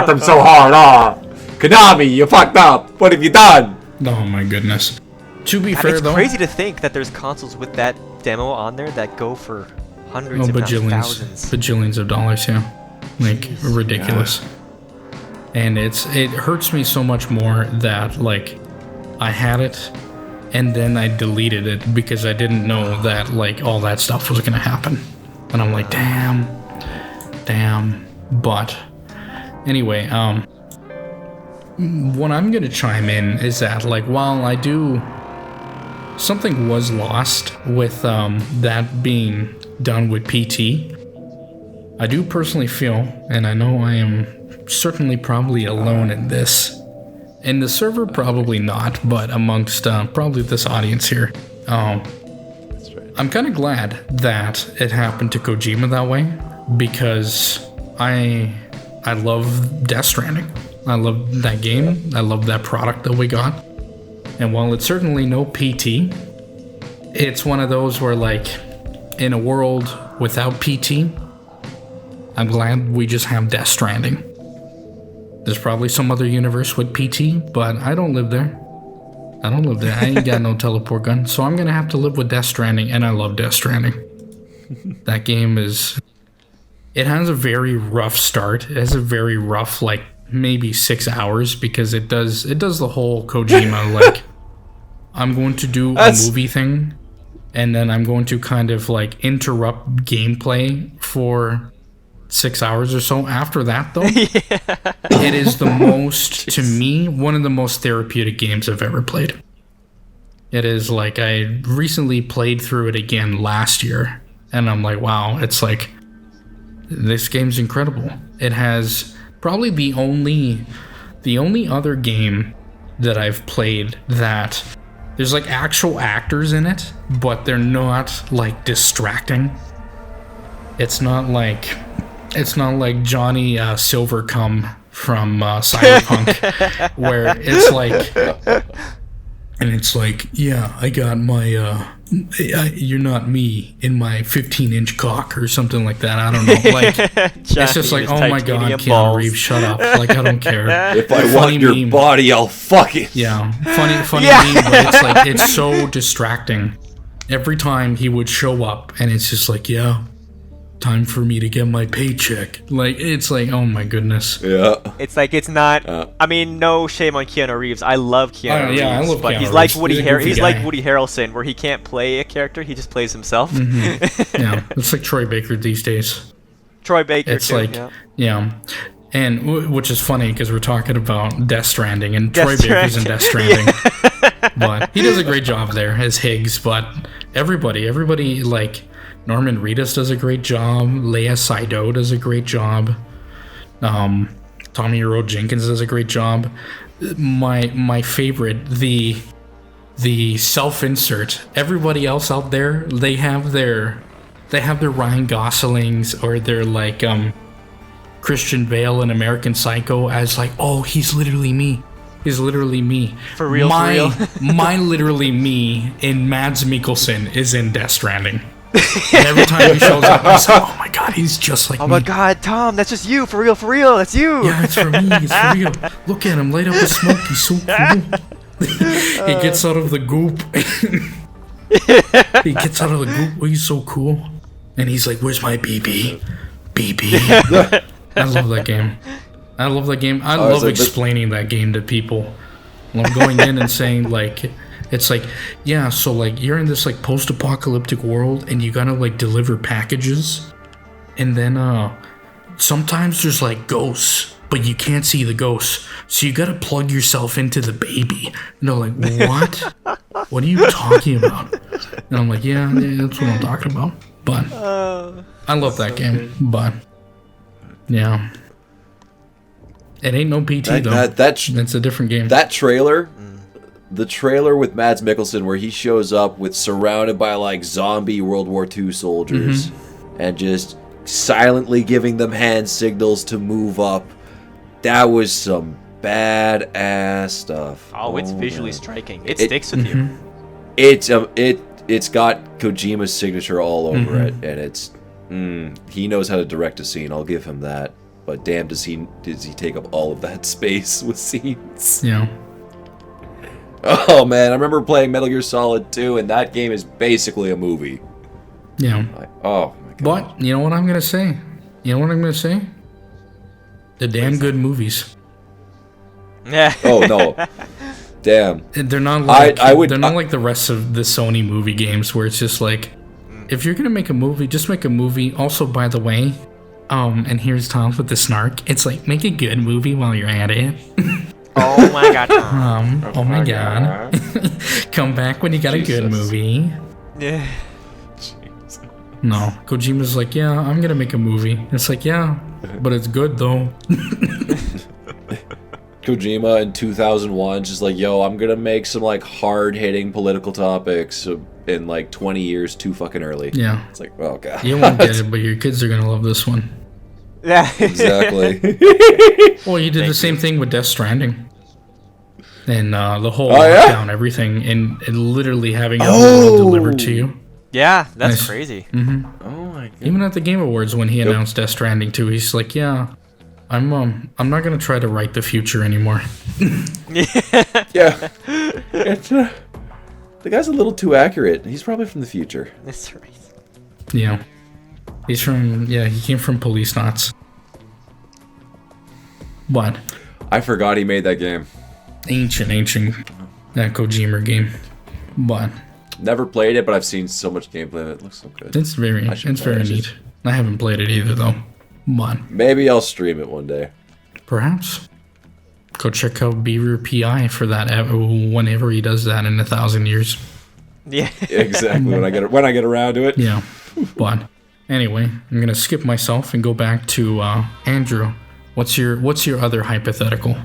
them so hard. Konami, you fucked up. What have you done? oh my goodness. To be God, fair, it's though, crazy to think that there's consoles with that demo on there that go for hundreds, if not thousands. bajillions of dollars, yeah, like ridiculous. And it hurts me so much more that like I had it and then I deleted it because I didn't know that like all that stuff was gonna happen, and I'm like, damn. But anyway, what I'm gonna chime in is that like while I do, something was lost with that being done with PT. I do personally feel, and I know I am certainly probably alone in this, in the server probably not, but amongst probably this audience here, I'm kind of glad that it happened to Kojima that way, because I love Death Stranding. I love that game. I love that product that we got. And while it's certainly no PT, it's one of those where, like, in a world without PT, I'm glad we just have Death Stranding. There's probably some other universe with PT, but I don't live there. I ain't got no teleport gun, so I'm gonna have to live with Death Stranding, and I love Death Stranding. That game it has a very rough start. It has a very rough, like, maybe 6 hours, because it does the whole Kojima, like, I'm going to do a movie thing, and then I'm going to kind of, like, interrupt gameplay for 6 hours or so. After that, though, it is the most, to me, one of the most therapeutic games I've ever played. It is, like, I recently played through it again last year, and I'm like, wow, it's like, this game's incredible. It has probably the only other game that I've played that there's like actual actors in it, but they're not like distracting. It's not like Johnny Silvercum from Cyberpunk, where it's like, yeah, I got my you're not me in my 15-inch cock or something like that. I don't know. Like, it's just like, oh my god, Keanu Reeves, shut up. Like, I don't care. If I want your body, I'll fuck it. Yeah, funny meme, but it's like, it's so distracting. Every time he would show up, and it's just like, yeah, time for me to get my paycheck. Like, it's like, oh my goodness. Yeah. It's like, it's not. I mean, no shame on Keanu Reeves. I love Keanu Reeves. Yeah, I love but Keanu he's Reeves. like Woody He's like Woody Harrelson, where he can't play a character, he just plays himself. Mm-hmm. Yeah, it's like Troy Baker these days. Troy Baker. It's too, like, yeah. And which is funny because we're talking about Death Stranding, and Troy Baker's in Death Stranding. But he does a great job there as Higgs. But everybody, like, Norman Reedus does a great job. Léa Seydoux does a great job. Tommy Earl Jenkins does a great job. My favorite, the self-insert. Everybody else out there, they have their Ryan Goslings, or their like Christian Bale in American Psycho as like, oh, he's literally me. He's literally me. For real. My literally me in Mads Mikkelsen is in Death Stranding. And every time he shows up, I say, oh my god, he's just like me. Oh my god, Tom, that's just you. For real, that's you. Yeah, it's for me. It's for real. Look at him, light up with smoke. He's so cool. He gets out of the goop. Oh, he's so cool. And he's like, where's my BB? BB. I love that game. I love explaining that game to people. I'm going in and saying, like, it's like, yeah, so like you're in this like post-apocalyptic world and you gotta like deliver packages, and then sometimes there's like ghosts, but you can't see the ghosts, so you gotta plug yourself into the baby. And they're like, what? What are you talking about? And I'm like, yeah, that's what I'm talking about. But I love that game. But yeah, it ain't no PT though. It's a different game. That trailer the trailer with Mads Mikkelsen where he shows up with surrounded by like zombie World War II soldiers and just silently giving them hand signals to move up. That was some badass stuff. Oh, it's visually striking. It sticks with you. It's got Kojima's signature all over it, and it's he knows how to direct a scene. I'll give him that. But damn, does he take up all of that space with scenes? Yeah. Oh man, I remember playing Metal Gear Solid 2, and that game is basically a movie. Yeah. Oh my god. But you know what I'm gonna say? The damn good movies. Yeah. Oh no. Damn. They're not like they're not like the rest of the Sony movie games where it's just like, if you're gonna make a movie, just make a movie. Also, by the way, and here's Tom with the snark. It's like, make a good movie while you're at it. Oh my god. Oh my god. Come back when you got a good movie. Yeah. No, Kojima's like, yeah, I'm gonna make a movie. It's like, yeah, but it's good though. Kojima in 2001 just like, yo, I'm gonna make some like hard-hitting political topics in like 20 years too fucking early. Yeah. It's like, oh god. You won't get it, but your kids are gonna love this one. Yeah. Exactly. Well, you did the same thing with Death Stranding. And the whole yeah? lockdown, everything, and literally having it all delivered to you. Yeah, that's Nice. crazy. Oh my god. Even at the Game Awards when he announced Death Stranding 2, he's like, yeah, I'm not gonna try to write the future anymore. Yeah. It's, the guy's a little too accurate. He's probably from the future. That's right. Yeah. He came from Police Knots. But I forgot he made that game. ancient that Kojima game. But Never played it, but I've seen so much gameplay of it. It looks so good. it's very neat. I haven't played it either though. But Maybe I'll stream it one day. perhaps go check out Beaver PI for that whenever he does that in 1,000 years. Yeah. Exactly when I get around to it. Yeah. But anyway, I'm gonna skip myself and go back to Andrew. What's your other hypothetical?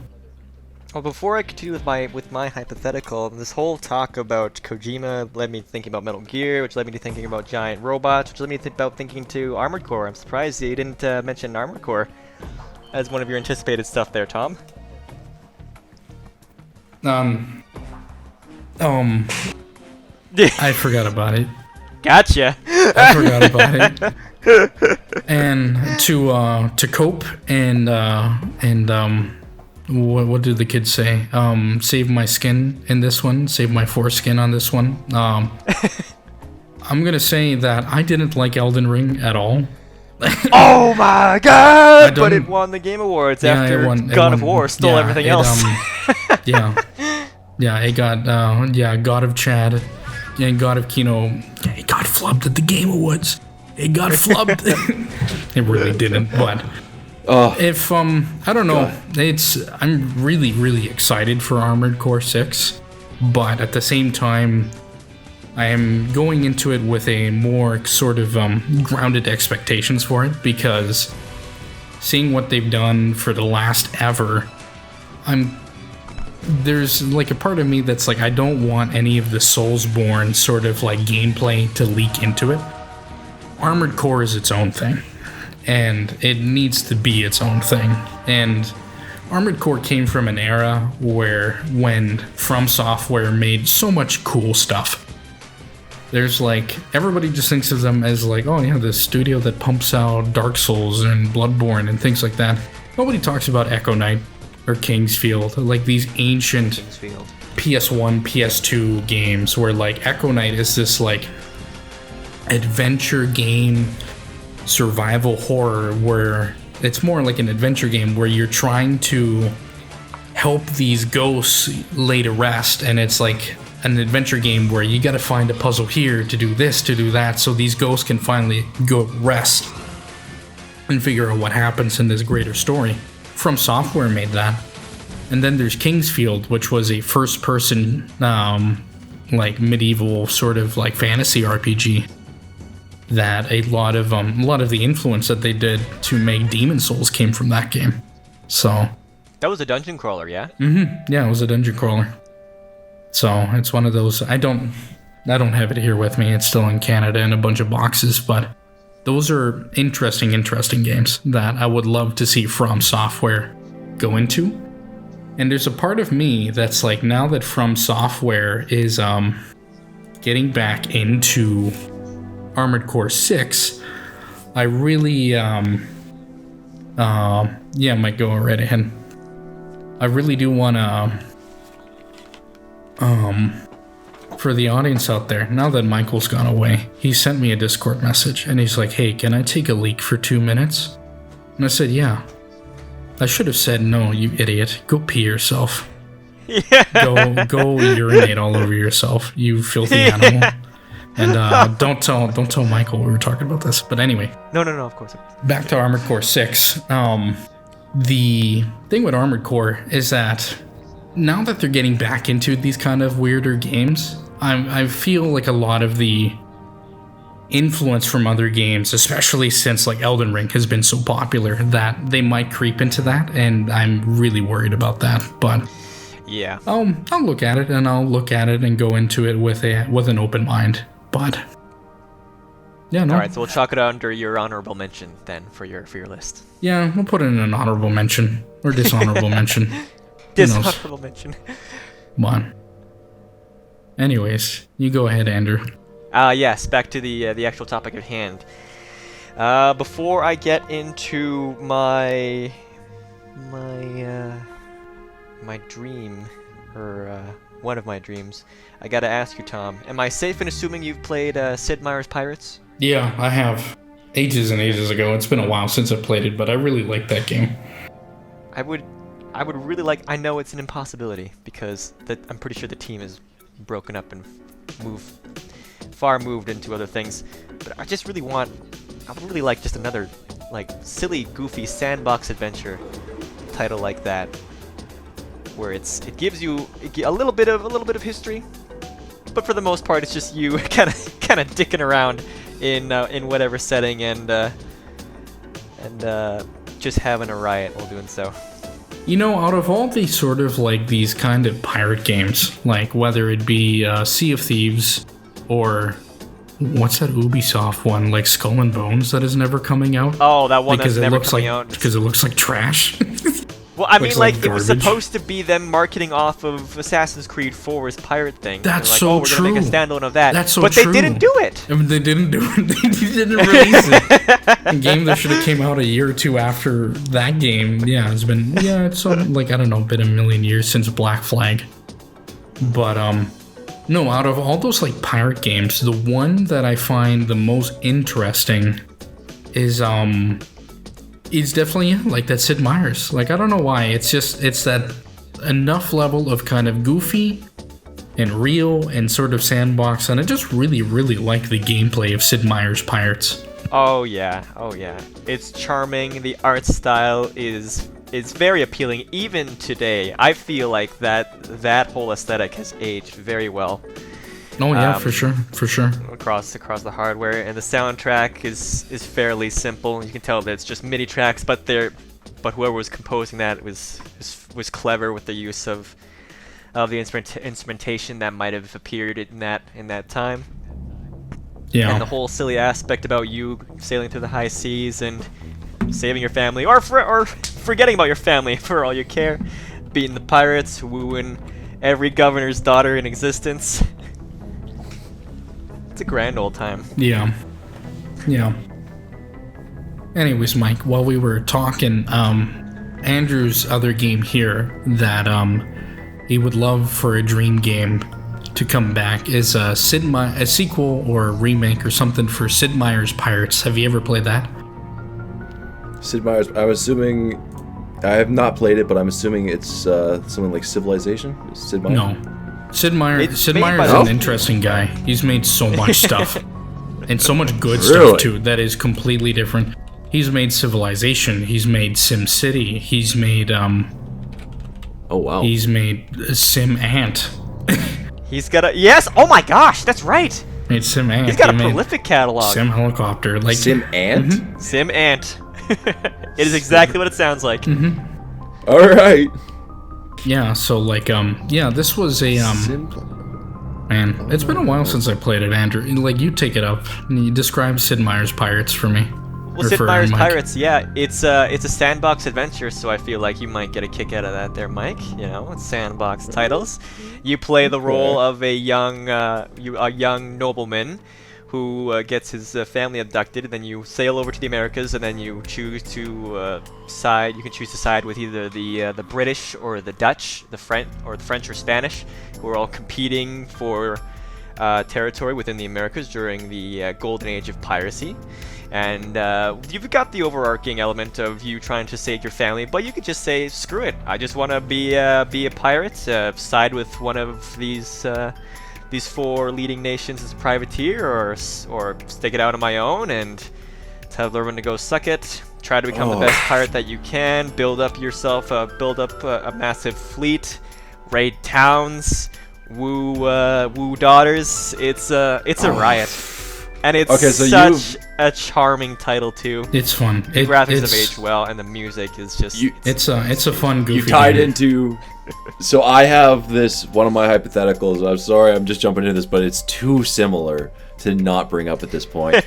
Well, before I continue with my hypothetical, this whole talk about Kojima led me thinking about Metal Gear, which led me to thinking about giant robots, which led me to about thinking to Armored Core. I'm surprised you didn't mention Armored Core as one of your anticipated stuff there, Tom. I forgot about it. Gotcha. I forgot about it. And to cope and what do the kids say? Save my skin in this one. Save my foreskin on this one. I'm gonna say that I didn't like Elden Ring at all. Oh my god! But it won the Game Awards after God of War stole everything else. Yeah. It got God of Chad and God of Kino. Yeah, it got flubbed at the Game Awards. It got flubbed. It really didn't, but if I don't know, I'm really excited for Armored Core 6, but at the same time I am going into it with a more sort of grounded expectations for it, because seeing what they've done for the last ever, there's like a part of me that's like, I don't want any of the Soulsborne sort of like gameplay to leak into it. Armored Core is its own thing, and it needs to be its own thing. And Armored Core came from an era when From Software made so much cool stuff. There's like, everybody just thinks of them as like, oh yeah, the studio that pumps out Dark Souls and Bloodborne and things like that. Nobody talks about Echo Knight or Kingsfield, like these ancient PS1, PS2 games where like Echo Knight is this like adventure game, survival horror, where it's more like an adventure game where you're trying to help these ghosts lay to rest, and it's like an adventure game where you gotta find a puzzle here to do this, to do that, so these ghosts can finally go rest and figure out what happens in this greater story. From Software made that. And then there's Kingsfield, which was a first-person, like medieval sort of like fantasy RPG. That a lot of the influence that they did to make Demon Souls came from that game. So that was a dungeon crawler, yeah? Yeah, it was a dungeon crawler. So it's one of those. I don't have it here with me. It's still in Canada in a bunch of boxes, but those are interesting games that I would love to see From Software go into. And there's a part of me that's like, now that From Software is getting back into Armored Core 6, I really might go right ahead. I really do want to for the audience out there, now that Michael's gone away, he sent me a Discord message and he's like, hey, can I take a leak for 2 minutes? And I said, yeah. I should have said, no, you idiot. Go pee yourself. Yeah. Go urinate all over yourself, you filthy animal. And don't tell Michael we were talking about this. But anyway. No, of course. Back to Armored Core 6. The thing with Armored Core is that now that they're getting back into these kind of weirder games, I feel like a lot of the influence from other games, especially since like Elden Ring has been so popular, that they might creep into that, and I'm really worried about that. But yeah, I'll look at it and go into it with an open mind. But yeah, no. All right, so we'll chalk it under your honorable mention then for your list. Yeah, we'll put it in an honorable mention or dishonorable mention. Dishonorable mention. Come on. Anyways, you go ahead, Andrew. Yes, back to the actual topic at hand. Before I get into my dream, or one of my dreams, I gotta ask you, Tom, am I safe in assuming you've played Sid Meier's Pirates? Yeah, I have. Ages and ages ago. It's been a while since I played it, but I really like that game. I would really like. I know it's an impossibility because I'm pretty sure the team is broken up and moved into other things. But I would really like just another like silly, goofy sandbox adventure title like that, where it gives you a little bit of history, but for the most part it's just you kind of dicking around in whatever setting and just having a riot while doing so. You know, out of all these sort of like these kind of pirate games, like whether it be Sea of Thieves or what's that Ubisoft one, like Skull and Bones, that is never coming out. Oh, that one that's never coming out because it looks like trash. Well, I mean, like it was garbage. supposed to be them marketing off of Assassin's Creed 4's pirate thing. That's like, so we're true. gonna make a standalone of that. That's so but true. They didn't do it. I mean, they didn't do it. They didn't release it. A game that should have came out a year or two after that game. Yeah, it's been like I don't know, been a million years since Black Flag. But no, out of all those like pirate games, the one that I find the most interesting is it's definitely like that Sid Meier's. Like I don't know why. It's that enough level of kind of goofy and real and sort of sandbox, and I just really, really like the gameplay of Sid Meier's Pirates. Oh yeah. It's charming. The art style is very appealing even today. I feel like that whole aesthetic has aged very well. Oh yeah, for sure. Across the hardware, and the soundtrack is fairly simple. You can tell that it's just MIDI tracks, but whoever was composing that was clever with the use of the instrumentation that might have appeared in that time. Yeah. And the whole silly aspect about you sailing through the high seas and saving your family, or forgetting about your family for all you care, beating the pirates, wooing every governor's daughter in existence. It's a grand old time. Yeah. Anyways, Mike, while we were talking, Andrew's other game here that he would love for a dream game to come back is a sequel or a remake or something for Sid Meier's Pirates. Have you ever played that? Sid Meier's, I'm assuming, I have not played it, but I'm assuming it's something like Civilization? Sid Meier? No. Sid Meier is an interesting guy. He's made so much stuff. And so much good stuff, too, that is completely different. He's made Civilization. He's made SimCity. He's made, oh, wow. He's made Sim Ant. He's got a... Yes! Oh my gosh, that's right! Made Sim Ant. He's got a prolific catalog. Sim Helicopter. Like Sim Ant? Mm-hmm. Sim Ant. It is exactly what it sounds like. Mm-hmm. Alright. Yeah, so like this was a man, it's been a while since I played it, Andrew. Like, you take it up. You describe Sid Meier's Pirates for me. Well, Sid Meier's Pirates, yeah, it's a sandbox adventure, so I feel like you might get a kick out of that there, Mike. You know, it's sandbox titles. You play the role of a young nobleman who gets his family abducted, and then you sail over to the Americas, and then you choose to side. You can choose to side with either the British or the Dutch, the French or Spanish, who are all competing for territory within the Americas during the golden age of piracy. And you've got the overarching element of you trying to save your family, but you could just say, screw it, I just want to be a pirate, side with one of these 4 leading nations as a privateer, or stick it out on my own and tell everyone to go suck it. Try to become the best pirate that you can. Build up a massive fleet, raid towns, woo daughters. It's a riot, and it's such a charming title too. It's fun. The graphics have aged well, and the music is just. It's a fun goofy. You tied game. into. So I have one of my hypotheticals. I'm sorry, I'm just jumping into this, but it's too similar to not bring up at this point.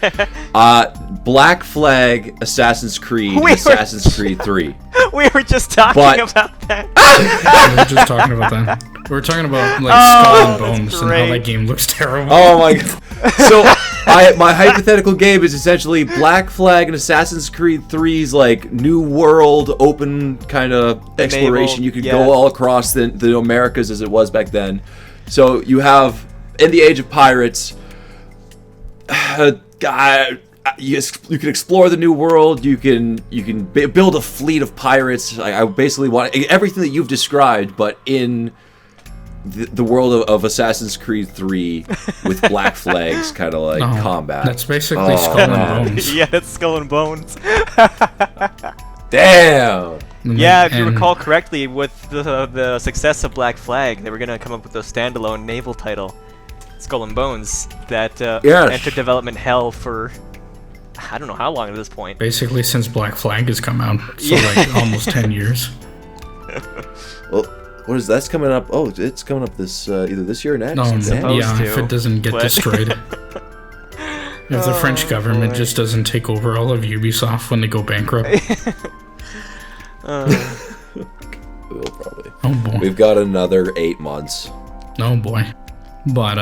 Black Flag, Assassin's Creed, Assassin's Creed 3. We were just talking about that. We were just talking about that. We were talking about like Skull and Bones and how that game looks terrible. Oh my god. So my hypothetical game is essentially Black Flag and Assassin's Creed 3's like new world open kind of exploration. You could go all across the Americas as it was back then. So you have in the Age of Pirates, you can explore the new world. You can build a fleet of pirates. I basically want everything that you've described, but in the world of Assassin's Creed 3 with Black Flags kind of like combat. That's basically Skull and Bones. Yeah, that's Skull and Bones. Damn. Yeah, if you recall correctly, with the success of Black Flag, they were gonna come up with a standalone naval title, Skull and Bones, that entered development hell for I don't know how long at this point. Basically since Black Flag has come out, so like almost 10 years. Well, what is that's coming up? Oh, it's coming up this either this year or next. If it doesn't get destroyed. If the French government just doesn't take over all of Ubisoft when they go bankrupt. We'll probably. Oh boy. We've got another 8 months. Oh boy. But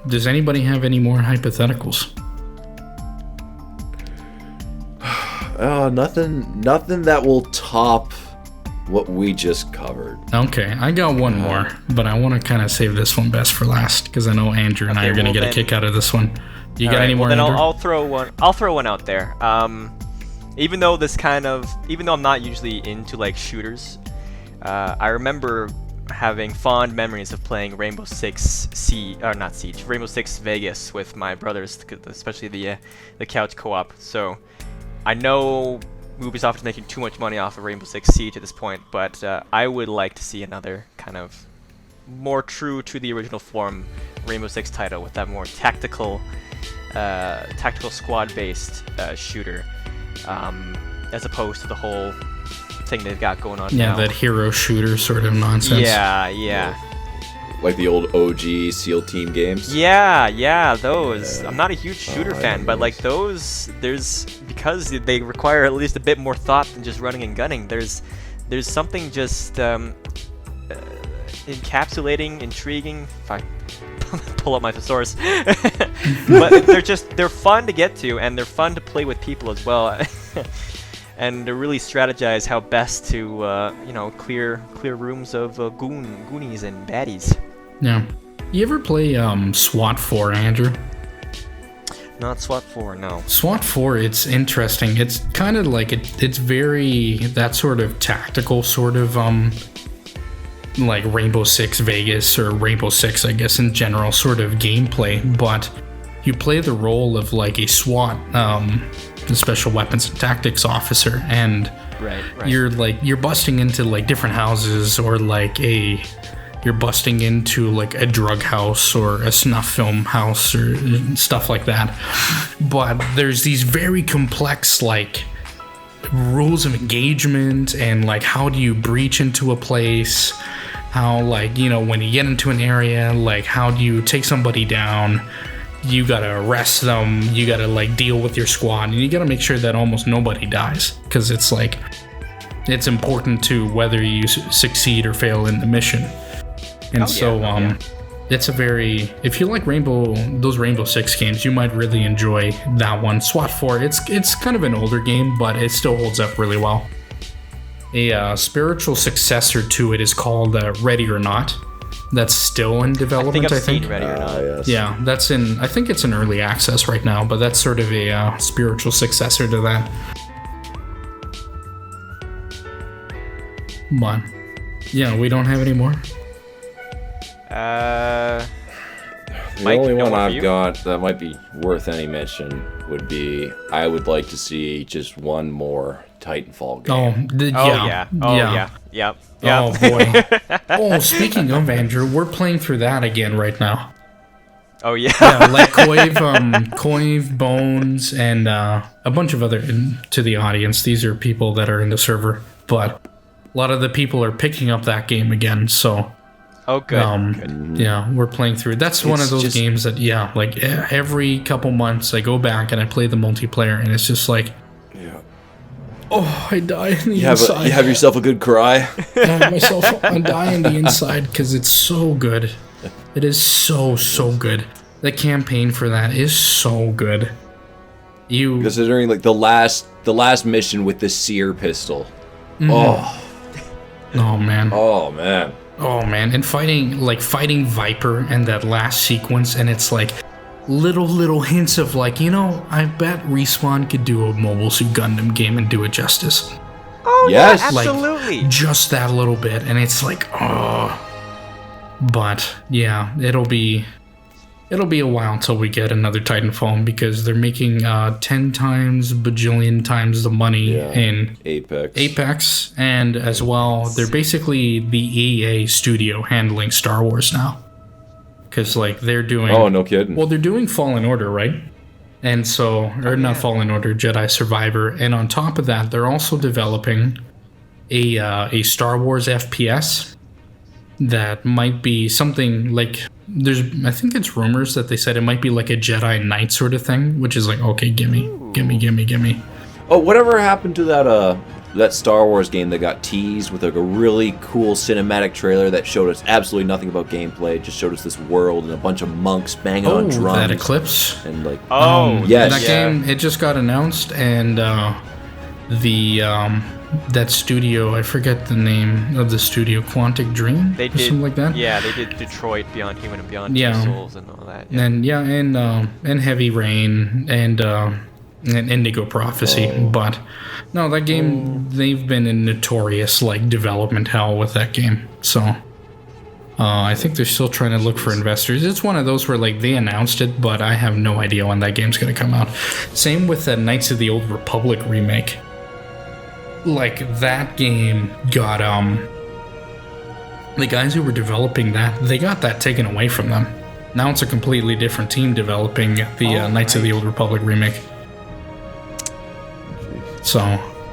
does anybody have any more hypotheticals? Nothing that will top what we just covered. Okay, I got one more, but I want to kind of save this one best for last because I know Andrew and I are going to get a kick out of this one. You got any more? Then I'll throw one out there. Even though I'm not usually into like shooters, I remember having fond memories of playing Rainbow Six Vegas with my brothers, especially the couch co-op. So I know Ubisoft is making too much money off of Rainbow Six Siege at this point, but I would like to see another kind of more true to the original form Rainbow Six title with that more tactical squad-based shooter, as opposed to the whole thing they've got going on now. Yeah, that hero shooter sort of nonsense. Yeah. Like the old OG SEAL Team games? Yeah, those. I'm not a huge shooter fan, but like those, because they require at least a bit more thought than just running and gunning, there's something just encapsulating, intriguing, if I pull up my thesaurus. But they're fun to get to, and they're fun to play with people as well. And to really strategize how best to, clear rooms of goonies and baddies. Yeah. You ever play SWAT 4, Andrew? Not SWAT 4, no. SWAT 4, it's interesting. It's kind of like it's very that sort of tactical sort of like Rainbow Six Vegas or Rainbow Six, I guess in general, sort of gameplay. But you play the role of like a SWAT, the Special Weapons and Tactics officer, and right. you're busting into like different houses, or like you're busting into like a drug house or a snuff film house or stuff like that. But there's these very complex like rules of engagement and like how do you breach into a place, how like, you know, when you get into an area, like how do you take somebody down, you gotta arrest them, you gotta like deal with your squad, and you gotta make sure that almost nobody dies, because it's like it's important to whether you succeed or fail in the mission. And it's a very, if you like those Rainbow Six games, you might really enjoy that one. SWAT 4, it's kind of an older game, but it still holds up really well. A spiritual successor to it is called Ready or Not. That's still in development, I think. Seen Ready or Not. Yes. Yeah, that's in, I think it's in early access right now, but that's sort of a spiritual successor to that. But, yeah, we don't have any more. The Mike, only no one more for I've you? got that might be worth any mention would be I would like to see just one more Titanfall game. Yep. Oh boy. Oh, speaking of Andrew, we're playing through that again right now. Oh yeah. Yeah, like Koiv, Bones, and a bunch of other to the audience. These are people that are in the server, but a lot of the people are picking up that game again. So. Oh, good. Yeah, we're playing through. That's one of those games that, like every couple months I go back and I play the multiplayer, and it's just like, oh, I die in the inside. You have yourself a good cry. I die in the inside because it's so good. It is so good. The campaign for that is so good. Considering like the last mission with the sear pistol. Mm-hmm. Oh man. Oh man, and fighting Viper and that last sequence, and it's like little hints of like, you know, I bet Respawn could do a Mobile Suit Gundam game and do it justice. Oh yes, yeah, absolutely. Like, just that little bit, and it's like, oh. But yeah, it'll be a while until we get another Titanfall, because they're making 10 times, bajillion times the money in Apex, and as well, they're basically the EA studio handling Star Wars now. Because, like, they're doing... Oh, no kidding. Well, they're doing Fallen Order, right? And so... Or not Fallen Order, Jedi Survivor. And on top of that, they're also developing a Star Wars FPS that might be something like... I think it's rumors that they said it might be like a Jedi Knight sort of thing, which is like, okay, gimme. Oh, whatever happened to that Star Wars game that got teased with like a really cool cinematic trailer that showed us absolutely nothing about gameplay, just showed us this world and a bunch of monks banging on drums. That Eclipse? And like, yes. That game, it just got announced, and that studio, I forget the name of the studio, Quantic Dream? They did something like that? Yeah, they did Detroit, Beyond Human and Beyond Two Souls and all that. Yeah. And Heavy Rain and Indigo Prophecy. But no, that game, they've been in notorious like development hell with that game. So I think they're still trying to look for investors. It's one of those where like they announced it, but I have no idea when that game's going to come out. Same with the Knights of the Old Republic remake. Like, that game got, the guys who were developing that, they got that taken away from them. Now it's a completely different team developing the Knights of the Old Republic remake. So,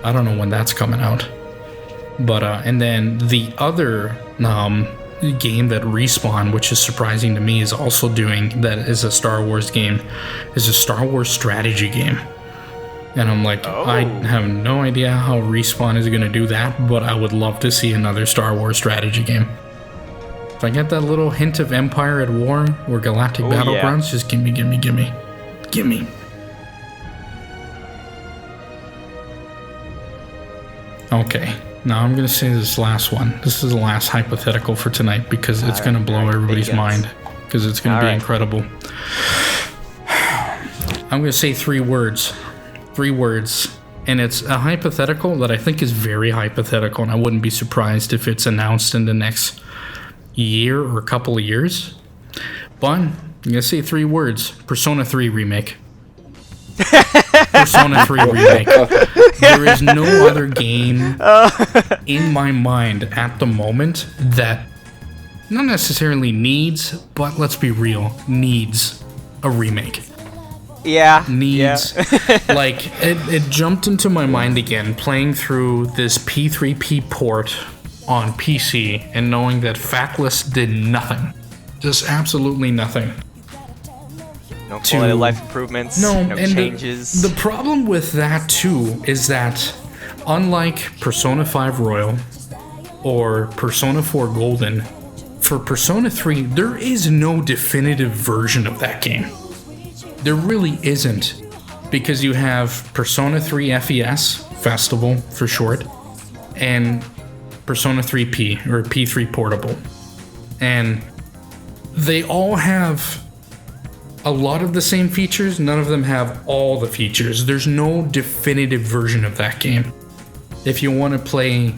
I don't know when that's coming out. But, and then the other game that Respawn, which is surprising to me, is also doing, that is a Star Wars game, is a Star Wars strategy game. And I'm like, I have no idea how Respawn is going to do that, but I would love to see another Star Wars strategy game. If I get that little hint of Empire at War or Galactic Battlegrounds, just gimme. Okay, now I'm going to say this last one. This is the last hypothetical for tonight, because it's going to blow everybody's mind, because it's going to be incredible. I'm going to say 3 words. 3 words, and it's a hypothetical that I think is very hypothetical, and I wouldn't be surprised if it's announced in the next year or a couple of years. But I'm gonna say 3 words: Persona 3 remake. Persona 3 remake. There is no other game in my mind at the moment that not necessarily needs, but let's be real, needs a remake. Yeah. needs. Yeah. Like, it jumped into my mind again, playing through this P3P port on PC and knowing that FATLUS did nothing. Just absolutely nothing. No quality of life improvements, no and changes. The problem with that, too, is that unlike Persona 5 Royal or Persona 4 Golden, for Persona 3, there is no definitive version of that game. There really isn't. Because you have Persona 3 FES, Festival for short, and Persona 3P, or P3 Portable. And they all have a lot of the same features. None of them have all the features. There's no definitive version of that game. If you want to play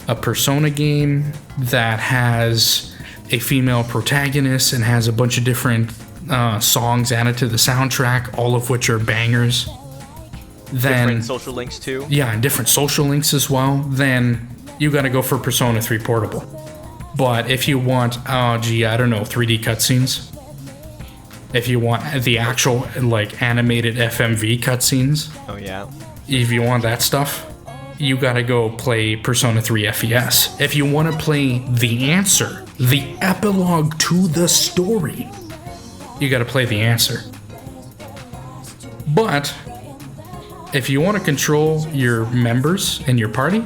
a Persona game that has a female protagonist and has a bunch of different songs added to the soundtrack, all of which are bangers, then different social links too. Yeah, and different social links as well. Then you got to go for Persona 3 Portable. But if you want, 3D cutscenes. If you want the actual, like, animated FMV cutscenes. Oh, yeah. If you want that stuff, you gotta go play Persona 3 FES. If you want to play The Answer, the epilogue to the story, you gotta play The Answer. But if you want to control your members and your party,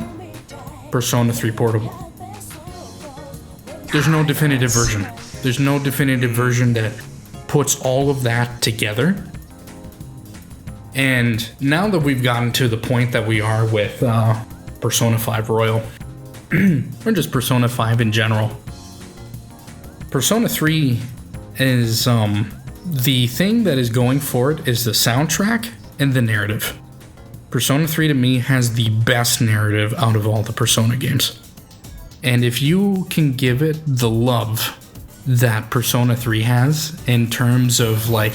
Persona 3 Portable. There's no definitive version. There's no definitive version that puts all of that together. And now that we've gotten to the point that we are with Persona 5 Royal, or just Persona 5 in general, Persona 3 is the thing that is going for it is the soundtrack and the narrative. Persona 3 to me has the best narrative out of all the Persona games. And if you can give it the love that Persona 3 has in terms of like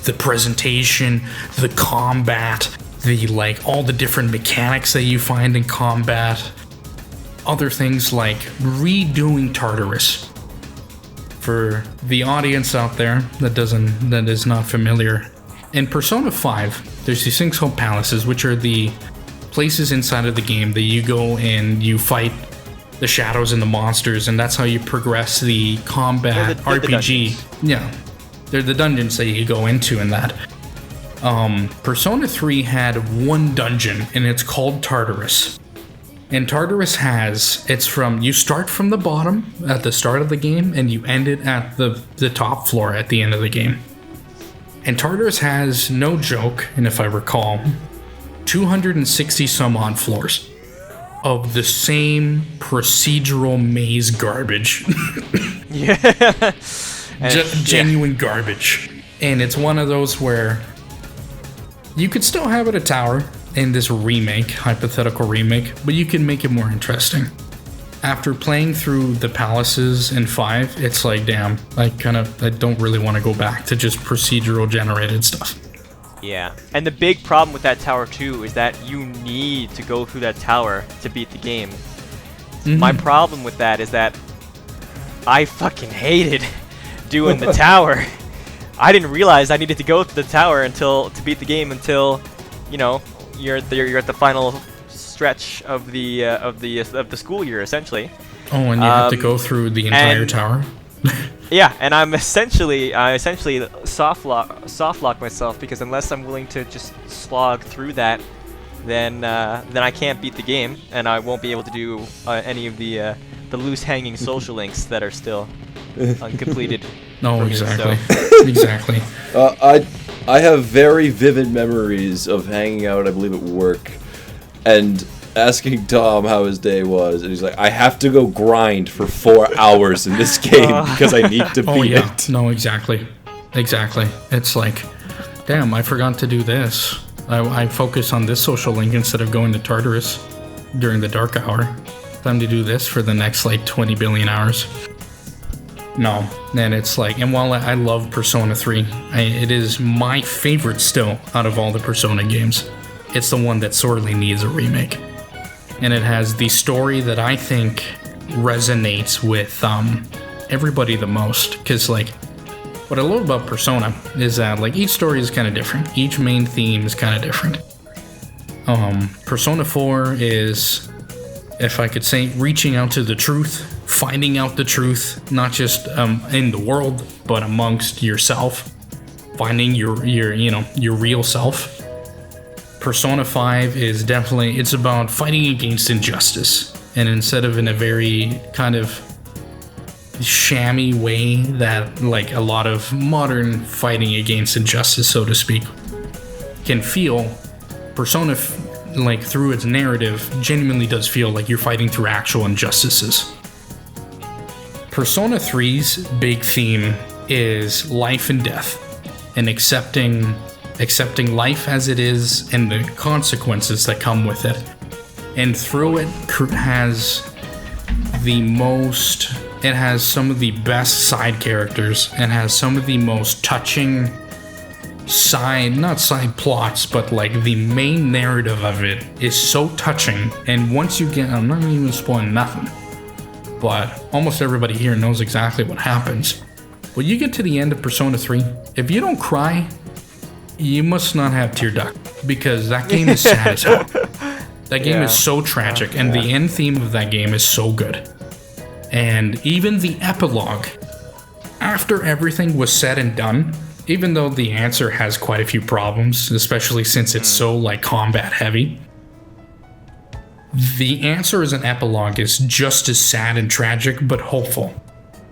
the presentation, the combat, the like all the different mechanics that you find in combat, other things like redoing Tartarus. For the audience out there that is not familiar, in Persona 5, there's these things called palaces, which are the places inside of the game that you go and you fight the shadows and the monsters, and that's how you progress the combat RPG. Yeah, they're the dungeons that you go into in that. Persona 3 had one dungeon, and it's called Tartarus. And Tartarus you start from the bottom at the start of the game, and you end it at the top floor at the end of the game. And Tartarus has, no joke, and if I recall, 260 some odd floors of the same procedural maze garbage. Yeah. Genuine garbage. And it's one of those where you could still have it a tower in this remake, hypothetical remake, but you can make it more interesting. After playing through the palaces in 5, it's like, damn, I don't really want to go back to just procedural generated stuff. Yeah, and the big problem with that tower too is that you need to go through that tower to beat the game. Mm-hmm. My problem with that is that I fucking hated doing the tower. I didn't realize I needed to go to the tower to beat the game until, you're at the final stretch of the school year essentially. Oh, and you have to go through the entire tower. Yeah, and I essentially soft lock myself, because unless I'm willing to just slog through that, then I can't beat the game, and I won't be able to do any of the loose hanging social links that are still uncompleted. No, exactly. Exactly. I have very vivid memories of hanging out, I believe, at work, and asking Tom how his day was, and he's like, I have to go grind for 4 hours in this game because I need to beat it. No, exactly. It's like, damn, I forgot to do this. I focus on this social link instead of going to Tartarus during the dark hour. Time to do this for the next, 20 billion hours. No, and it's like, and while I love Persona 3, it is my favorite still out of all the Persona games. It's the one that sorely needs a remake. And it has the story that I think resonates with everybody the most. Because, what I love about Persona is that like each story is kind of different. Each main theme is kind of different. Persona 4 is, if I could say, reaching out to the truth, finding out the truth, not just in the world, but amongst yourself, finding your real self. Persona 5 is definitely, it's about fighting against injustice, and instead of in a very kind of shammy way that like a lot of modern fighting against injustice, so to speak, can feel, Persona like through its narrative genuinely does feel like you're fighting through actual injustices. Persona 3's big theme is life and death, and accepting life as it is and the consequences that come with it. And through it has some of the best side characters, and has some of the most touching not side plots, but like the main narrative of it is so touching. And once you get, I'm not even spoiling nothing, but almost everybody here knows exactly what happens. When you get to the end of Persona 3, if you don't cry, you must not have tear duct, because that game is sad as hell. That game is so tragic, and the end theme of that game is so good. And even the epilogue, after everything was said and done, even though the answer has quite a few problems, especially since it's so like combat heavy, the answer as an epilogue is just as sad and tragic, but hopeful.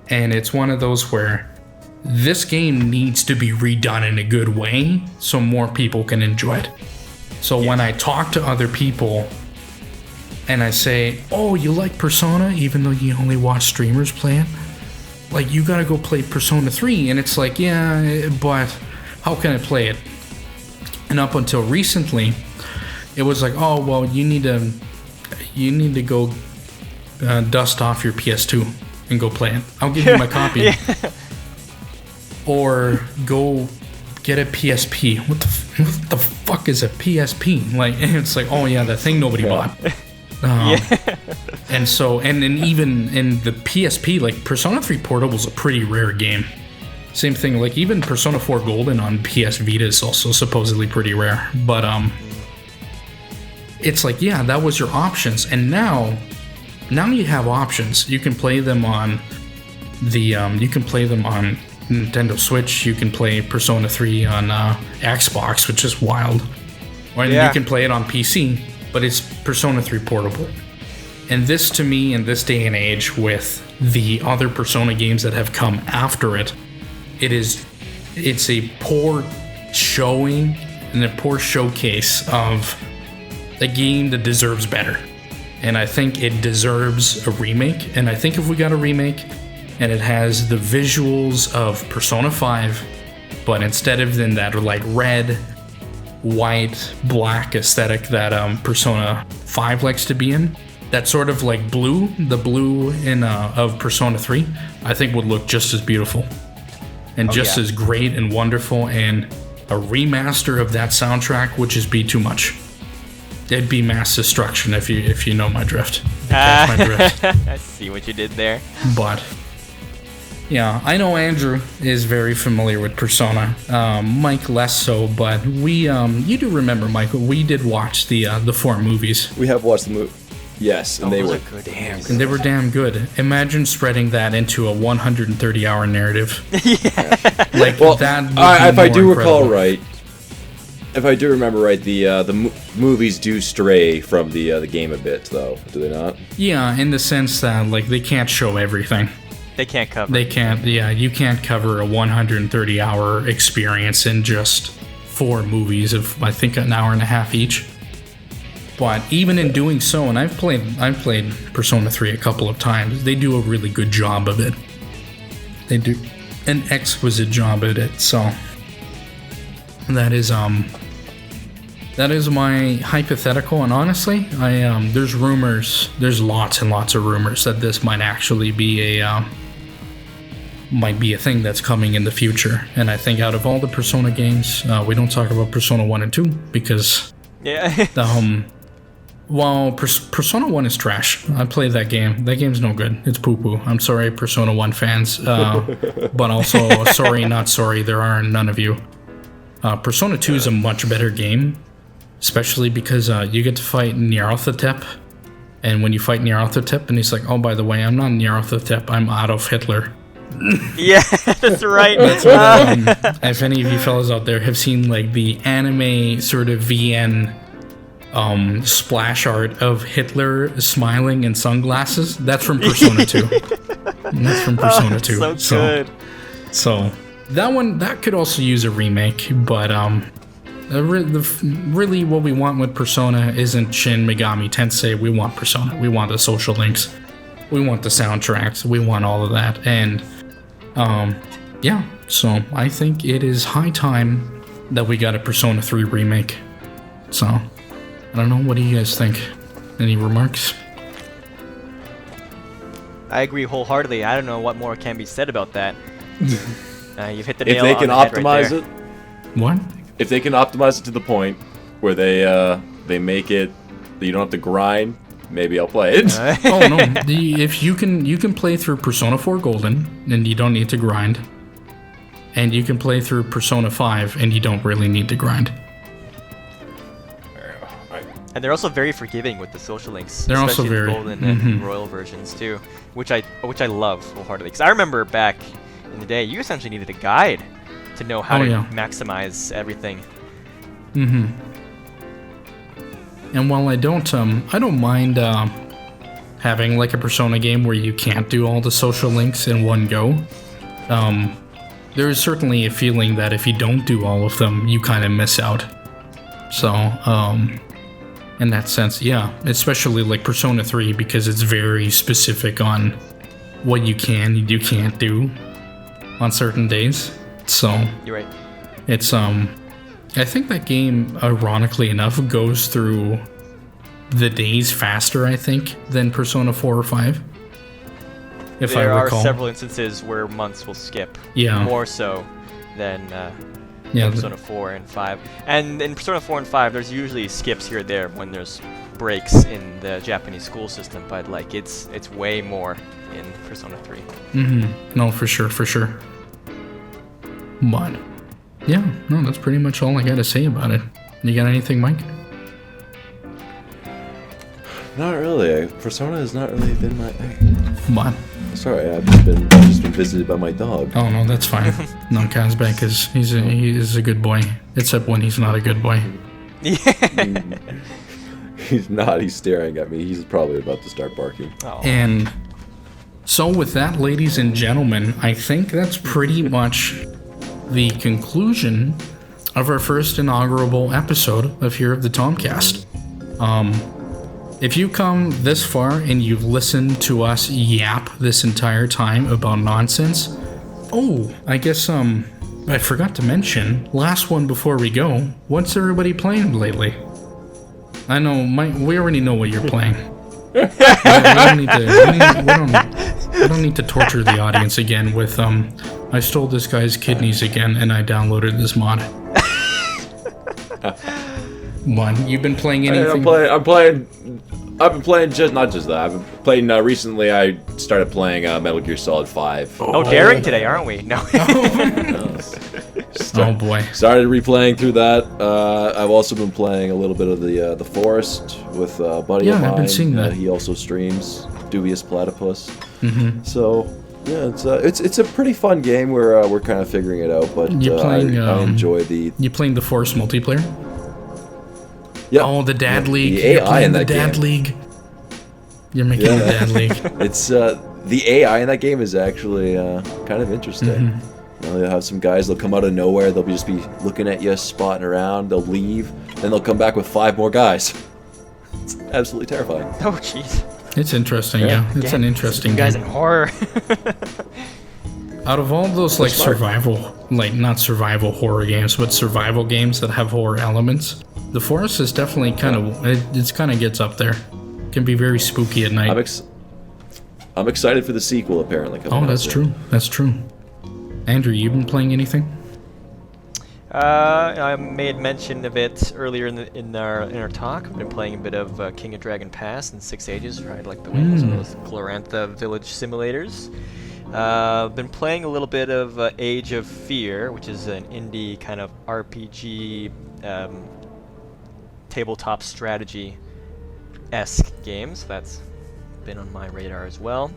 And it's one of those where this game needs to be redone in a good way so more people can enjoy it. So when I talk to other people and I say, oh, you like Persona even though you only watch streamers play it? Like, you gotta go play Persona 3. And it's like, yeah, but how can I play it? And up until recently, it was like, oh, well, you need to go dust off your PS2 and go play it. I'll give you my copy. Or go get a PSP. What the fuck is a PSP? Like, and it's like, oh yeah, that thing nobody bought. And so, and even in the PSP, like Persona 3 Portable is a pretty rare game. Same thing, like even Persona 4 Golden on PS Vita is also supposedly pretty rare. But it's like, yeah, that was your options, and now you have options. You can play them on the Nintendo Switch. You can play Persona 3 on Xbox, which is wild. Or you can play it on PC, but it's Persona 3 Portable. And this, to me, in this day and age, with the other Persona games that have come after it, it's a poor showing and a poor showcase of a game that deserves better. And I think it deserves a remake. And I think if we got a remake and it has the visuals of Persona 5, but instead of then that like red, white, black aesthetic that Persona 5 likes to be in, that sort of like blue, the blue in of Persona 3, I think would look just as beautiful and just as great and wonderful. And a remaster of that soundtrack would just be too much. It'd be mass destruction if you know my drift. My drift. I see what you did there. But yeah, I know Andrew is very familiar with Persona. Mike less so, but we you do remember, Michael, we did watch the 4 movies. We have watched the movie. Yes, and they were damn good. And they were damn good. Imagine spreading that into a 130-hour narrative. Like, well, that would be if I do more recall incredible. right, if I do remember right, the movies do stray from the game a bit, though, do they not? Yeah, in the sense that like they can't show everything. They can't cover. They can't. Yeah, you can't cover a 130-hour experience in just 4 movies of, I think, an hour and a half each. But even in doing so, and I've played Persona 3 a couple of times, they do a really good job of it. They do an exquisite job at it. So that is my hypothetical. And honestly, there's rumors, there's lots and lots of rumors that this might actually be a thing that's coming in the future. And I think out of all the Persona games, we don't talk about Persona 1 and 2 because Well, Persona 1 is trash. I played that game. That game's no good. It's poo-poo. I'm sorry, Persona 1 fans. But also, sorry, not sorry. There are none of you. Persona 2 is a much better game, especially because you get to fight Nyarlathotep. And when you fight Nyarlathotep, and he's like, oh, by the way, I'm not Nyarlathotep. I'm Adolf Hitler. Yeah, that's right. If any of you fellas out there have seen like the anime sort of VN splash art of Hitler smiling in sunglasses, that's from Persona 2. That's from Persona 2. So good. So that could also use a remake, but really what we want with Persona isn't Shin Megami Tensei. We want Persona. We want the social links. We want the soundtracks. We want all of that. And yeah, so I think it is high time that we got a Persona 3 remake. So I don't know, what do you guys think? Any remarks? I agree wholeheartedly. I don't know what more can be said about that. You've hit the If nail they on can the head right optimize there. it, What? if they can optimize it to the point where they make it that you don't have to grind, maybe I'll play it. Oh no! If you can play through Persona 4 Golden and you don't need to grind, and you can play through Persona 5 and you don't really need to grind. And they're also very forgiving with the social links. They're also especially the very- golden and royal versions too, which I love wholeheartedly. Because I remember back in the day, you essentially needed a guide to know how to maximize everything. And while I don't mind having like a Persona game where you can't do all the social links in one go, there is certainly a feeling that if you don't do all of them, you kind of miss out. So, in that sense, yeah, especially like Persona 3, because it's very specific on what you can and you can't do on certain days. So You're right. it's I think that game, ironically enough, goes through the days faster, I think, than Persona 4 or 5. If I There are recall. several instances where months will skip. Yeah. More so than Yeah, Persona 4 and 5. And in Persona 4 and 5, there's usually skips here or there when there's breaks in the Japanese school system, but like it's way more in Persona 3. No, for sure. But yeah, no, that's pretty much all I gotta say about it. You got anything, Mike? Not really. Persona has not really been my. But Sorry, I've just been visited by my dog. oh no, that's fine. No, Kazbek he is a good boy, except when he's not a good boy. He's not. He's staring at me. He's probably about to start barking. Oh. And so with that, ladies and gentlemen, I think that's pretty much the conclusion of our first inaugural episode of Here of the TomCast. If you come this far and you've listened to us yap this entire time about nonsense, oh, I guess I forgot to mention, last one before we go, what's everybody playing lately? I know, we already know what you're playing. We don't need to torture the audience again with I stole this guy's kidneys again and I downloaded this mod. One, you've been playing anything? I've been playing not just that. I've been playing recently. I started playing Metal Gear Solid 5. Oh, daring today, aren't we? No. Oh boy. Started replaying through that. I've also been playing a little bit of the Forest with a buddy of mine. I've been seeing that. He also streams Dubious Platypus. So yeah, it's a pretty fun game. We're kind of figuring it out, but I enjoy the. You playing the Force multiplayer? Yeah. Oh, the Dad League. The AI in that Dad game. League. You're making the Dad League. It's the AI in that game is actually kind of interesting. They'll have some guys. They'll come out of nowhere. They'll just be looking at you, spotting around. They'll leave, then they'll come back with 5 more guys. It's absolutely terrifying. Oh, jeez. It's interesting, yeah. It's an interesting guys game. in horror. Out of all those like survival, like not survival horror games, but survival games that have horror elements, The Forest is definitely kind of it's kind of gets up there. Can be very spooky at night. I'm excited for the sequel. Apparently, coming out that's soon. true. That's true. Andrew, you been playing anything? I made mention of it earlier in our talk. I've been playing a bit of King of Dragon Pass and 6 Ages, Ride Like the Wind, as well as Glorantha Village Simulators. Been playing a little bit of Age of Fear, which is an indie kind of RPG tabletop strategy-esque game, so that's been on my radar as well.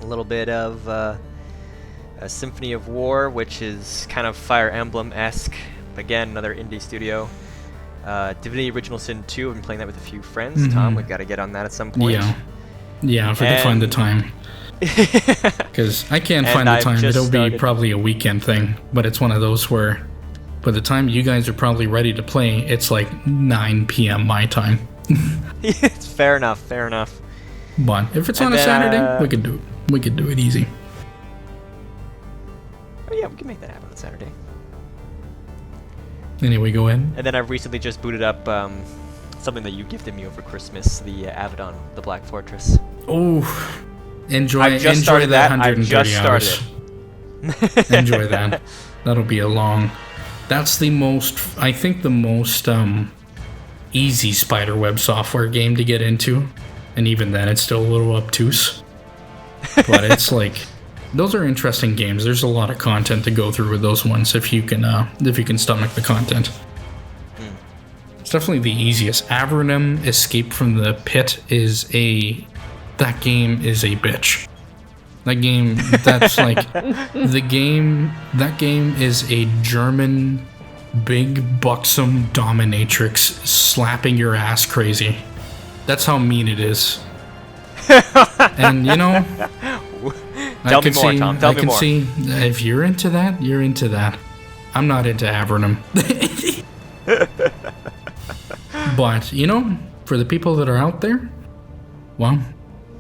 A little bit of a Symphony of War, which is kind of Fire Emblem-esque. Again, another indie studio. Divinity Original Sin 2, I've been playing that with a few friends. Tom, we've got to get on that at some point. Yeah, if I can find the time. Because I can't find the time. It'll be probably a weekend thing, but it's one of those where by the time you guys are probably ready to play, it's like 9 p.m. my time. It's fair enough. But if it's on a Saturday, we can do it. We could do it easy. Oh yeah, we can make that happen on Saturday. Anyway, go ahead. And then I've recently just booted up something that you gifted me over Christmas, the Avedon, the Black Fortress. Oh, enjoy that 130 hours. Enjoy that. That'll be a long. That's the most easy spiderweb software game to get into, and even then, it's still a little obtuse. But it's like, those are interesting games. There's a lot of content to go through with those ones if you can stomach the content. It's definitely the easiest. Avernum Escape from the Pit that game is a bitch. That game is a German big buxom dominatrix slapping your ass crazy. That's how mean it is. And Tell me more, Tom. Tell me more. I can see if you're into that, you're into that. I'm not into Avernum. But, for the people that are out there, well,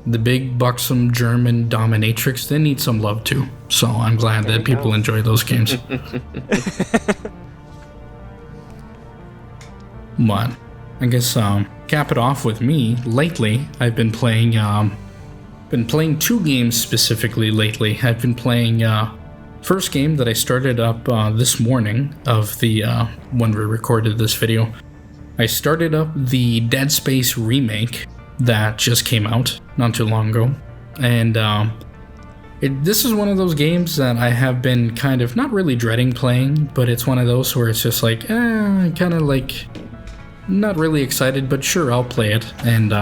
the big buxom German dominatrix, they need some love too. So I'm glad that people enjoy those games. But I guess cap it off with me. Lately, I've been playing 2 games specifically lately. I've been playing first game that I started up this morning of the when we recorded this video. I started up the Dead Space remake that just came out not too long ago, and this is one of those games that I have been kind of not really dreading playing, but it's one of those where it's just like, kind of like not really excited, but sure, I'll play it. And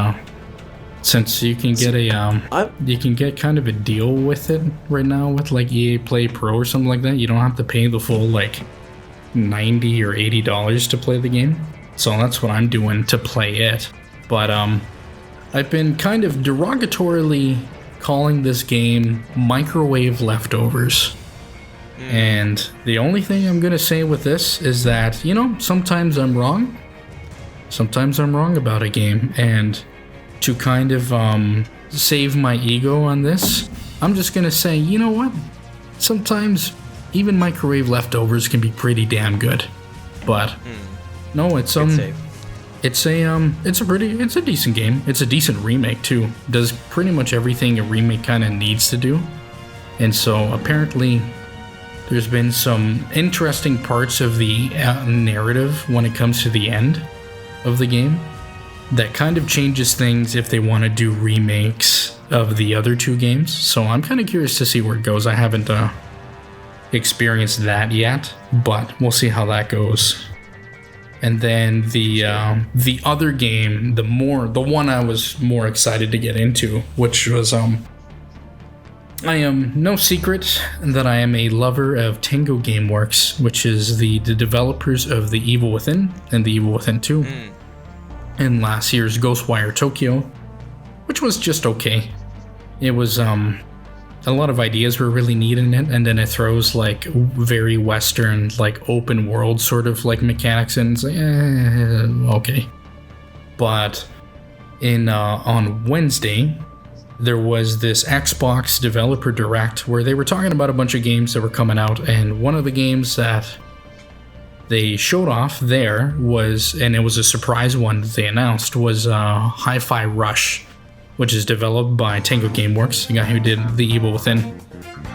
since you can get you can get kind of a deal with it right now with like EA Play Pro or something like that. You don't have to pay the full like $90 or $80 to play the game. So that's what I'm doing to play it. But I've been kind of derogatorily calling this game Microwave Leftovers. And the only thing I'm going to say with this is that, sometimes I'm wrong. Sometimes I'm wrong about a game. And to kind of save my ego on this, I'm just going to say, you know what? Sometimes even Microwave Leftovers can be pretty damn good. But no, it's a decent game. It's a decent remake too. Does pretty much everything a remake kind of needs to do. And so apparently there's been some interesting parts of the narrative when it comes to the end of the game that kind of changes things if they want to do remakes of the other 2 games. So I'm kind of curious to see where it goes. I haven't experienced that yet, but we'll see how that goes. And then the other game, the one I was more excited to get into, which was I am no secret that I am a lover of Tango Gameworks, which is the developers of The Evil Within and The Evil Within 2, and last year's Ghostwire Tokyo, which was just okay. It was a lot of ideas were really neat in it, and then it throws like very Western, like open world sort of like mechanics, and it's like, okay. But on Wednesday, there was this Xbox Developer Direct where they were talking about a bunch of games that were coming out, and one of the games that they showed off there was, and it was a surprise one that they announced, was Hi-Fi Rush, which is developed by Tango Gameworks, the guy who did The Evil Within.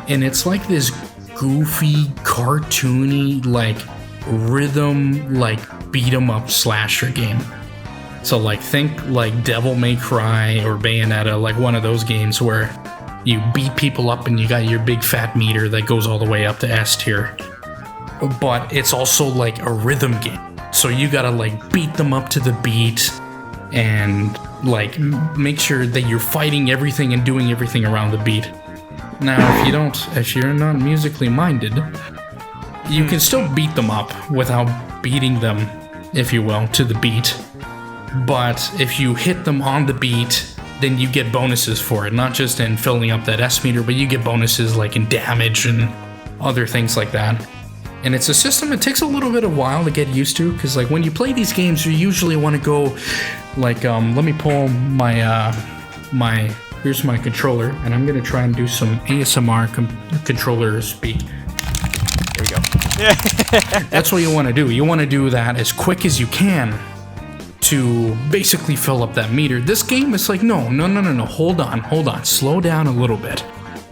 And it's like this goofy, cartoony, like rhythm, like beat 'em up slasher game. So like think like Devil May Cry or Bayonetta, like one of those games where you beat people up and you got your big fat meter that goes all the way up to S tier. But it's also like a rhythm game. So you gotta like beat them up to the beat and like make sure that you're fighting everything and doing everything around the beat. Now, if you're not musically minded, you can still beat them up without beating them, if you will, to the beat. But if you hit them on the beat, then you get bonuses for it. Not just in filling up that S meter, but you get bonuses like in damage and other things like that. And it's a system, it takes a little bit of a while to get used to, because like when you play these games, you usually want to go like, let me pull my, here's my controller, and I'm going to try and do some ASMR controller speak. There we go. That's what you want to do. You want to do that as quick as you can to basically fill up that meter. This game is like, no, hold on, slow down a little bit.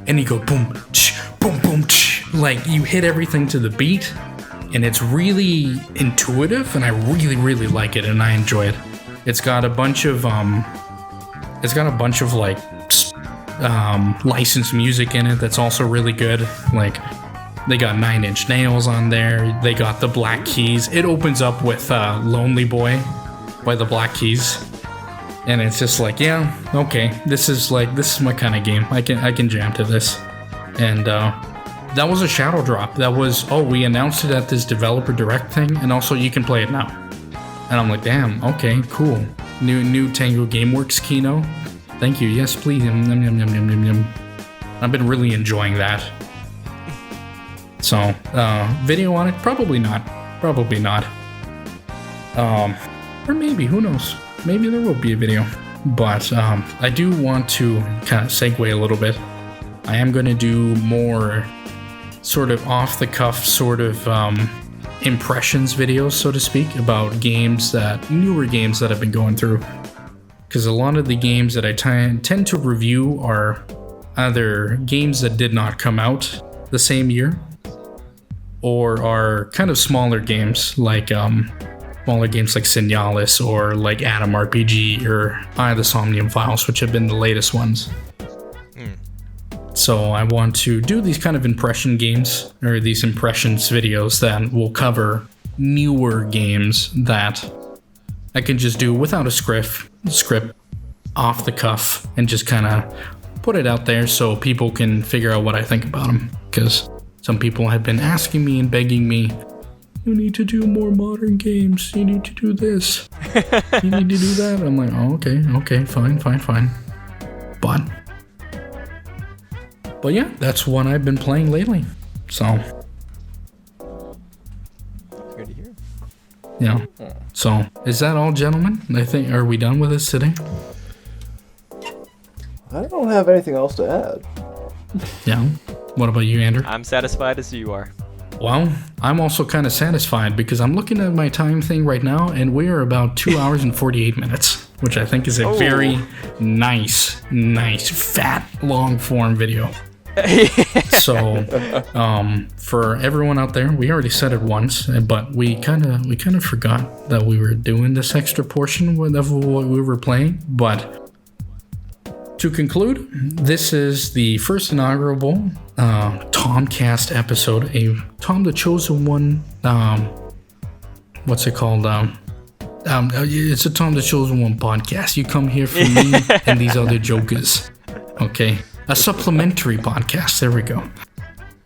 And you go boom, tsh, boom, boom, tsh. Like you hit everything to the beat, and it's really intuitive, and I really, really like it, and I enjoy it. It's got a bunch of like licensed music in it that's also really good. Like they got 9 Inch Nails on there. They got the Black Keys. It opens up with Lonely Boy by the Black Keys, and it's just like, yeah, okay, this is my kind of game. I can jam to this. And that was a shadow drop. That was, we announced it at this developer direct thing, and also you can play it now. And I'm like, damn, okay, cool. New Tango Gameworks Kino. Thank you. Yes, please. I've been really enjoying that. So, video on it? Probably not. Or maybe, who knows? Maybe there will be a video. But I do want to kind of segue a little bit. I am going to do more sort of off-the-cuff sort of impressions videos, so to speak, about newer games that I've been going through. Because a lot of the games that I tend to review are either games that did not come out the same year, or are kind of smaller games like Signalis or like Atom RPG or The Somnium Files, which have been the latest ones. So I want to do these kind of impression games, or these impressions videos that will cover newer games that I can just do without a script off the cuff, and just kind of put it out there so people can figure out what I think about them. Because some people have been asking me and begging me, you need to do more modern games, you need to do this, you need to do that. I'm like, oh, okay, fine. But yeah, that's what I've been playing lately. So. Good to hear. Yeah. So, is that all, gentlemen? Are we done with this today? I don't have anything else to add. Yeah. What about you, Andrew? I'm satisfied as you are. Well, I'm also kind of satisfied because I'm looking at my time thing right now, and we are about 2 hours and 48 minutes, which I think is a very nice, fat, long form video. So, for everyone out there, we already said it once, but we kind of forgot that we were doing this extra portion of what we were playing. But to conclude, this is the first inaugural TomCast episode, a Tom the Chosen One. What's it called? It's a Tom the Chosen One podcast. You come here for me and these other jokers. Okay. A supplementary podcast. There we go.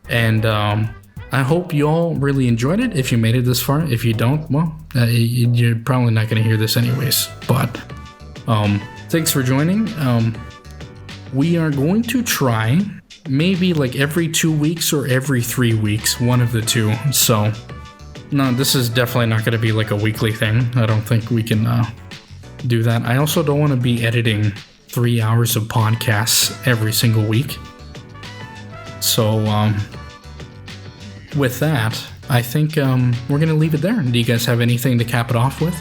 And I hope you all really enjoyed it. If you made it this far, if you don't, well, you're probably not going to hear this anyways. But thanks for joining. We are going to try maybe like every 2 weeks or every 3 weeks, one of the two. So no, this is definitely not going to be like a weekly thing. I don't think we can do that. I also don't want to be editing 3 hours of podcasts every single week. So with that, I think we're going to leave it there. Do you guys have anything to cap it off with?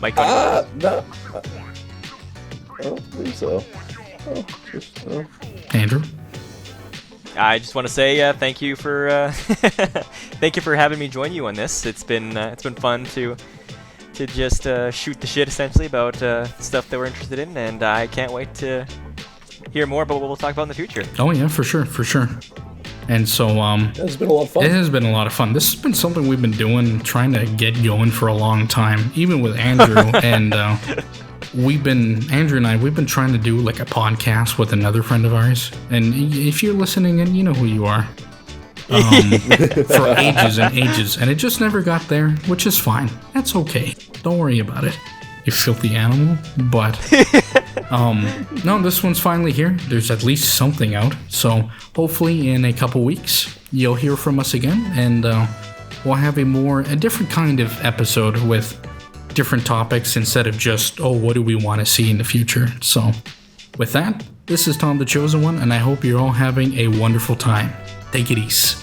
Mike? No. I don't believe so. Andrew? I just want to say thank you for thank you for having me join you on this. It's been fun to just shoot the shit essentially about stuff that we're interested in, and I can't wait to hear more about what we'll talk about in the future. Oh yeah, for sure. And so It's been a lot of fun. It has been a lot of fun. This has been something we've been doing, trying to get going for a long time, even with Andrew. And Andrew and I, we've been trying to do like a podcast with another friend of ours. And if you're listening, and you know who you are, for ages and ages. And it just never got there, which is fine. That's okay. Don't worry about it, you filthy animal. But no, this one's finally here. There's at least something out. So hopefully in a couple weeks, you'll hear from us again. And we'll have a different kind of episode with different topics instead of just, what do we want to see in the future? So with that, this is Tom the Chosen One, and I hope you're all having a wonderful time. Take it easy.